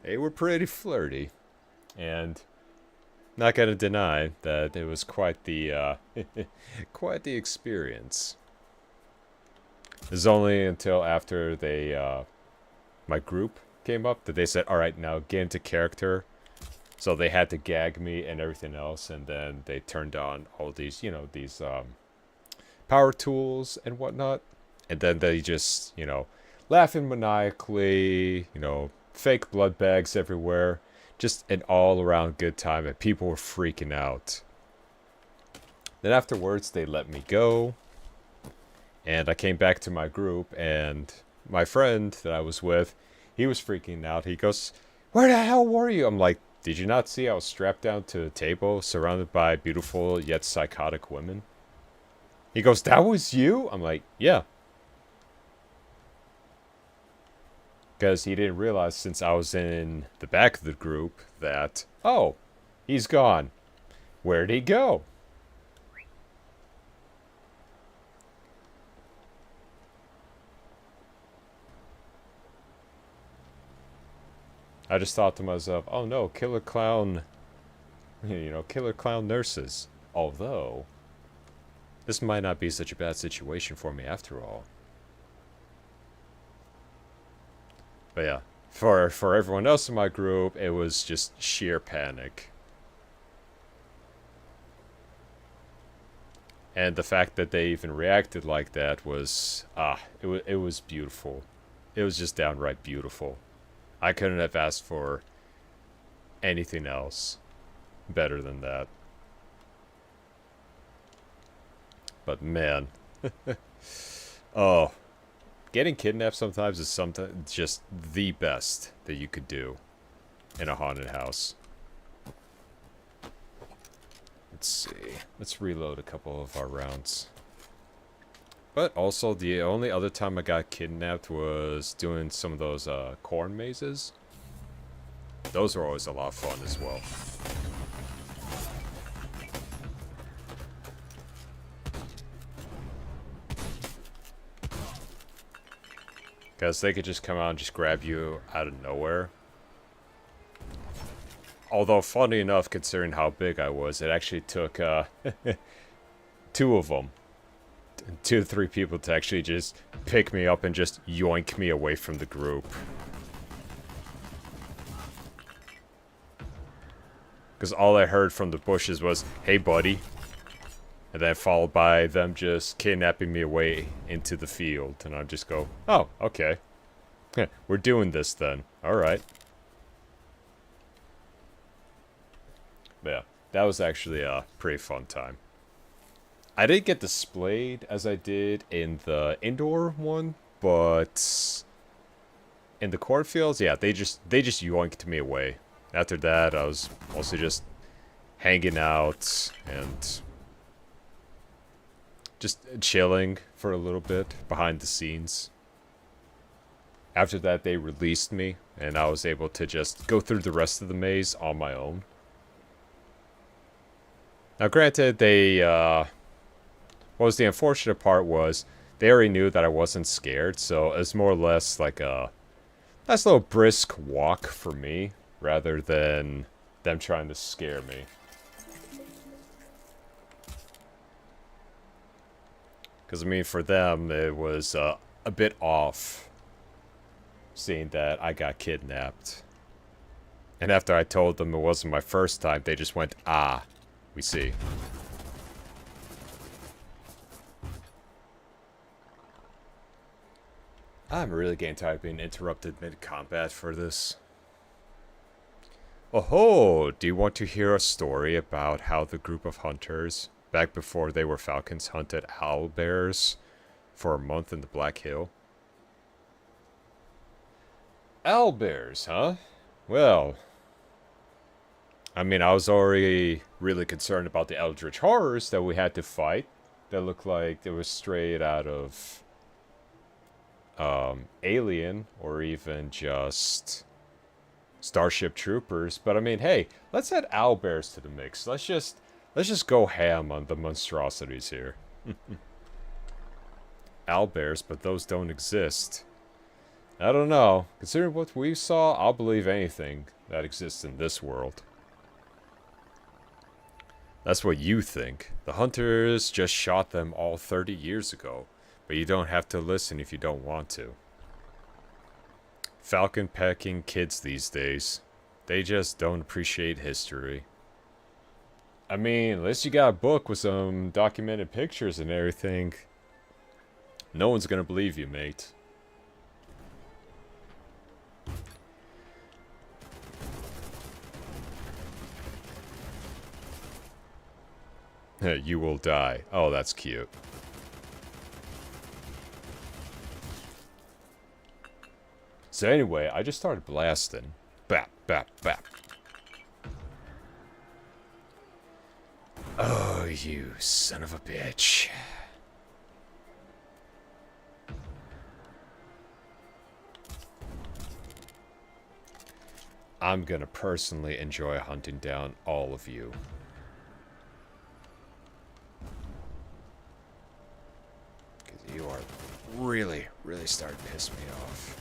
they were pretty flirty. And not gonna deny that it was quite the quite the experience. It was only until after they my group came up that they said, "All right, now get into character." So they had to gag me and everything else, and then they turned on all these, you know, these power tools and whatnot, and then they just, you know, laughing maniacally, you know, fake blood bags everywhere, just an all-around good time, and people were freaking out. Then afterwards, they let me go, and I came back to my group, and my friend that I was with, he was freaking out. He goes, "Where the hell were you?" I'm like, "Did you not see I was strapped down to a table surrounded by beautiful yet psychotic women?" He goes, "That was you?" I'm like, "Yeah." Because he didn't realize, since I was in the back of the group, that, oh, he's gone. Where'd he go? I just thought to myself, oh no, killer clown, you know, killer clown nurses. Although, this might not be such a bad situation for me after all. But yeah, for everyone else in my group, it was just sheer panic. And the fact that they even reacted like that was, it was beautiful. It was just downright beautiful. I couldn't have asked for anything else better than that. But man, oh, getting kidnapped sometimes is sometimes just the best that you could do in a haunted house. Let's see. Let's reload a couple of our rounds. But also, the only other time I got kidnapped was doing some of those corn mazes. Those are always a lot of fun as well. Because they could just come out and just grab you out of nowhere. Although, funny enough, considering how big I was, it actually took two of them. 2 to 3 people to actually just pick me up and just yoink me away from the group. Because all I heard from the bushes was, "Hey buddy." And then followed by them just kidnapping me away into the field. And I just go, oh, okay. We're doing this then. Alright. Yeah, that was actually a pretty fun time. I didn't get displayed as I did in the indoor one, but in the cornfields, yeah, they just yoinked me away. After that, I was mostly just hanging out and just chilling for a little bit behind the scenes. After that, they released me, and I was able to just go through the rest of the maze on my own. Now, granted, what was the unfortunate part was they already knew that I wasn't scared, so it's more or less like a nice little brisk walk for me, rather than them trying to scare me. Because, I mean, for them, it was a bit off seeing that I got kidnapped. And after I told them it wasn't my first time, they just went, ah, we see. I'm really getting tired of being interrupted mid-combat for this. Oh-ho! Do you want to hear a story about how the group of hunters, back before they were falcons, hunted owlbears for a month in the Black Hill? Owlbears, huh? Well, I mean, I was already really concerned about the eldritch horrors that we had to fight. That looked like they were straight out of Alien, or even just Starship Troopers. But I mean, hey, let's add owlbears to the mix. Let's just go ham on the monstrosities here. Owlbears, but those don't exist. I don't know. Considering what we saw, I'll believe anything that exists in this world. That's what you think. The hunters just shot them all 30 years ago. But you don't have to listen if you don't want to. Falcon pecking kids these days. They just don't appreciate history. I mean, unless you got a book with some documented pictures and everything, no one's gonna believe you, mate. You will die. Oh, that's cute. So anyway, I just started blasting. Bap, bap, bap. Oh, you son of a bitch. I'm gonna personally enjoy hunting down all of you. Because you are really, really starting to piss me off.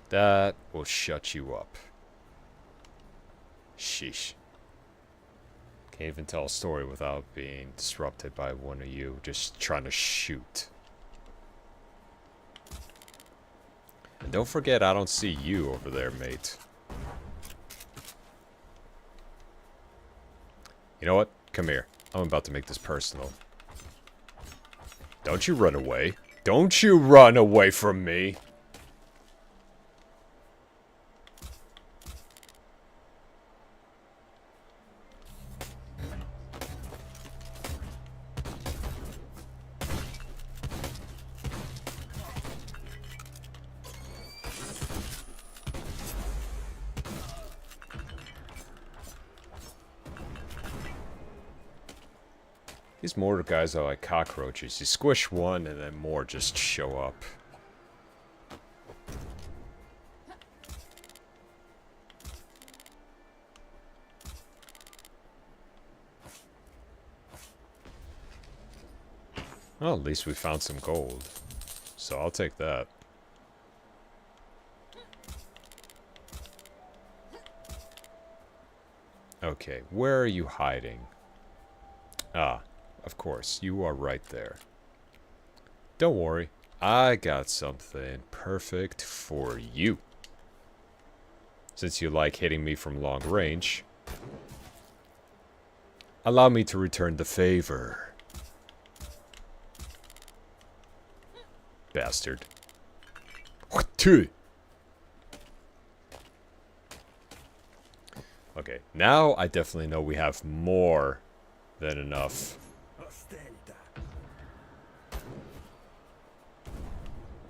That will shut you up. Sheesh. Can't even tell a story without being disrupted by one of you just trying to shoot. And don't forget, I don't see you over there, mate. You know what? Come here. I'm about to make this personal. Don't you run away. Don't you run away from me. These mortar guys are like cockroaches. You squish one and then more just show up. Well, at least we found some gold. So I'll take that. Okay, where are you hiding? Ah, of course, you are right there. Don't worry, I got something perfect for you. Since you like hitting me from long range, Allow me to return the favor. Bastard. Okay, now I definitely know we have more than enough.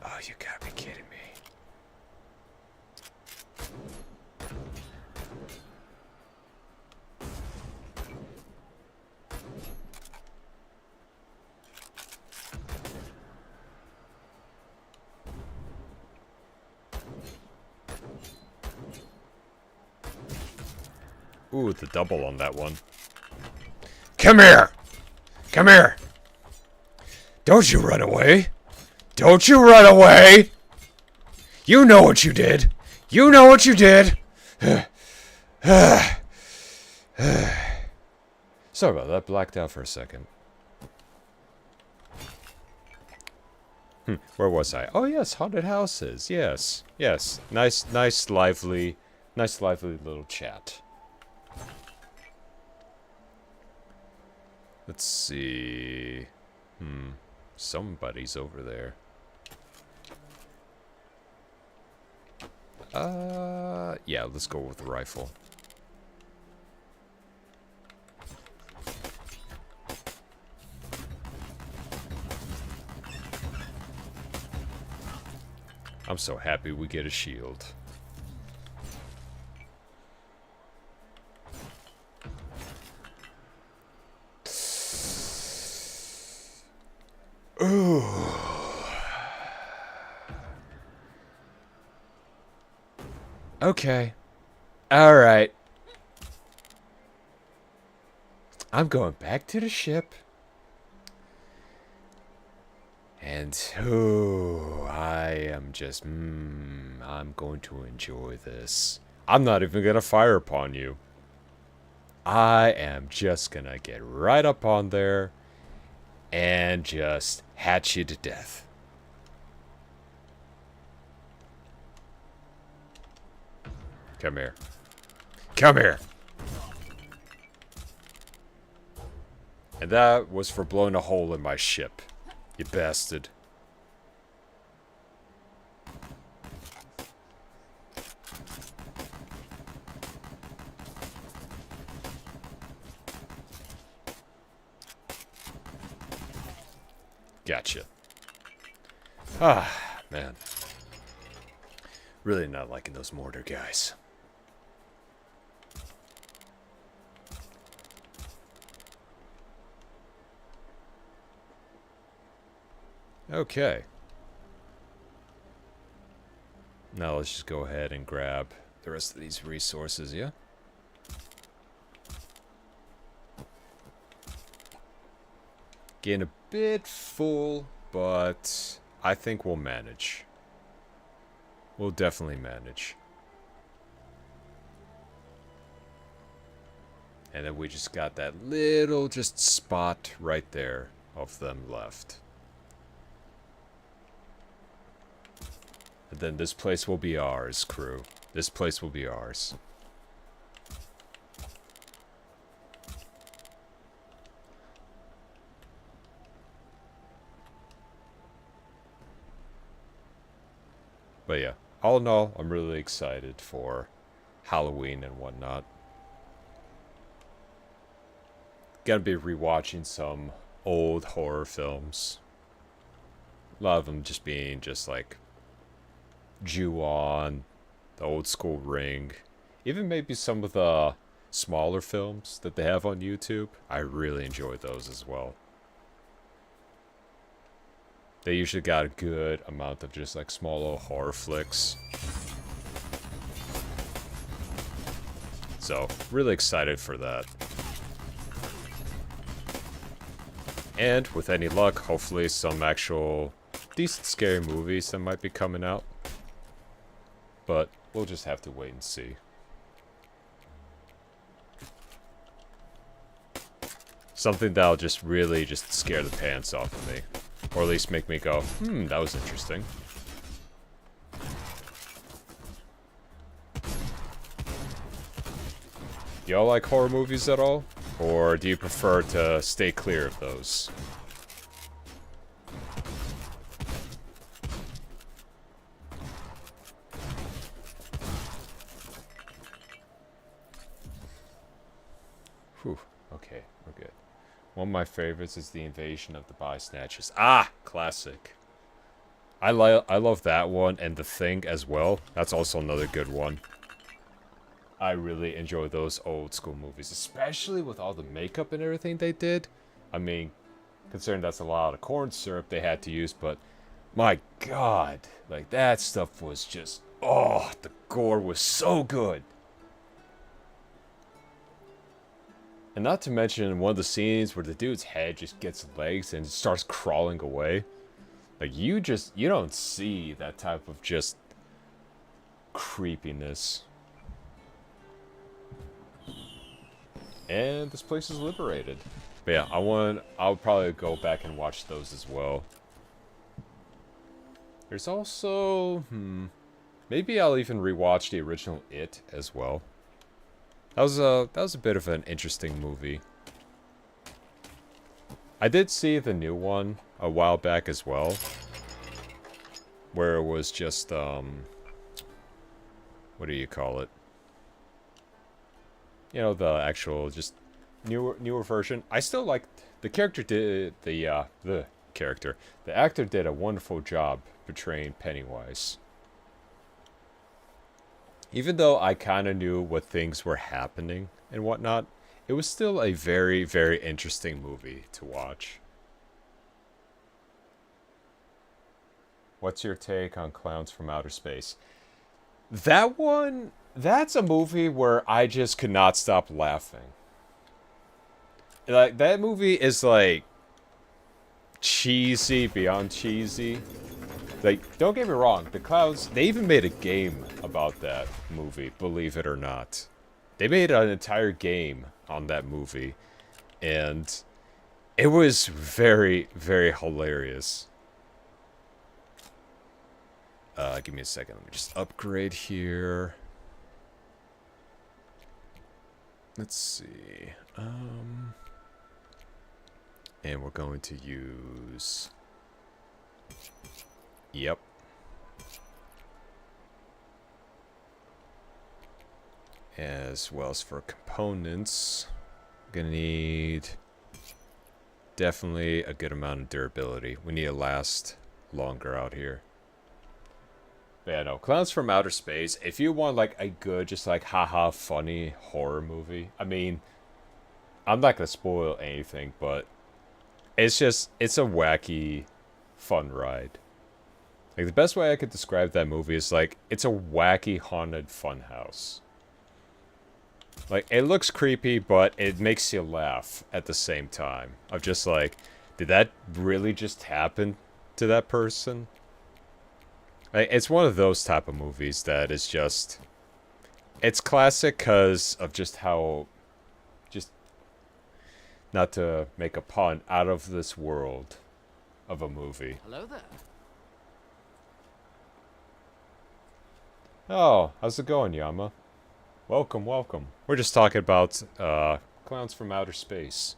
Oh, you gotta be kidding me. Ooh, the double on that one. Come here! Come here! Don't you run away! Don't you run away! You know what you did! You know what you did! Sorry about that, blacked out for a second. Where was I? Oh yes, haunted houses. Yes, yes. Nice lively little chat. Let's see. Somebody's over there. Yeah, let's go with the rifle. I'm so happy we get a shield. Ooh. Okay. Alright. I'm going back to the ship. And, I am just, I'm going to enjoy this. I'm not even gonna fire upon you. I am just gonna get right up on there and just hatch you to death. Come here. Come here! And that was for blowing a hole in my ship. You bastard. Gotcha. Ah, man. Really not liking those mortar guys. Okay. Now let's just go ahead and grab the rest of these resources, yeah? Getting a bit full, but I think we'll manage. We'll definitely manage. And then we just got that little just spot right there of them left. And then this place will be ours, crew. This place will be ours. But yeah, all in all, I'm really excited for Halloween and whatnot. Gonna be rewatching some old horror films. A lot of them just being just like Ju-On, the old school Ring, even maybe some of the smaller films that they have on YouTube. I really enjoy those as well. They usually got a good amount of just like small little horror flicks. So, really excited for that. And with any luck, hopefully some actual decent scary movies that might be coming out. But we'll just have to wait and see. Something that'll just really just scare the pants off of me. Or at least make me go, that was interesting. Y'all like horror movies at all? Or do you prefer to stay clear of those? Whew, okay, we're good. One of my favorites is The Invasion of the Body Snatchers. Ah, classic. I love that one, and The Thing as well. That's also another good one. I really enjoy those old school movies, especially with all the makeup and everything they did. I mean, considering that's a lot of corn syrup they had to use, but my god, like that stuff was just, oh, the gore was so good. And not to mention one of the scenes where the dude's head just gets legs and starts crawling away. Like you don't see that type of just creepiness. And this place is liberated. But yeah, I'll probably go back and watch those as well. There's also, maybe I'll even rewatch the original It as well. That was a bit of an interesting movie. I did see the new one a while back as well, where it was just what do you call it? You know, the actual just newer version. I still liked the character did the actor did a wonderful job portraying Pennywise. Even though I kind of knew what things were happening and whatnot, it was still a very, very interesting movie to watch. What's your take on Clowns from Outer Space? That one, that's a movie where I just could not stop laughing. Like, that movie is like cheesy beyond cheesy. Like, don't get me wrong, the clowns, they even made a game about that movie, believe it or not. They made an entire game on that movie, and it was very, very hilarious. Give me a second, let me just upgrade here. Let's see, and we're going to use... Yep. As well as for components, gonna need definitely a good amount of durability. We need to last longer out here. But yeah, no, Clowns from Outer Space, if you want like a good, just like haha funny horror movie, I mean, I'm not gonna spoil anything, but it's a wacky, fun ride. Like, the best way I could describe that movie is, like, it's a wacky, haunted funhouse. Like, it looks creepy, but it makes you laugh at the same time. Of just, like, did that really just happen to that person? Like, it's one of those type of movies that is just... It's classic because of just how... Just... Not to make a pun, out of this world of a movie. Hello there. Oh, how's it going, Yama? Welcome, welcome. We're just talking about Clowns from Outer Space.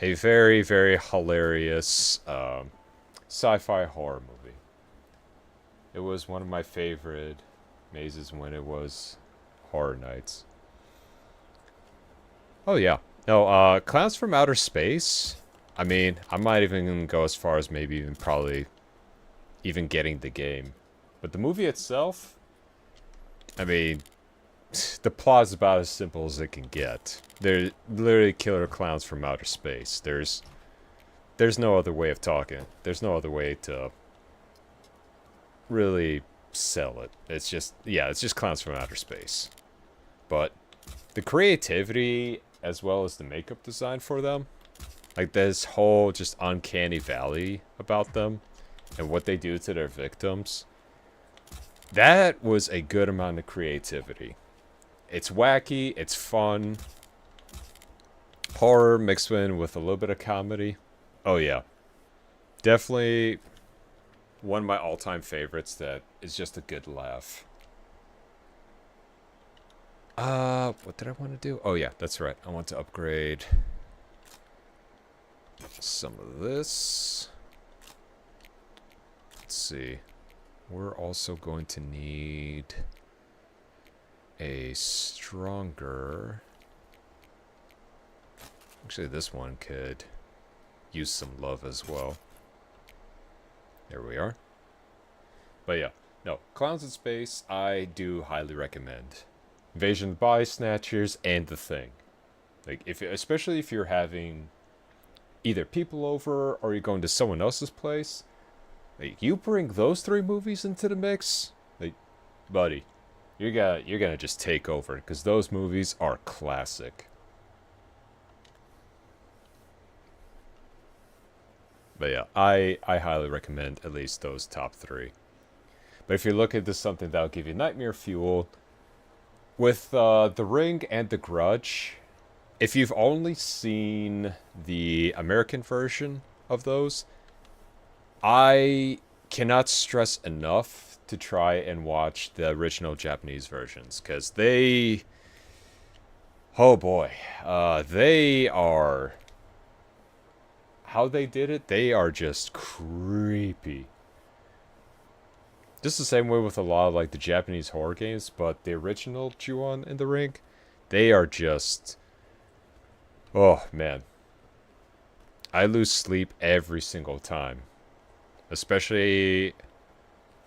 A very, very hilarious sci-fi horror movie. It was one of my favorite mazes when it was Horror Nights. Oh yeah. No, Clowns from Outer Space, I mean, I might even go as far as maybe even probably even getting the game. But the movie itself, I mean, the plot is about as simple as it can get. They're literally killer clowns from outer space. There's no other way of talking. There's no other way to really sell it. It's just, yeah, it's just clowns from outer space. But the creativity as well as the makeup design for them, like this whole just uncanny valley about them and what they do to their victims, that was a good amount of creativity. It's wacky, it's fun. Horror mixed in with a little bit of comedy. Oh yeah. Definitely one of my all-time favorites that is just a good laugh. What did I want to do? Oh yeah, that's right. I want to upgrade some of this. Let's see. We're also going to need a stronger... Actually, this one could use some love as well. There we are. But yeah, no, Clowns in Space, I do highly recommend. Invasion of the Body Snatchers and The Thing. Like, especially if you're having either people over or you're going to someone else's place, like, you bring those 3 movies into the mix, like, buddy, you're gonna just take over, because those movies are classic. But yeah, I highly recommend at least those top 3. But if you're looking to something that'll give you nightmare fuel, with The Ring and The Grudge, if you've only seen the American version of those, I cannot stress enough to try and watch the original Japanese versions, because they... Oh boy. They are... How they did it, they are just creepy. Just the same way with a lot of like the Japanese horror games, but the original Ju-on and The Ring, they are just... Oh man. I lose sleep every single time. Especially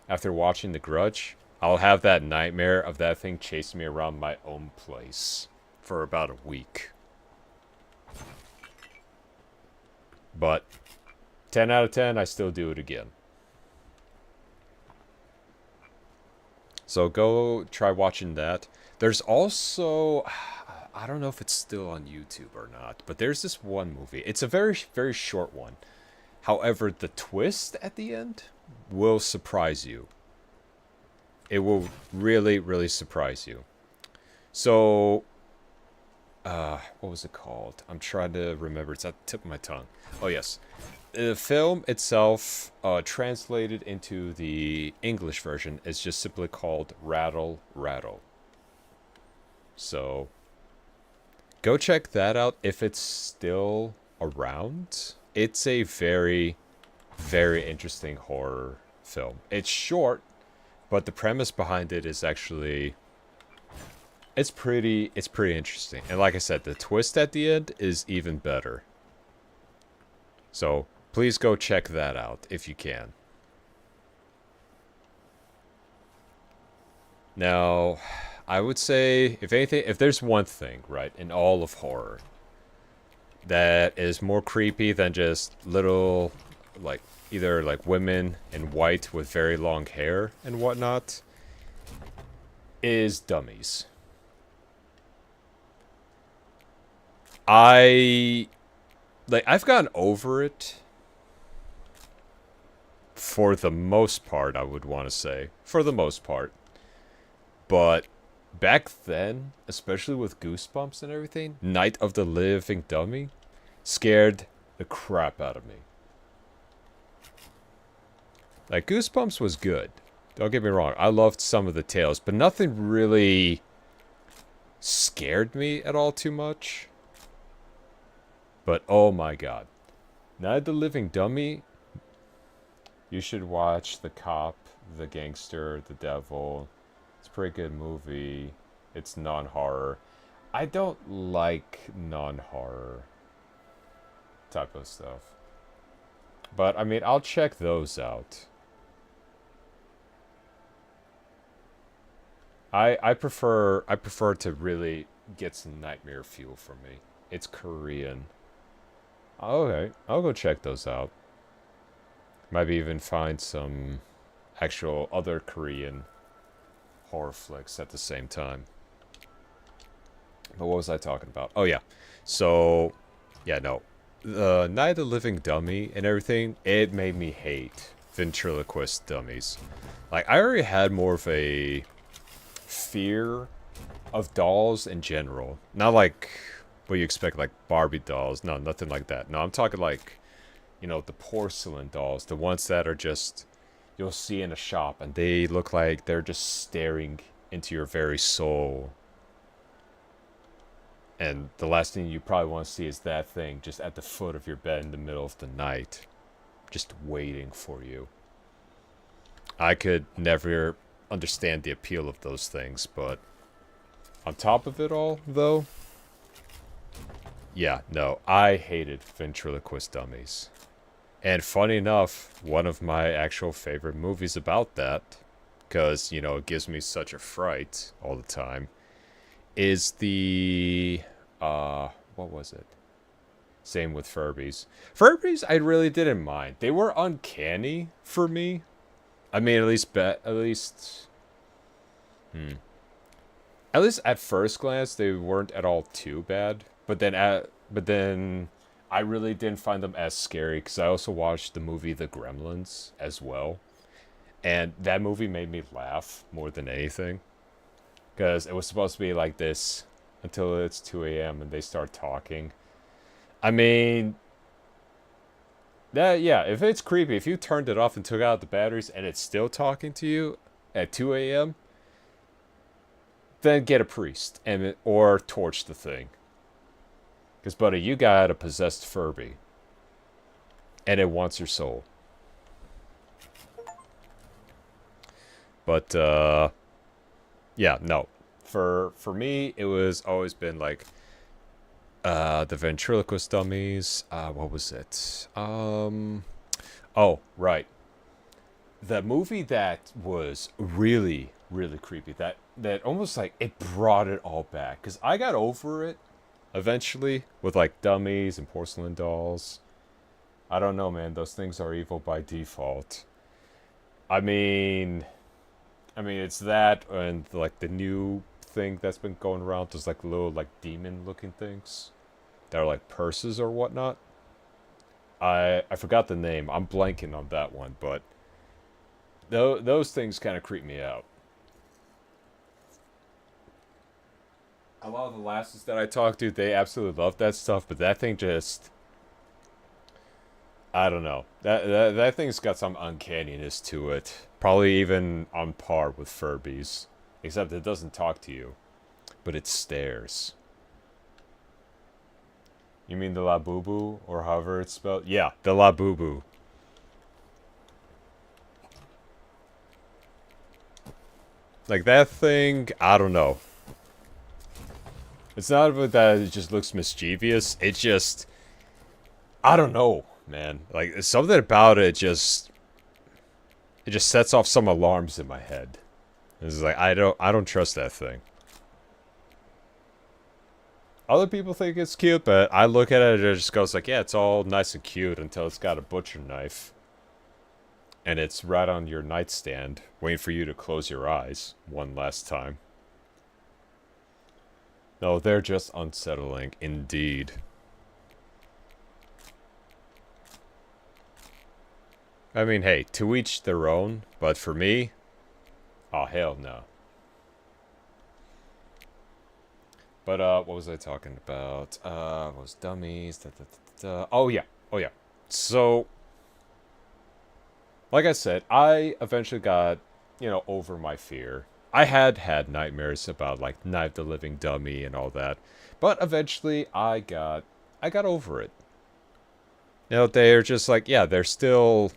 after watching The Grudge. I'll have that nightmare of that thing chasing me around my own place for about a week. But 10 out of 10, I still do it again. So go try watching that. There's also, I don't know if it's still on YouTube or not, but there's this one movie. It's a very, very short one. However, the twist at the end will surprise you. It will really, really surprise you. So, what was it called? I'm trying to remember. It's at the tip of my tongue. Oh, yes. The film itself, translated into the English version, is just simply called Rattle, Rattle. So, go check that out if it's still around. It's a very, very interesting horror film. It's short, but the premise behind it is actually... It's pretty interesting. And like I said, the twist at the end is even better. So, please go check that out if you can. Now, I would say, if anything, if there's one thing, right, in all of horror that is more creepy than just little, like, either like women in white with very long hair and whatnot, is dummies. I've gotten over it for the most part, I would want to say. For the most part. But back then, especially with Goosebumps and everything, Night of the Living Dummy scared the crap out of me. Like, Goosebumps was good. Don't get me wrong. I loved some of the tales, but nothing really scared me at all too much. But, oh my god. Night of the Living Dummy, you should watch The Cop, The Gangster, The Devil. It's a pretty good movie. It's non-horror. I don't like non-horror type of stuff. But, I mean, I'll check those out. I prefer to really get some nightmare fuel for me. It's Korean. Okay, I'll go check those out. Maybe even find some actual other Korean horror flicks at the same time. But what was I talking about? Oh yeah. So, yeah, no. The Night of the Living Dummy and everything, it made me hate ventriloquist dummies. Like, I already had more of a fear of dolls in general. Not like what you expect, like Barbie dolls. No, nothing like that. No, I'm talking like, you know, the porcelain dolls. The ones that are just, you'll see in a shop and they look like they're just staring into your very soul. And the last thing you probably want to see is that thing just at the foot of your bed in the middle of the night, just waiting for you. I could never understand the appeal of those things, but on top of it all, though, yeah, no, I hated ventriloquist dummies. And funny enough, one of my actual favorite movies about that, because, you know, it gives me such a fright all the time, is the, what was it? Same with Furbies. Furbies, I really didn't mind. They were uncanny for me. I mean, at least at first glance, they weren't at all too bad. But then I really didn't find them as scary because I also watched the movie The Gremlins as well, and that movie made me laugh more than anything because it was supposed to be like this until it's 2 a.m. and they start talking. I mean, that yeah, if it's creepy, if you turned it off and took out the batteries and it's still talking to you at 2 a.m., then get a priest or torch the thing. Because, buddy, you got a possessed Furby. And it wants your soul. But, yeah, no. For me, it was always been like, the ventriloquist dummies. What was it? Oh, right. The movie that was really, really creepy. That almost like, it brought it all back. Because I got over it. Eventually, with like dummies and porcelain dolls. I don't know, man. Those things are evil by default. I mean, it's that and like the new thing that's been going around. Those like little like demon-looking things that are like purses or whatnot. I forgot the name. I'm blanking on that one, but those things kind of creep me out. A lot of the lasses that I talk to, they absolutely love that stuff, but that thing just, I don't know. That thing's got some uncanniness to it. Probably even on par with Furbies. Except it doesn't talk to you, but it stares. You mean the Labubu, or however it's spelled? Yeah, the Labubu. Like that thing, I don't know. It's not about that it just looks mischievous. It just, I don't know, man. Like something about it just sets off some alarms in my head. It's like I don't trust that thing. Other people think it's cute, but I look at it and it just goes like, yeah, it's all nice and cute until it's got a butcher knife. And it's right on your nightstand, waiting for you to close your eyes one last time. No, they're just unsettling, indeed. I mean, hey, to each their own, but for me, oh, hell no. But, what was I talking about? What was dummies? Oh, yeah. So, like I said, I eventually got, over my fear. I had nightmares about like Night the Living Dummy and all that, but eventually I got over it. They're just like, yeah, they're still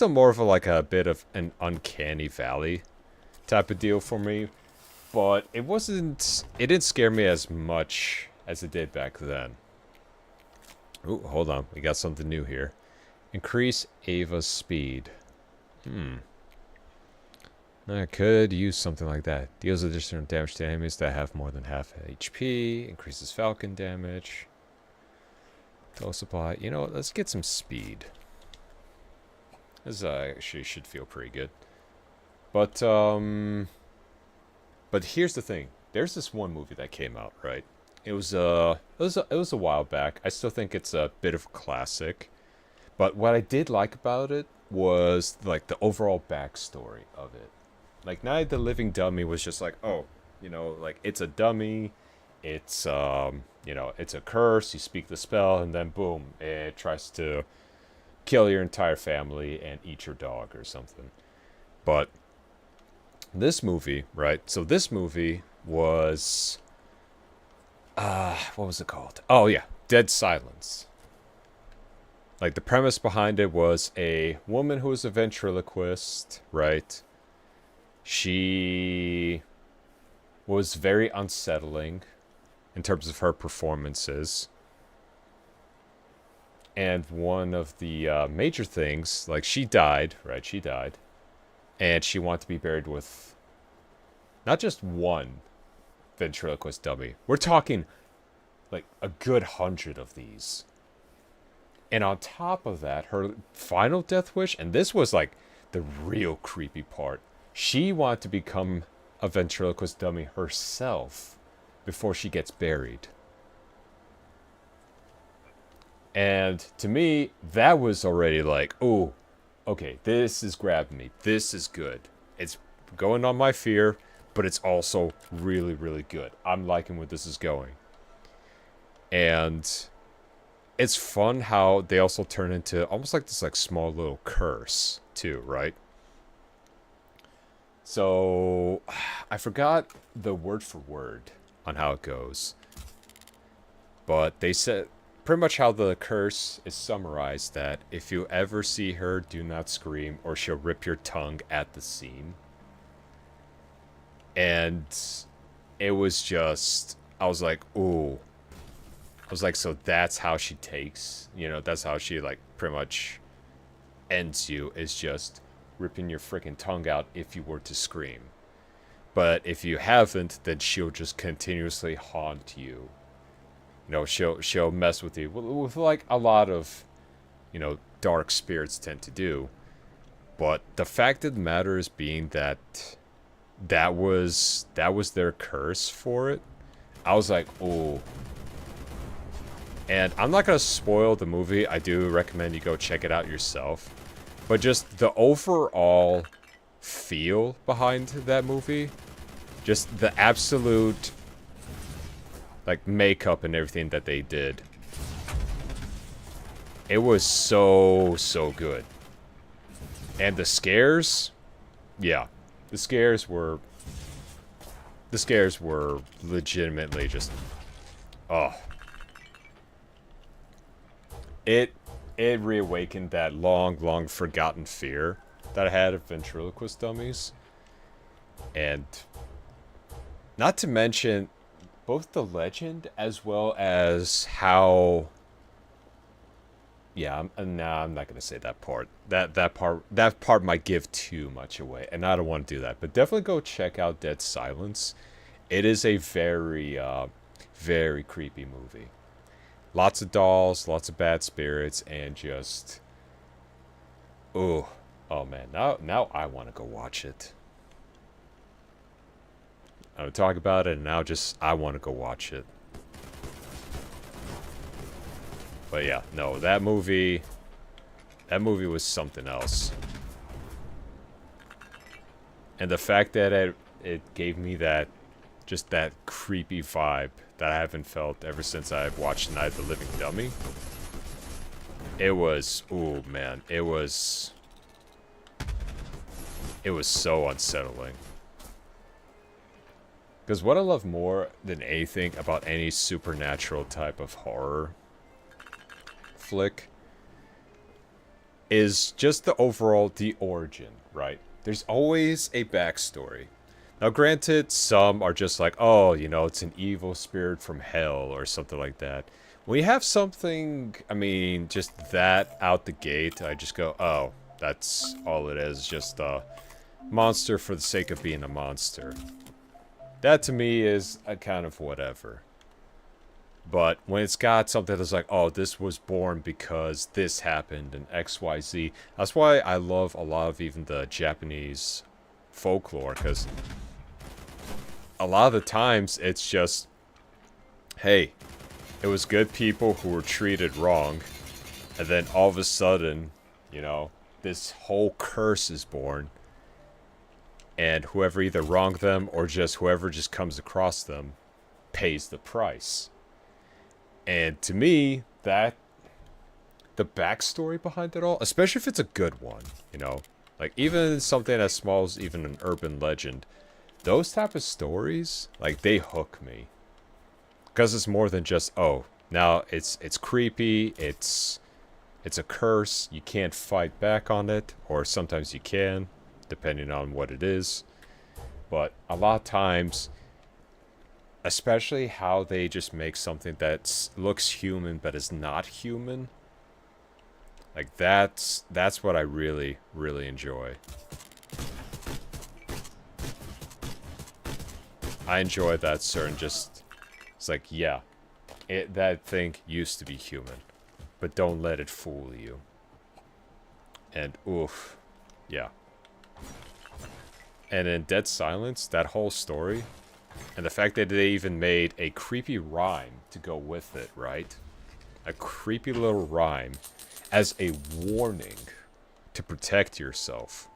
more of a bit of an uncanny valley type of deal for me, but it didn't scare me as much as it did back then. Ooh, hold on, we got something new here. Increase Ava's speed. I could use something like that. Deals additional damage to enemies that have more than half HP. Increases Falcon damage. Total supply. You know what? Let's get some speed. This actually should feel pretty good. But here's the thing. There's this one movie that came out, right? It was a while back. I still think it's a bit of a classic. But what I did like about it was like the overall backstory of it. Like, Night the Living Dummy was just like, oh, like, it's a dummy, it's, it's a curse, you speak the spell, and then boom, it tries to kill your entire family and eat your dog or something. But this movie, right, so this movie was, what was it called? Oh yeah, Dead Silence. Like the premise behind it was a woman who was a ventriloquist, right? She was very unsettling in terms of her performances. And one of the major things, like she died, right? She died. And she wanted to be buried with not just one ventriloquist dummy. We're talking like a good 100 of these. And on top of that, her final death wish, and this was like the real creepy part, she wanted to become a ventriloquist dummy herself before she gets buried. And to me, that was already like, oh, okay, this is grabbing me. This is good. It's going on my fear, but it's also really, really good. I'm liking where this is going. And it's fun how they also turn into almost like this like small little curse too, right? So I forgot the word for word on how it goes. But they said pretty much how the curse is summarized that if you ever see her, do not scream or she'll rip your tongue at the seam. And it was just, I was like, ooh. I was like, so that's how she takes, that's how she like pretty much ends you, is just ripping your freaking tongue out if you were to scream. But if you haven't, then she'll just continuously haunt you. She'll mess with you with like a lot of, dark spirits tend to do. But the fact of the matter is being that was their curse for it. I was like, oh. And I'm not going to spoil the movie. I do recommend you go check it out yourself. But just the overall feel behind that movie, just the absolute like makeup and everything that they did, it was so good. And the scares, yeah, the scares were legitimately just, oh, it reawakened that long forgotten fear that I had of ventriloquist dummies. And not to mention both the legend as well as how, yeah, I'm not going to say that part. That part might give too much away, and I don't want to do that. But definitely go check out Dead Silence. It is a very creepy movie. Lots of dolls, lots of bad spirits, and just, oh man, now I want to go watch it. I would talk about it, and now just I want to go watch it. But yeah, no, that movie was something else. And the fact that it gave me that creepy vibe that I haven't felt ever since I've watched Night of the Living Dummy. It was, ooh man, it was so unsettling. Because what I love more than anything about any supernatural type of horror flick is just the origin, right? There's always a backstory. Now, granted, some are just like, oh, it's an evil spirit from hell or something like that. When you have something, just that out the gate, I just go, oh, that's all it is. Just a monster for the sake of being a monster. That to me is a kind of whatever. But when it's got something that's like, oh, this was born because this happened and XYZ. That's why I love a lot of even the Japanese folklore, because a lot of the times it's just, hey, it was good people who were treated wrong, and then all of a sudden, this whole curse is born, and whoever either wronged them or just whoever just comes across them pays the price. And to me, that the backstory behind it all, especially if it's a good one, like even something as small as even an urban legend, those type of stories, like, they hook me. Because it's more than just, oh, now it's creepy, it's a curse, you can't fight back on it, or sometimes you can, depending on what it is. But a lot of times, especially how they just make something that looks human but is not human, like that's what I really, really enjoy. I enjoy that certain just, it's like, yeah, that thing used to be human, but don't let it fool you. And oof, yeah. And in Dead Silence, that whole story, and the fact that they even made a creepy rhyme to go with it, right? A creepy little rhyme as a warning to protect yourself.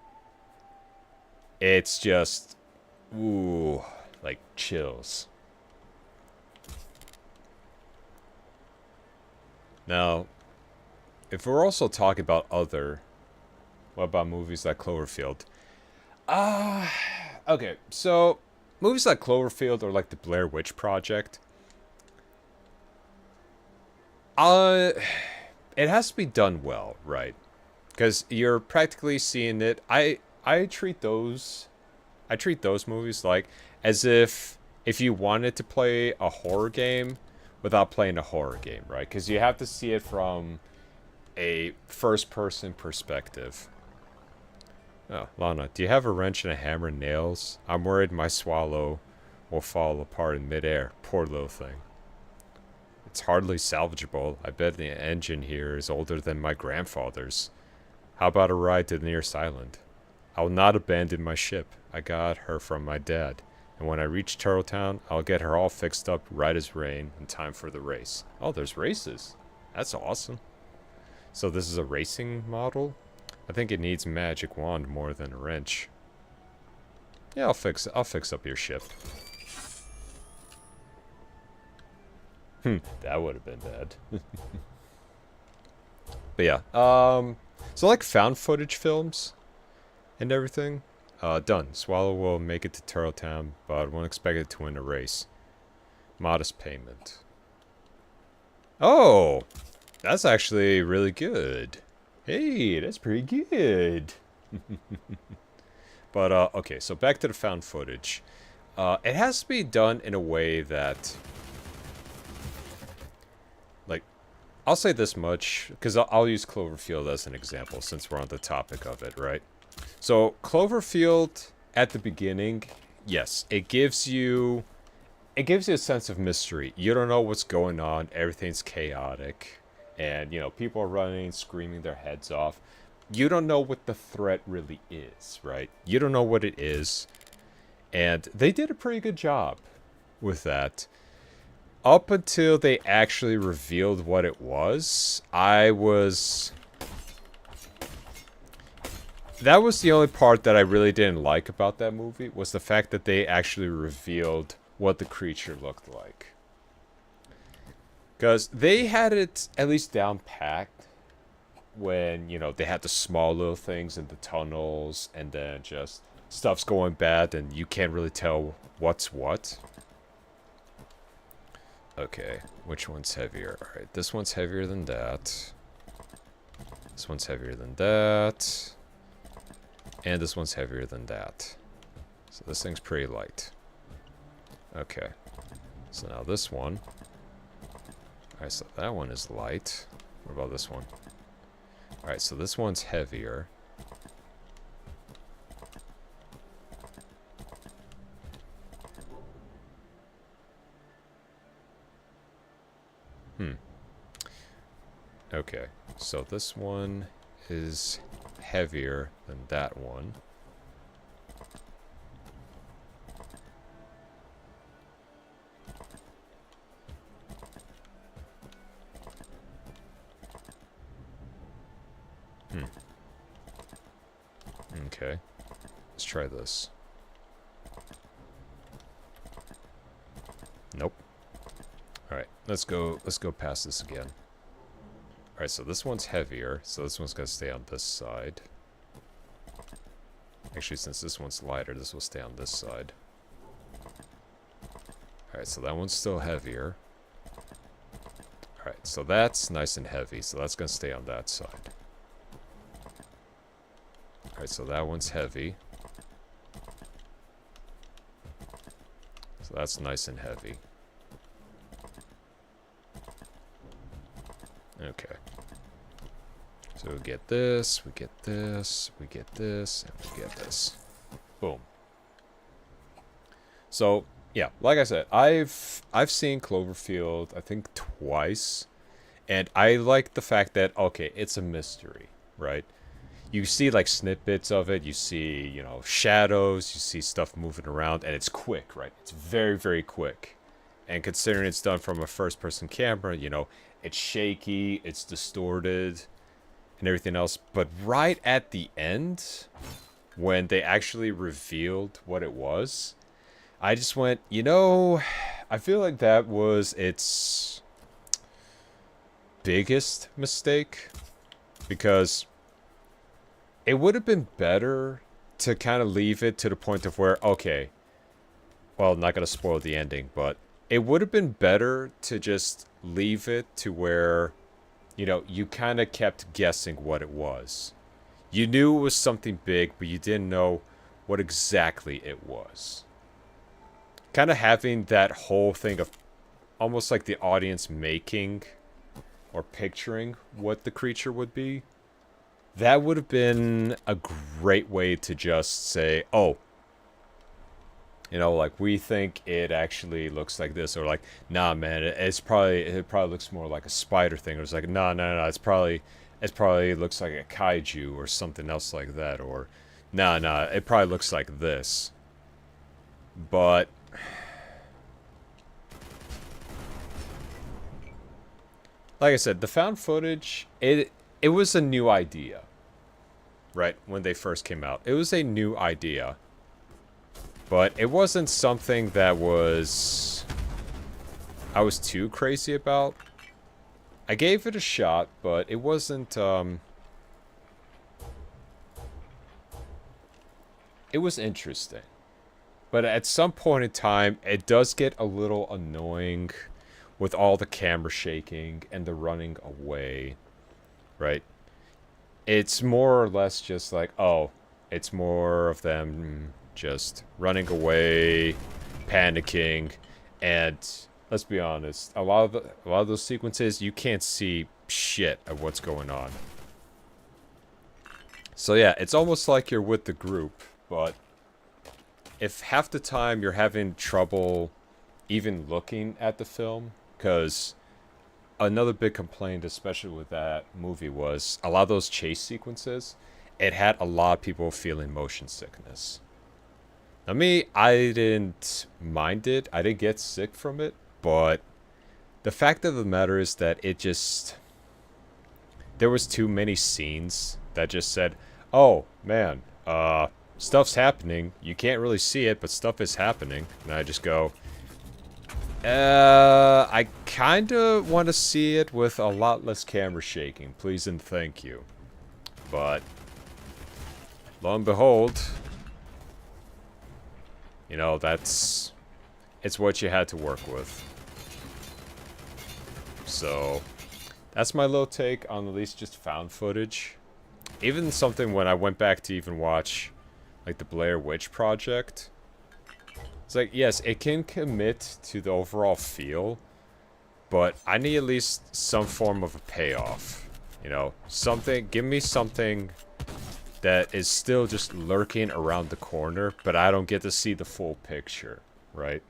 It's just, ooh, like chills. Now, if we're also talking about other, what about movies like Cloverfield? Okay, so movies like Cloverfield or like the Blair Witch Project, it has to be done well, right? Because you're practically seeing it. I treat those movies like as if you wanted to play a horror game without playing a horror game, right? Because you have to see it from a first-person perspective. Oh, Lana, do you have a wrench and a hammer and nails? I'm worried my swallow will fall apart in midair. Poor little thing. It's hardly salvageable. I bet the engine here is older than my grandfather's. How about a ride to the nearest island? I will not abandon my ship. I got her from my dad. And when I reach Turtletown, I'll get her all fixed up right as rain in time for the race. Oh, there's races. That's awesome. So this is a racing model? I think it needs a magic wand more than a wrench. Yeah, I'll fix up your ship. That would have been bad. But yeah, so like found footage films and everything, done. Swallow will make it to Turtletown, but won't expect it to win a race. Modest payment. Oh, that's actually really good. Hey, that's pretty good. But, okay, so back to the found footage. It has to be done in a way that, like, I'll say this much, because I'll use Cloverfield as an example, since we're on the topic of it, right? So, Cloverfield, at the beginning, yes, it gives you a sense of mystery. You don't know what's going on, everything's chaotic. And, you know, people are running, screaming their heads off. You don't know what the threat really is, right? You don't know what it is. And they did a pretty good job with that. Up until they actually revealed what it was, that was the only part that I really didn't like about that movie, was the fact that they actually revealed what the creature looked like. Because they had it at least down packed when, you know, they had the small little things in the tunnels and then just stuff's going bad and you can't really tell what's what. Okay, which one's heavier? Alright, this one's heavier than that. This one's heavier than that. And this one's heavier than that. So this thing's pretty light. Okay. So now this one. Alright, so that one is light. What about this one? Alright, so this one's heavier. Okay, so this one is heavier than that one. Okay, let's try this. Nope. Alright, let's go past this again. Alright, so this one's heavier, so this one's gonna stay on this side. Actually, since this one's lighter, this will stay on this side. Alright, so that one's still heavier. So that's nice and heavy, so that's gonna stay on that side. Alright, so that one's heavy. So that's nice and heavy. Okay. So we get this, we get this, we get this, and we get this. Boom. So, yeah, like I said, I've seen Cloverfield, I think twice, and I like the fact that, okay, it's a mystery, right? You see, like, snippets of it, you see, you know, shadows, you see stuff moving around, and it's quick, right? It's very, very quick. And considering it's done from a first-person camera, you know, it's shaky, it's distorted, and everything else. But right at the end, when they actually revealed what it was, I just went, you know, I feel like that was its biggest mistake. Because it would have been better to kind of leave it to the point of where, okay, well, not going to spoil the ending, but it would have been better to just leave it to where, you know, you kind of kept guessing what it was. You knew it was something big, but you didn't know what exactly it was. Kind of having that whole thing of almost like the audience making or picturing what the creature would be. That would have been a great way to just say, oh, you know, like, we think it actually looks like this, or like, nah, man, it probably looks more like a spider thing, or it's like, no, it probably looks like a kaiju or something else like that, or nah, it probably looks like this. But like I said, the found footage, it was a new idea, right? When they first came out, it was a new idea. But it wasn't something that I was too crazy about. I gave it a shot, but it wasn't, it was interesting. But at some point in time, it does get a little annoying with all the camera shaking and the running away, right? It's more or less just like, oh, it's more of them just running away, panicking, and let's be honest, a lot of those sequences, you can't see shit of what's going on. So yeah, it's almost like you're with the group, but if half the time you're having trouble even looking at the film, because another big complaint, especially with that movie, was a lot of those chase sequences, it had a lot of people feeling motion sickness. Now me, I didn't mind it. I didn't get sick from it. But the fact of the matter is that it just... there was too many scenes that just said, oh, man, stuff's happening. You can't really see it, but stuff is happening. And I just go, I kind of want to see it with a lot less camera shaking. Please and thank you. But lo and behold... you know, it's what you had to work with. So, that's my little take on at least just found footage. Even something when I went back to even watch, like, the Blair Witch Project. It's like, yes, it can commit to the overall feel, but I need at least some form of a payoff. You know, something, give me something that is still just lurking around the corner, but I don't get to see the full picture, right?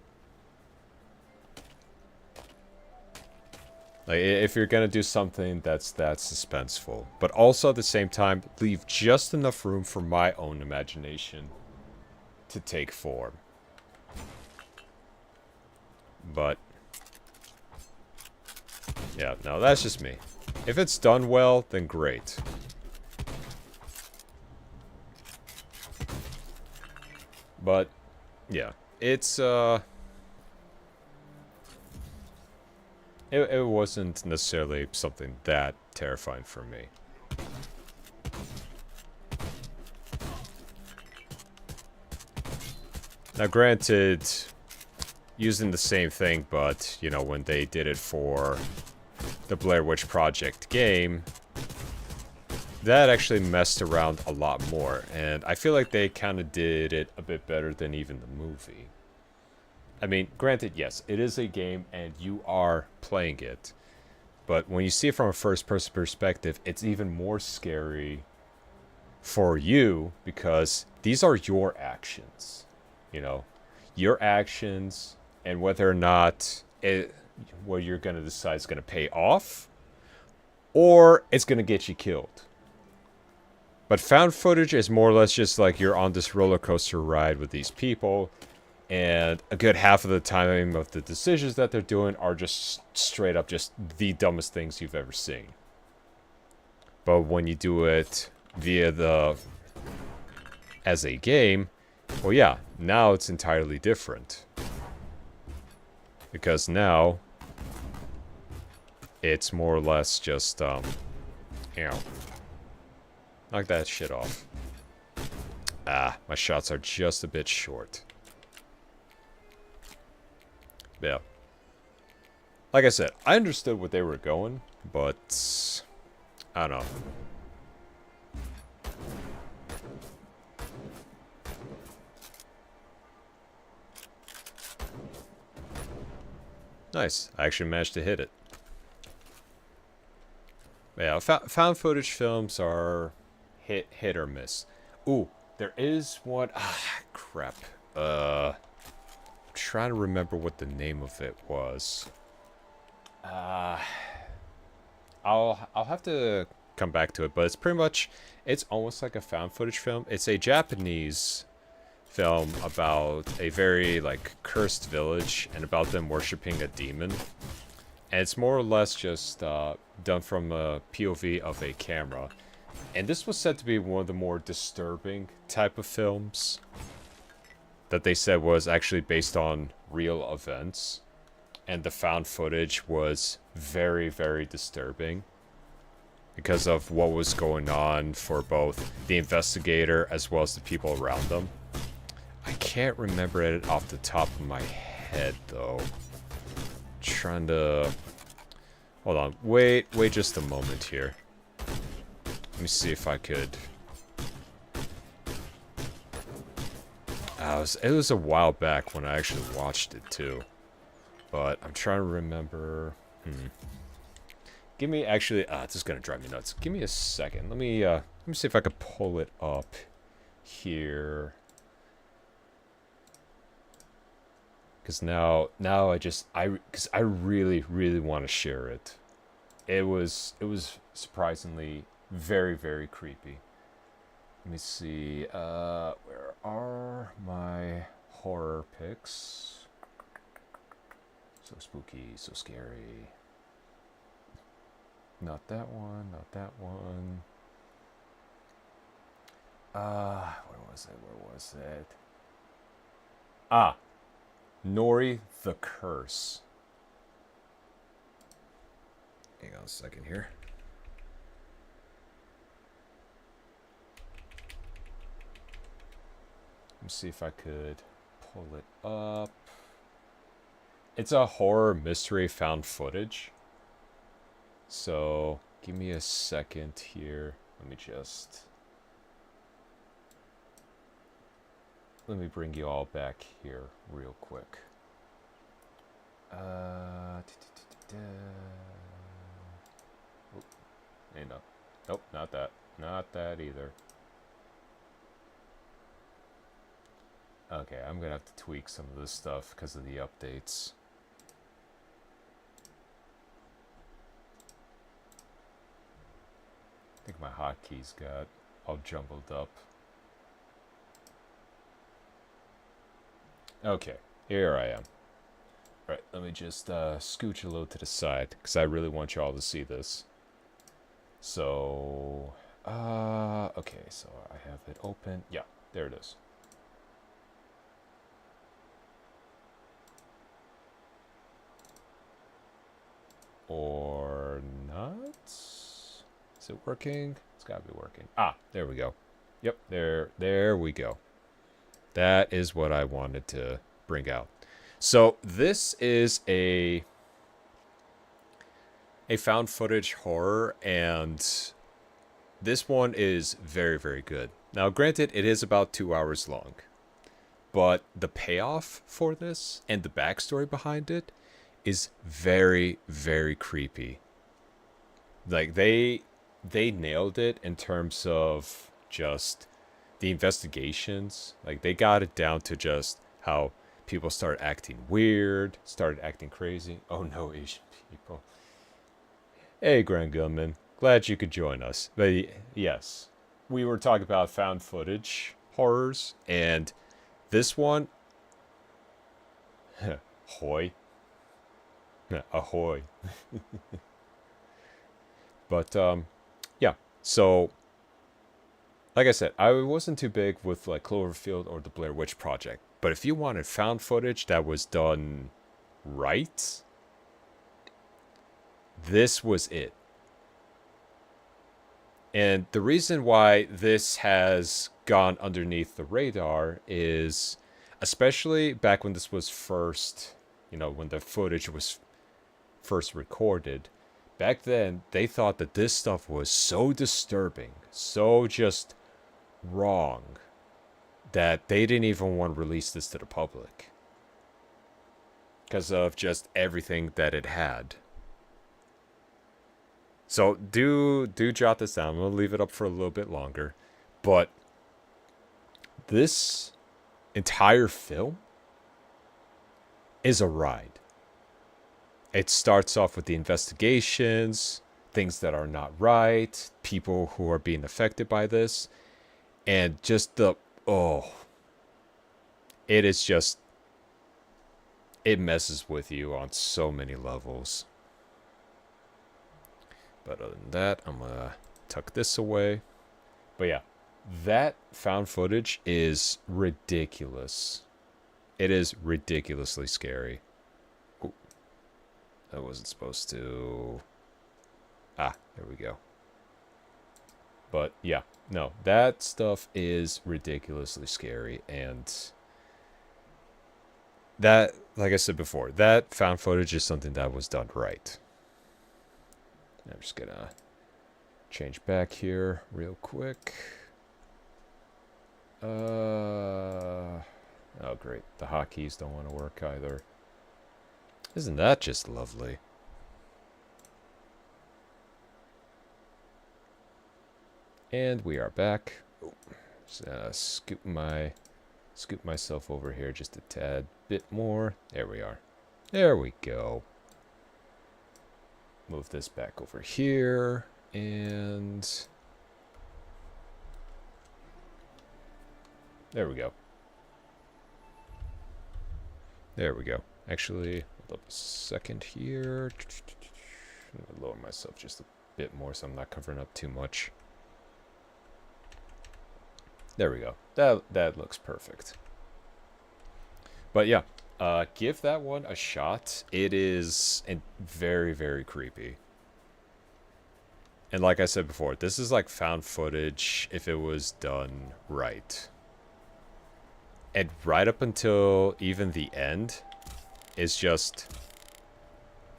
Like, if you're gonna do something that's that suspenseful, but also at the same time, leave just enough room for my own imagination to take form. But, yeah, no, that's just me. If it's done well, then great. But, yeah, it's, it wasn't necessarily something that terrifying for me. Now, granted, using the same thing, but, you know, when they did it for the Blair Witch Project game, that actually messed around a lot more. And I feel like they kind of did it a bit better than even the movie. I mean, granted, yes, it is a game and you are playing it. But when you see it from a first-person perspective, it's even more scary for you because these are your actions. You know, your actions and whether or not what you're going to decide is going to pay off or it's going to get you killed. But found footage is more or less just like you're on this roller coaster ride with these people, and a good half of the time of the decisions that they're doing are just straight up just the dumbest things you've ever seen. But when you do it as a game, well, yeah, now it's entirely different. Because now it's more or less just, you know, knock that shit off. Ah, my shots are just a bit short. Yeah. Like I said, I understood what they were going, but I don't know. Nice. I actually managed to hit it. Yeah, found footage films are hit or miss. Ooh, there is one. Ah, crap. I'm trying to remember what the name of it was. I'll have to come back to it, but it's pretty much, it's almost like a found footage film. It's a Japanese film about a very like cursed village and about them worshipping a demon. And it's more or less just done from a POV of a camera. And this was said to be one of the more disturbing type of films that they said was actually based on real events. And the found footage was very, very disturbing because of what was going on for both the investigator as well as the people around them. I can't remember it off the top of my head, though. Trying to... Hold on. Wait just a moment here. Let me see if I could... it was a while back when I actually watched it, too. But I'm trying to remember... Give me... Actually... this is going to drive me nuts. Give me a second. Let me see if I could pull it up here. Because now because I really, really want to share it. It was surprisingly very, very creepy. Let me see, where are my horror pics? So spooky, so scary. Not that one, not that one. Where was it? Ah! Nori the Curse. Hang on a second here. Let me see if I could pull it up. It's a horror mystery found footage. So, give me a second here. Let me bring you all back here real quick. Hey, no. Nope, not that. Not that either. Okay, I'm gonna have to tweak some of this stuff because of the updates. I think my hotkeys got all jumbled up. Okay, here I am. Right, let me just scooch a little to the side because I really want y'all to see this. So, okay, so I have it open. Yeah, there it is. Or not? Is it working? It's gotta be working. Ah, there we go. Yep, there we go. That is what I wanted to bring out. So this is a a found footage horror, and this one is very, very good. Now, granted, it is about 2 hours long, but the payoff for this and the backstory behind it is very, very creepy. Like they nailed it in terms of just the investigations. Like they got it down to just how people started acting weird, started acting crazy. Oh no, Asian people. Hey, Grand Gunman. Glad you could join us. But yes, we were talking about found footage horrors, and this one, hoy, ahoy. But yeah. So, like I said, I wasn't too big with like Cloverfield or the Blair Witch Project. But if you wanted found footage that was done right, this was it. And the reason why this has gone underneath the radar is, especially back when this was first, when the footage was first recorded, back then they thought that this stuff was so disturbing, so just wrong, that they didn't even want to release this to the public because of just everything that it had. So do jot this down. I'm gonna leave it up for a little bit longer, but this entire film is a ride. It starts off with the investigations, things that are not right, people who are being affected by this, and just it is just, it messes with you on so many levels. But other than that, I'm gonna tuck this away. But yeah, that found footage is ridiculous. It is ridiculously scary. Ooh, I wasn't supposed to. There we go. But yeah, no, that stuff is ridiculously scary, and that, like I said before, that found footage is something that was done right. I'm just gonna change back here real quick. Oh great, the hotkeys don't want to work either. Isn't that just lovely? And we are back. Just scoop myself over here just a tad bit more. There we are. There we go. Move this back over here, and there we go. There we go. Actually, hold up a second here. I'm gonna lower myself just a bit more so I'm not covering up too much. There we go. That looks perfect. But yeah, give that one a shot. It is very, very creepy. And like I said before, this is like found footage if it was done right. And right up until even the end is just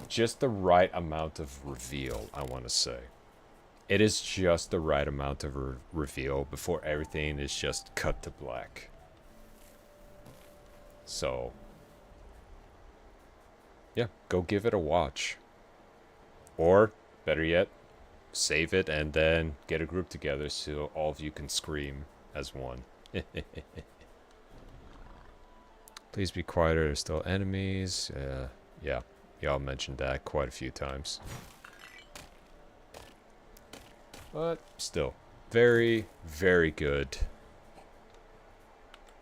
the right amount of reveal, I want to say. It is just the right amount of reveal before everything is just cut to black. So, yeah, go give it a watch. Or, better yet, save it and then get a group together so all of you can scream as one. Please be quieter, there's still enemies. Yeah, y'all mentioned that quite a few times. But still, very, very good.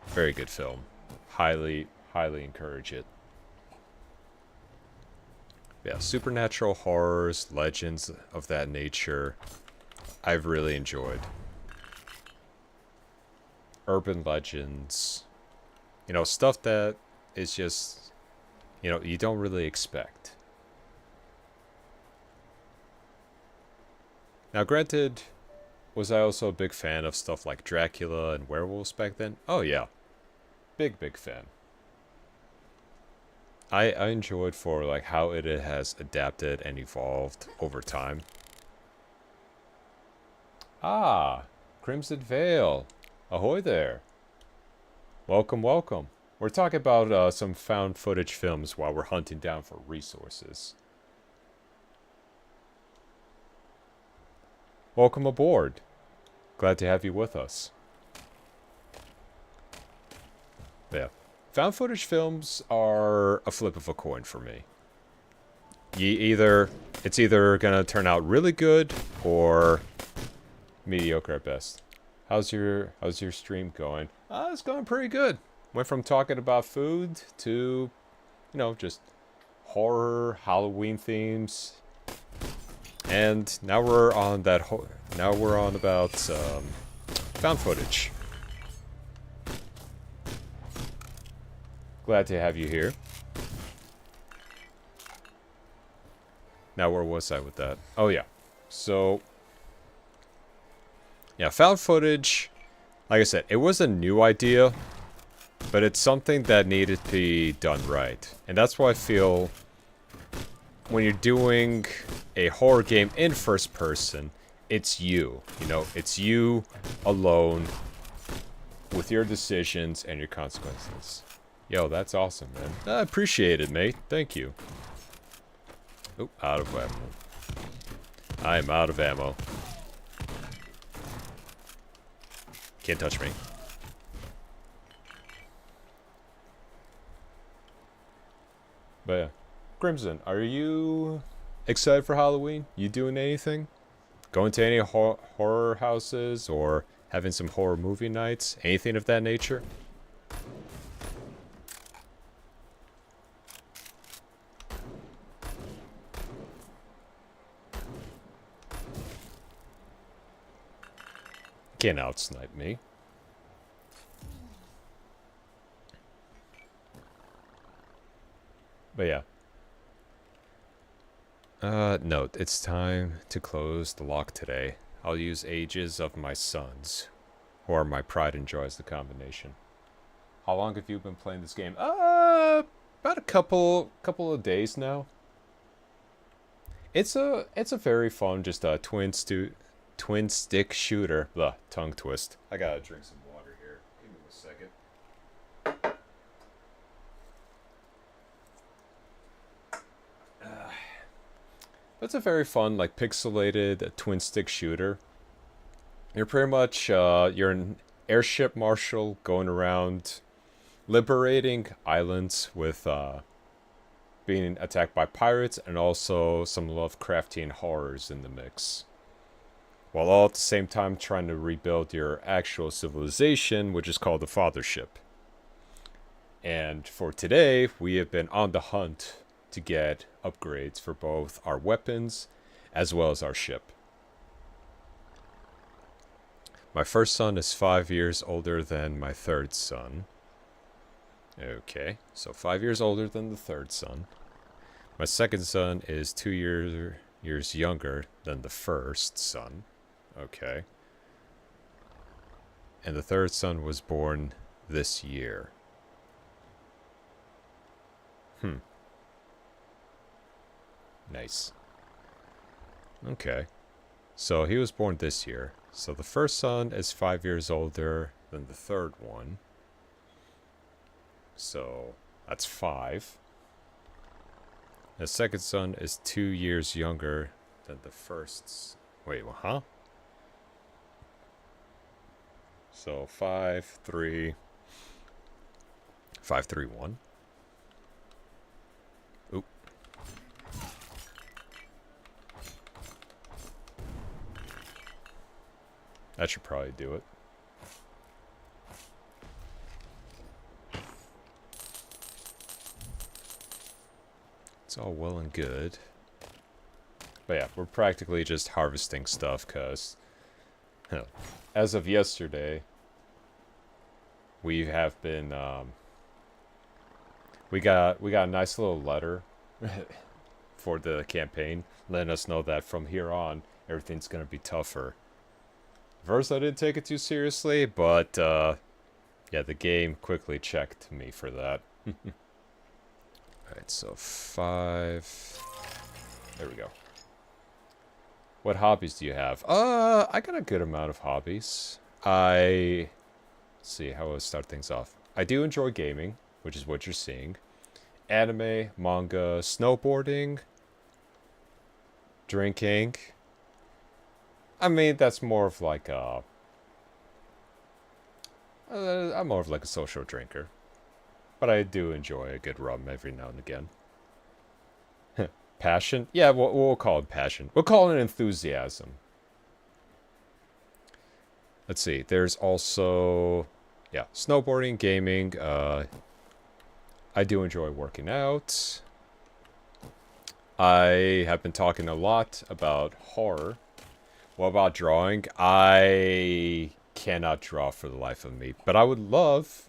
Very good film. Highly, highly encourage it. Yeah, supernatural horrors, legends of that nature, I've really enjoyed. Urban legends. Stuff that is just, you don't really expect. Now, granted, was I also a big fan of stuff like Dracula and werewolves back then? Oh, yeah. Big, big fan. I enjoyed for like how it has adapted and evolved over time. Ah, Crimson Veil. Ahoy there. Welcome, welcome. We're talking about some found footage films while we're hunting down for resources. Welcome aboard. Glad to have you with us. Yeah. Found footage films are a flip of a coin for me. It's either gonna turn out really good or mediocre at best. How's your stream going? It's going pretty good. Went from talking about food to, just horror, Halloween themes, and now we're on that. Now we're on about found footage. Glad to have you here. Now, where was I with that? Oh, yeah. So, yeah, found footage, like I said, it was a new idea, but it's something that needed to be done right. And that's why I feel when you're doing a horror game in first person, it's you. It's you alone with your decisions and your consequences. Yo, that's awesome, man. I appreciate it, mate. Thank you. Oh, out of ammo. I am out of ammo. Can't touch me. But yeah. Crimson, are you excited for Halloween? You doing anything? Going to any horror houses or having some horror movie nights? Anything of that nature? Can't outsnipe me. But yeah. Note, it's time to close the lock today. I'll use ages of my sons, or my pride and joy as the combination. How long have you been playing this game? About a couple of days now. It's a very fun, just a twin stick shooter. Blah, tongue twist. I gotta drink some water here. Give me a second. It's a very fun, like, pixelated twin stick shooter. You're pretty much, you're an airship marshal going around liberating islands with, being attacked by pirates and also some Lovecraftian horrors in the mix. While all at the same time trying to rebuild your actual civilization, which is called the Fathership. And for today, we have been on the hunt to get upgrades for both our weapons as well as our ship. My first son is 5 years older than my third son. Okay, so 5 years older than the third son. My second son is 2 years younger than the first son. Okay. And the third son was born this year. Nice. Okay. So he was born this year. So the first son is 5 years older than the third one. So that's 5. The second son is 2 years younger than the first. Wait, huh? So 5, 3, 5, 3, 1. Oop. That should probably do it. It's all well and good. But yeah, we're practically just harvesting stuff because, as of yesterday, we have been, we got a nice little letter for the campaign, letting us know that from here on, everything's going to be tougher. First, I didn't take it too seriously, but, yeah, the game quickly checked me for that. Alright, so 5. There we go. What hobbies do you have? I got a good amount of hobbies. Let's see how I'll start things off. I do enjoy gaming, which is what you're seeing. Anime, manga, snowboarding, drinking. I mean, that's more of like a... I'm more of like a social drinker. But I do enjoy a good rum every now and again. Passion? Yeah, we'll call it passion. We'll call it enthusiasm. Let's see. There's also... Yeah, snowboarding, gaming. I do enjoy working out. I have been talking a lot about horror. What about drawing? I cannot draw for the life of me. But I would love...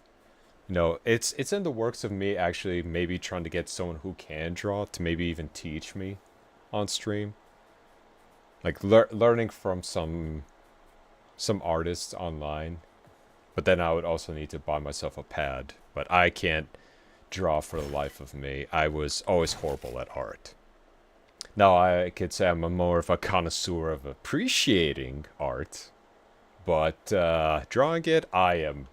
No, it's in the works of me actually maybe trying to get someone who can draw to maybe even teach me on stream. Like learning from some artists online. But then I would also need to buy myself a pad. But I can't draw for the life of me. I was always horrible at art. Now I could say I'm more of a connoisseur of appreciating art. But drawing it, I am...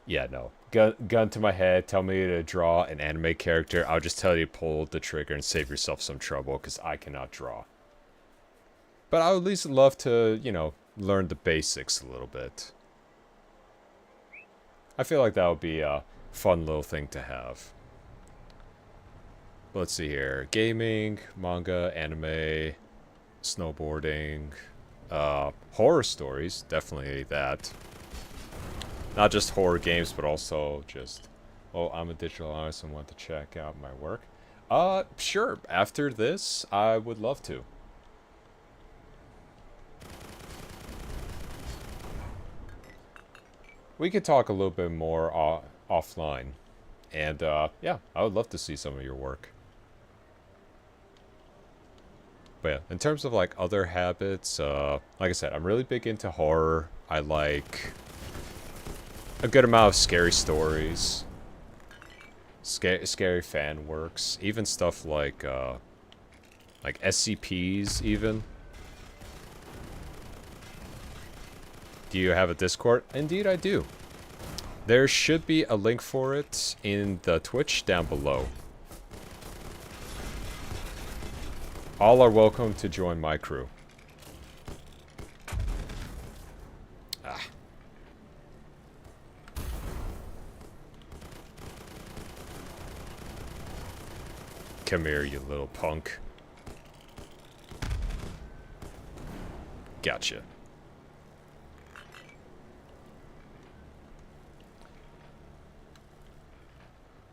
Yeah, no. Gun to my head, tell me to draw an anime character. I'll just tell you to pull the trigger and save yourself some trouble, because I cannot draw. But I would at least love to, you know, learn the basics a little bit. I feel like that would be a fun little thing to have. Let's see here. Gaming, manga, anime, snowboarding, horror stories, definitely that. Not just horror games, but also just, oh, I'm a digital artist and want to check out my work. Sure. After this, I would love to. We could talk a little bit more offline. And, yeah, I would love to see some of your work. But yeah, in terms of, like, other habits, like I said, I'm really big into horror. I like... a good amount of scary stories, scary fan works, even stuff like SCPs even. Do you have a Discord? Indeed I do. There should be a link for it in the Twitch down below. All are welcome to join my crew. Come here, you little punk. Gotcha.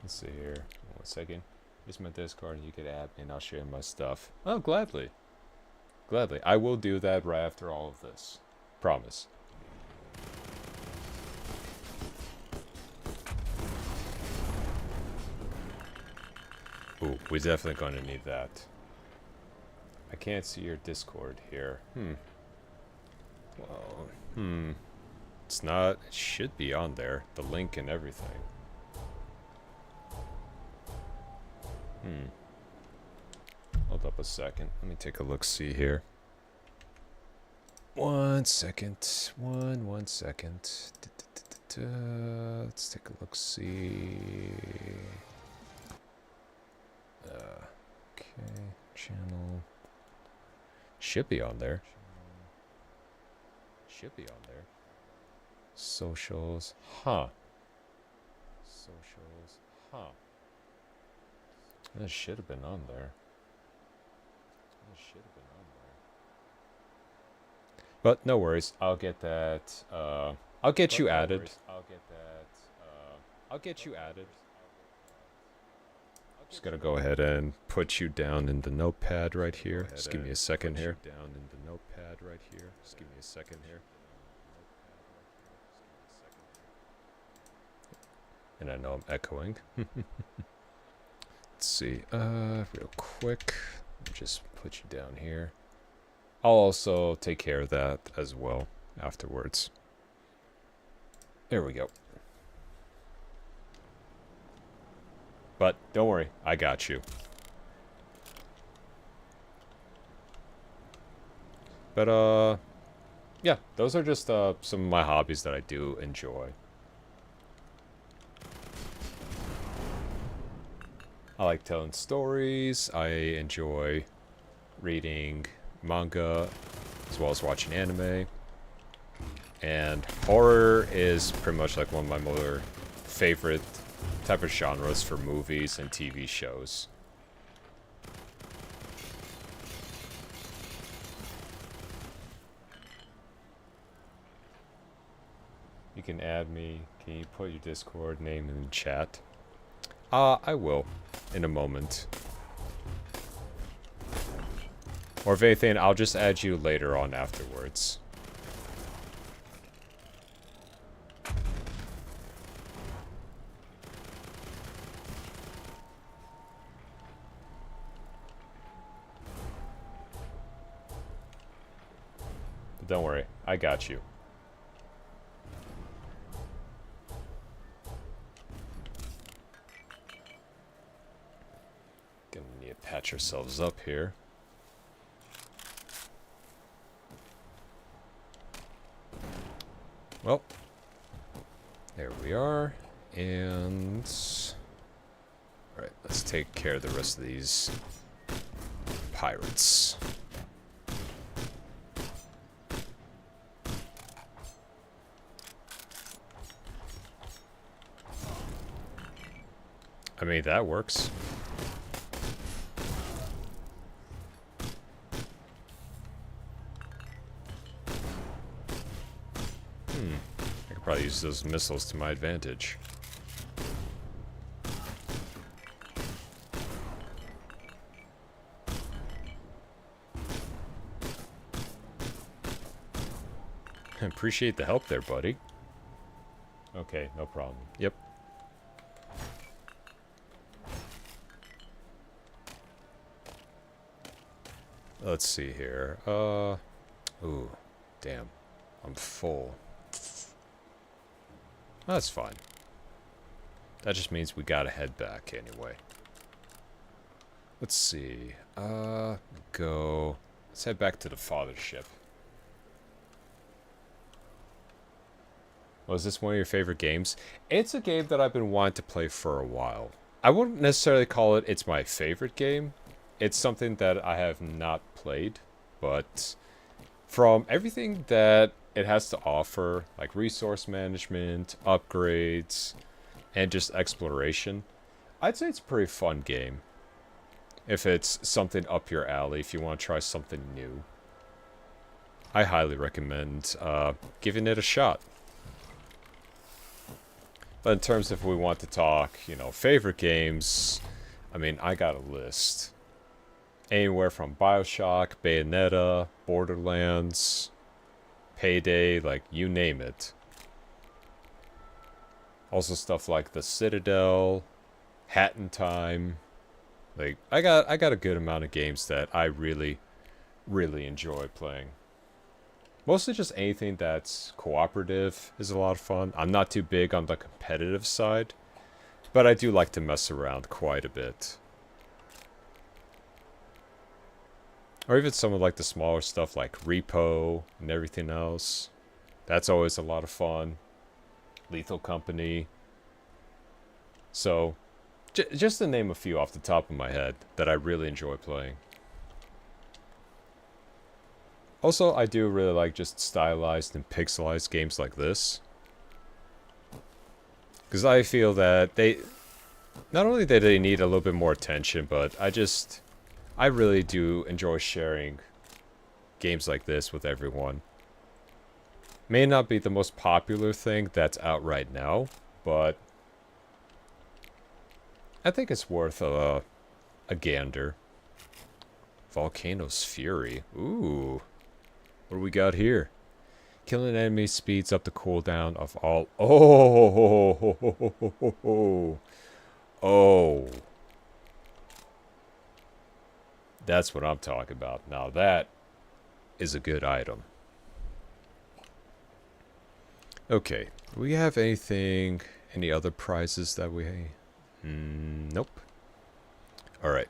Let's see here. 1 second. Here's my Discord and you can add me and I'll share my stuff. Oh, gladly. Gladly. I will do that right after all of this. Promise. Ooh, we're definitely going to need that. I can't see your Discord here. Well, it's not... It should be on there. The link and everything. Hold up a second. Let me take a look-see here. 1 second. One second. Let's take a look-see. Okay, channel. Should be on there. Should be on there. Socials. Huh. Socials. Huh. That should have been on there. That should have been on there. But no worries. I'll get that. I'll get you added. I'll get that. I'll get you added. Just gonna go ahead and put you down in the notepad right here. Just give me a second here. Down in the notepad right here. Just give me a second here. And I know I'm echoing. Let's see. Real quick. Just put you down here. I'll also take care of that as well afterwards. There we go. But don't worry, I got you. But, yeah, those are just some of my hobbies that I do enjoy. I like telling stories. I enjoy reading manga as well as watching anime. And horror is pretty much like one of my more favorite type of genres for movies and TV shows. You can add me. Can you put your Discord name in the chat? I will in a moment. Or if anything, I'll just add you later on afterwards. But don't worry, I got you. Gonna need to patch ourselves up here. Well, there we are, and alright, let's take care of the rest of these pirates. I mean, that works. I could probably use those missiles to my advantage. I appreciate the help there, buddy. Okay, no problem. Yep. Let's see here. Ooh, damn. I'm full. That's fine. That just means we gotta head back anyway. Let's see. Go. Let's head back to the father ship. Was this one of your favorite games? It's a game that I've been wanting to play for a while. I wouldn't necessarily call it's my favorite game. It's something that I have not played, but from everything that it has to offer, like resource management, upgrades, and just exploration, I'd say it's a pretty fun game. If it's something up your alley, if you want to try something new, I highly recommend giving it a shot. But in terms of if we want to talk, you know, favorite games, I mean, I got a list. Anywhere from BioShock, Bayonetta, Borderlands, Payday, like, you name it. Also stuff like The Citadel, Hat in Time. Like, I got a good amount of games that I really, really enjoy playing. Mostly just anything that's cooperative is a lot of fun. I'm not too big on the competitive side, but I do like to mess around quite a bit. Or even some of like the smaller stuff like Repo and everything else. That's always a lot of fun. Lethal Company. So, just to name a few off the top of my head that I really enjoy playing. Also, I do really like just stylized and pixelized games like this. Because I feel that not only do they need a little bit more attention, but I really do enjoy sharing games like this with everyone. May not be the most popular thing that's out right now, but I think it's worth a gander. Volcano's Fury. Ooh. What do we got here? Killing enemies speeds up the cooldown of all... Oh. That's what I'm talking about. Now that is a good item. Okay. Do we have any other prizes that we... Nope. Alright.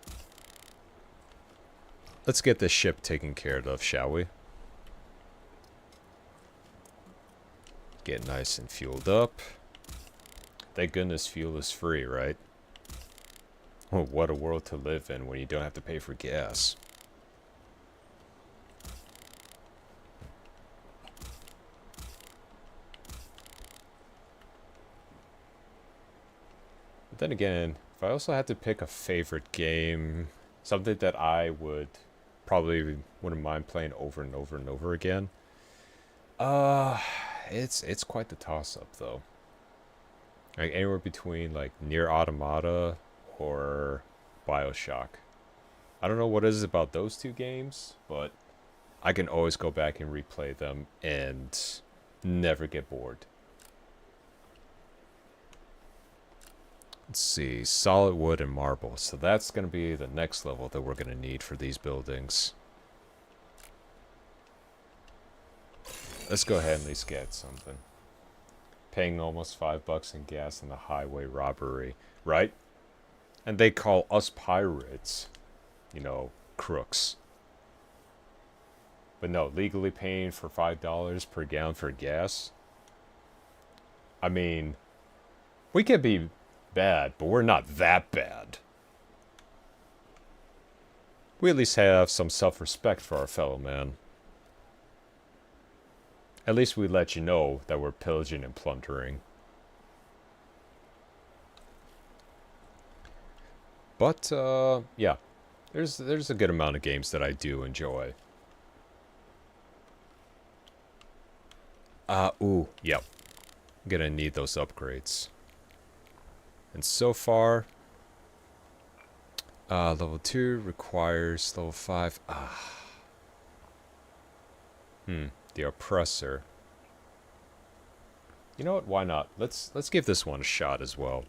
Let's get this ship taken care of, shall we? Get nice and fueled up. Thank goodness fuel is free, right? Oh, what a world to live in when you don't have to pay for gas. But then again, if I also had to pick a favorite game, something that I would probably wouldn't mind playing over and over and over again, it's quite the toss-up though. Like anywhere between like Near Automata or BioShock. I don't know what it is about those two games, but I can always go back and replay them and never get bored. Let's see, solid wood and marble. So that's going to be the next level that we're going to need for these buildings. Let's go ahead and at least get something. Paying almost $5 in gas in the highway robbery, right? And they call us pirates, you know, crooks. But no, legally paying for $5 per gallon for gas? I mean, we can be bad, but we're not that bad. We at least have some self-respect for our fellow man. At least we let you know that we're pillaging and plundering. But, yeah. There's a good amount of games that I do enjoy. Ooh, yep. I'm gonna need those upgrades. And so far, level 2 requires level 5. The oppressor. You know what? Why not? Let's give this one a shot as well.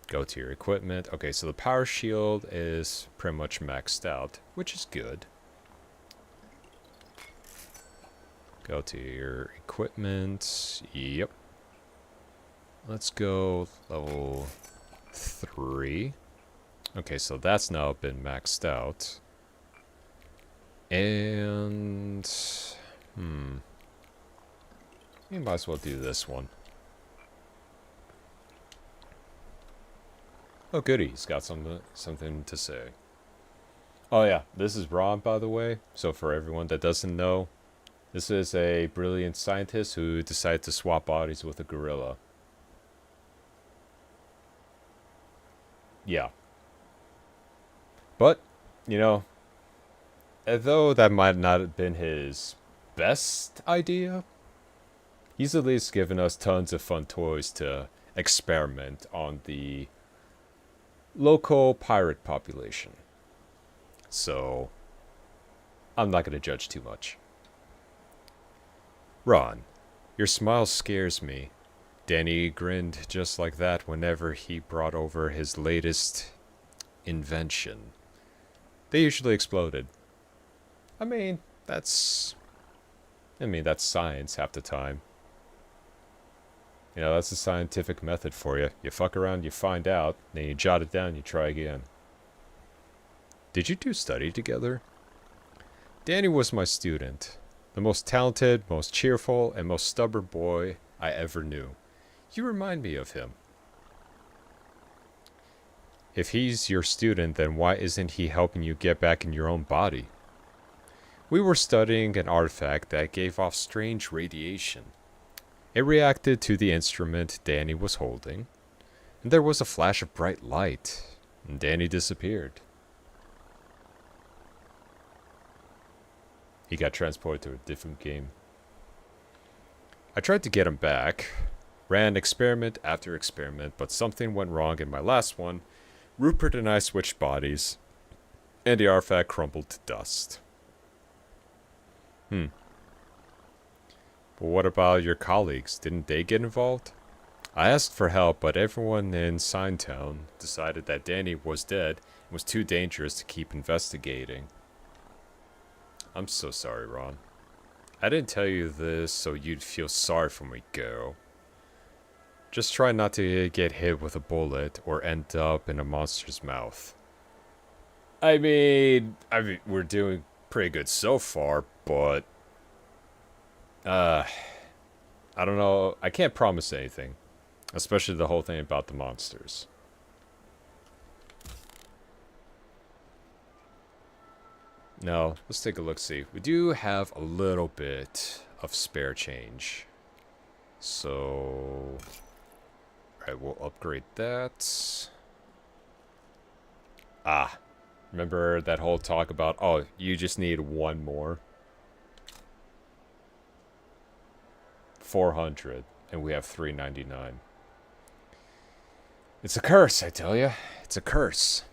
Go to your equipment. Okay, so the power shield is pretty much maxed out, which is good. Go to your equipment. Yep. Let's go level 3. Okay, so that's now been maxed out. And we might as well do this one. Oh goody, he's got something to say. Oh yeah, this is Ron, by the way. So for everyone that doesn't know, this is a brilliant scientist who decided to swap bodies with a gorilla. Yeah. But, you know, although that might not have been his best idea, he's at least given us tons of fun toys to experiment on the local pirate population. So, I'm not going to judge too much. Ron, your smile scares me. Danny grinned just like that whenever he brought over his latest invention. They usually exploded. I mean, that's science half the time. You know, that's the scientific method for you. You fuck around, you find out, then you jot it down, you try again. Did you two study together? Danny was my student. The most talented, most cheerful, and most stubborn boy I ever knew. You remind me of him. If he's your student, then why isn't he helping you get back in your own body? We were studying an artifact that gave off strange radiation. It reacted to the instrument Danny was holding, and there was a flash of bright light, and Danny disappeared. He got transported to a different game. I tried to get him back, ran experiment after experiment, but something went wrong in my last one. Rupert and I switched bodies, and the artifact crumbled to dust. But what about your colleagues? Didn't they get involved? I asked for help, but everyone in Signtown decided that Danny was dead and was too dangerous to keep investigating. I'm so sorry, Ron. I didn't tell you this so you'd feel sorry for me, girl. Just try not to get hit with a bullet or end up in a monster's mouth. I mean, we're doing pretty good so far, but I don't know. I can't promise anything, especially the whole thing about the monsters. Now, let's take a look-see. We do have a little bit of spare change. So, alright, we'll upgrade that. Ah, remember that whole talk about, oh, you just need one more? 400, and we have 399. It's a curse, I tell you. It's a curse.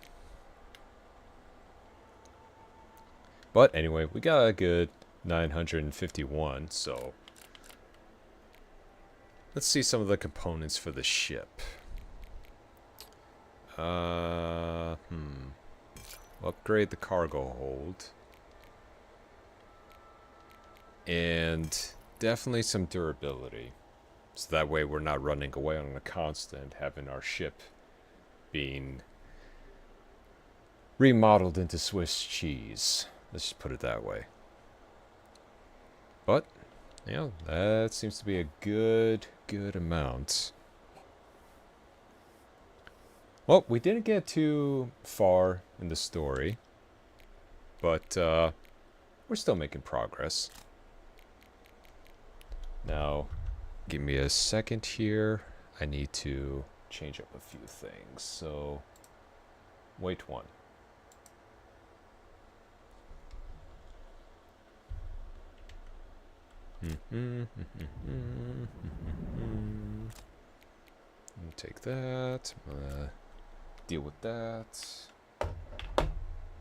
But anyway, we got a good 951, so let's see some of the components for the ship. Upgrade the cargo hold. And definitely some durability. So that way we're not running away on a constant, having our ship being remodeled into Swiss cheese. Let's just put it that way. But, yeah, that seems to be a good amount. Well, we didn't get too far in the story, but we're still making progress. Now, give me a second here. I need to change up a few things, so wait one. Take that. Deal with that.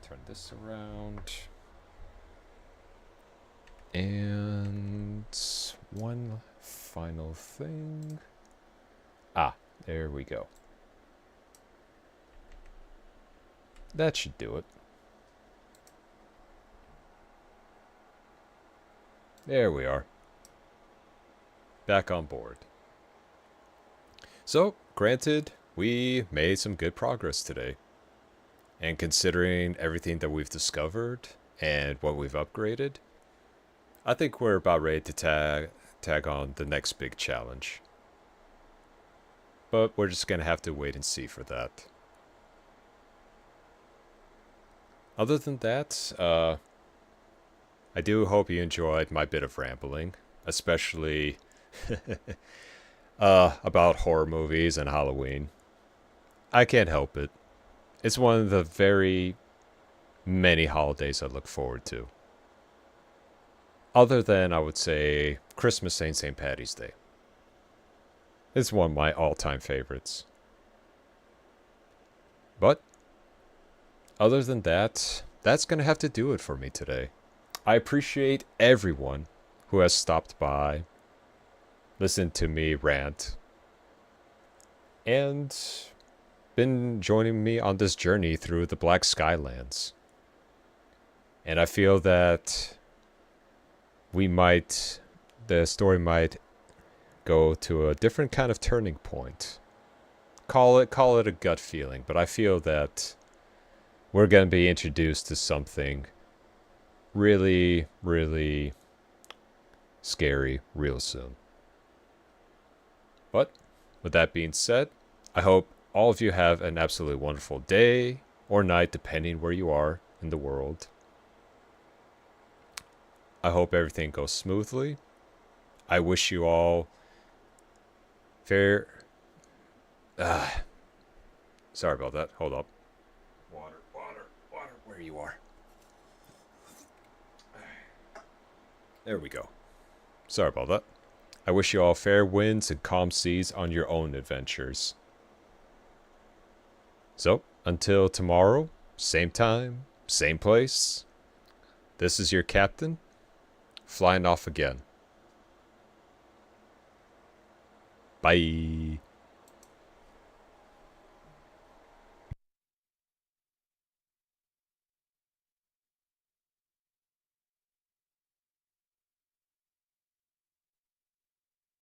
Turn this around. And one final thing. Ah, there we go. That should do it. There we are. Back on board. So, granted, we made some good progress today. And considering everything that we've discovered and what we've upgraded, I think we're about ready to tag on the next big challenge. But we're just gonna have to wait and see for that. Other than that, I do hope you enjoyed my bit of rambling, especially about horror movies and Halloween. I can't help it. It's one of the very many holidays I look forward to. Other than, I would say, Christmas and St. Paddy's Day. It's one of my all-time favorites. But, other than that, that's going to have to do it for me today. I appreciate everyone who has stopped by, listened to me rant, and been joining me on this journey through the Black Skylands. And I feel that the story might go to a different kind of turning point. Call it a gut feeling, but I feel that we're going to be introduced to something really, really scary real soon. But with that being said, I hope all of you have an absolutely wonderful day or night, depending where you are in the world. I hope everything goes smoothly. I wish you all fair... sorry about that. Hold up. Water, where you are. There we go. Sorry about that. I wish you all fair winds and calm seas on your own adventures. So, until tomorrow, same time, same place. This is your captain, flying off again. Bye.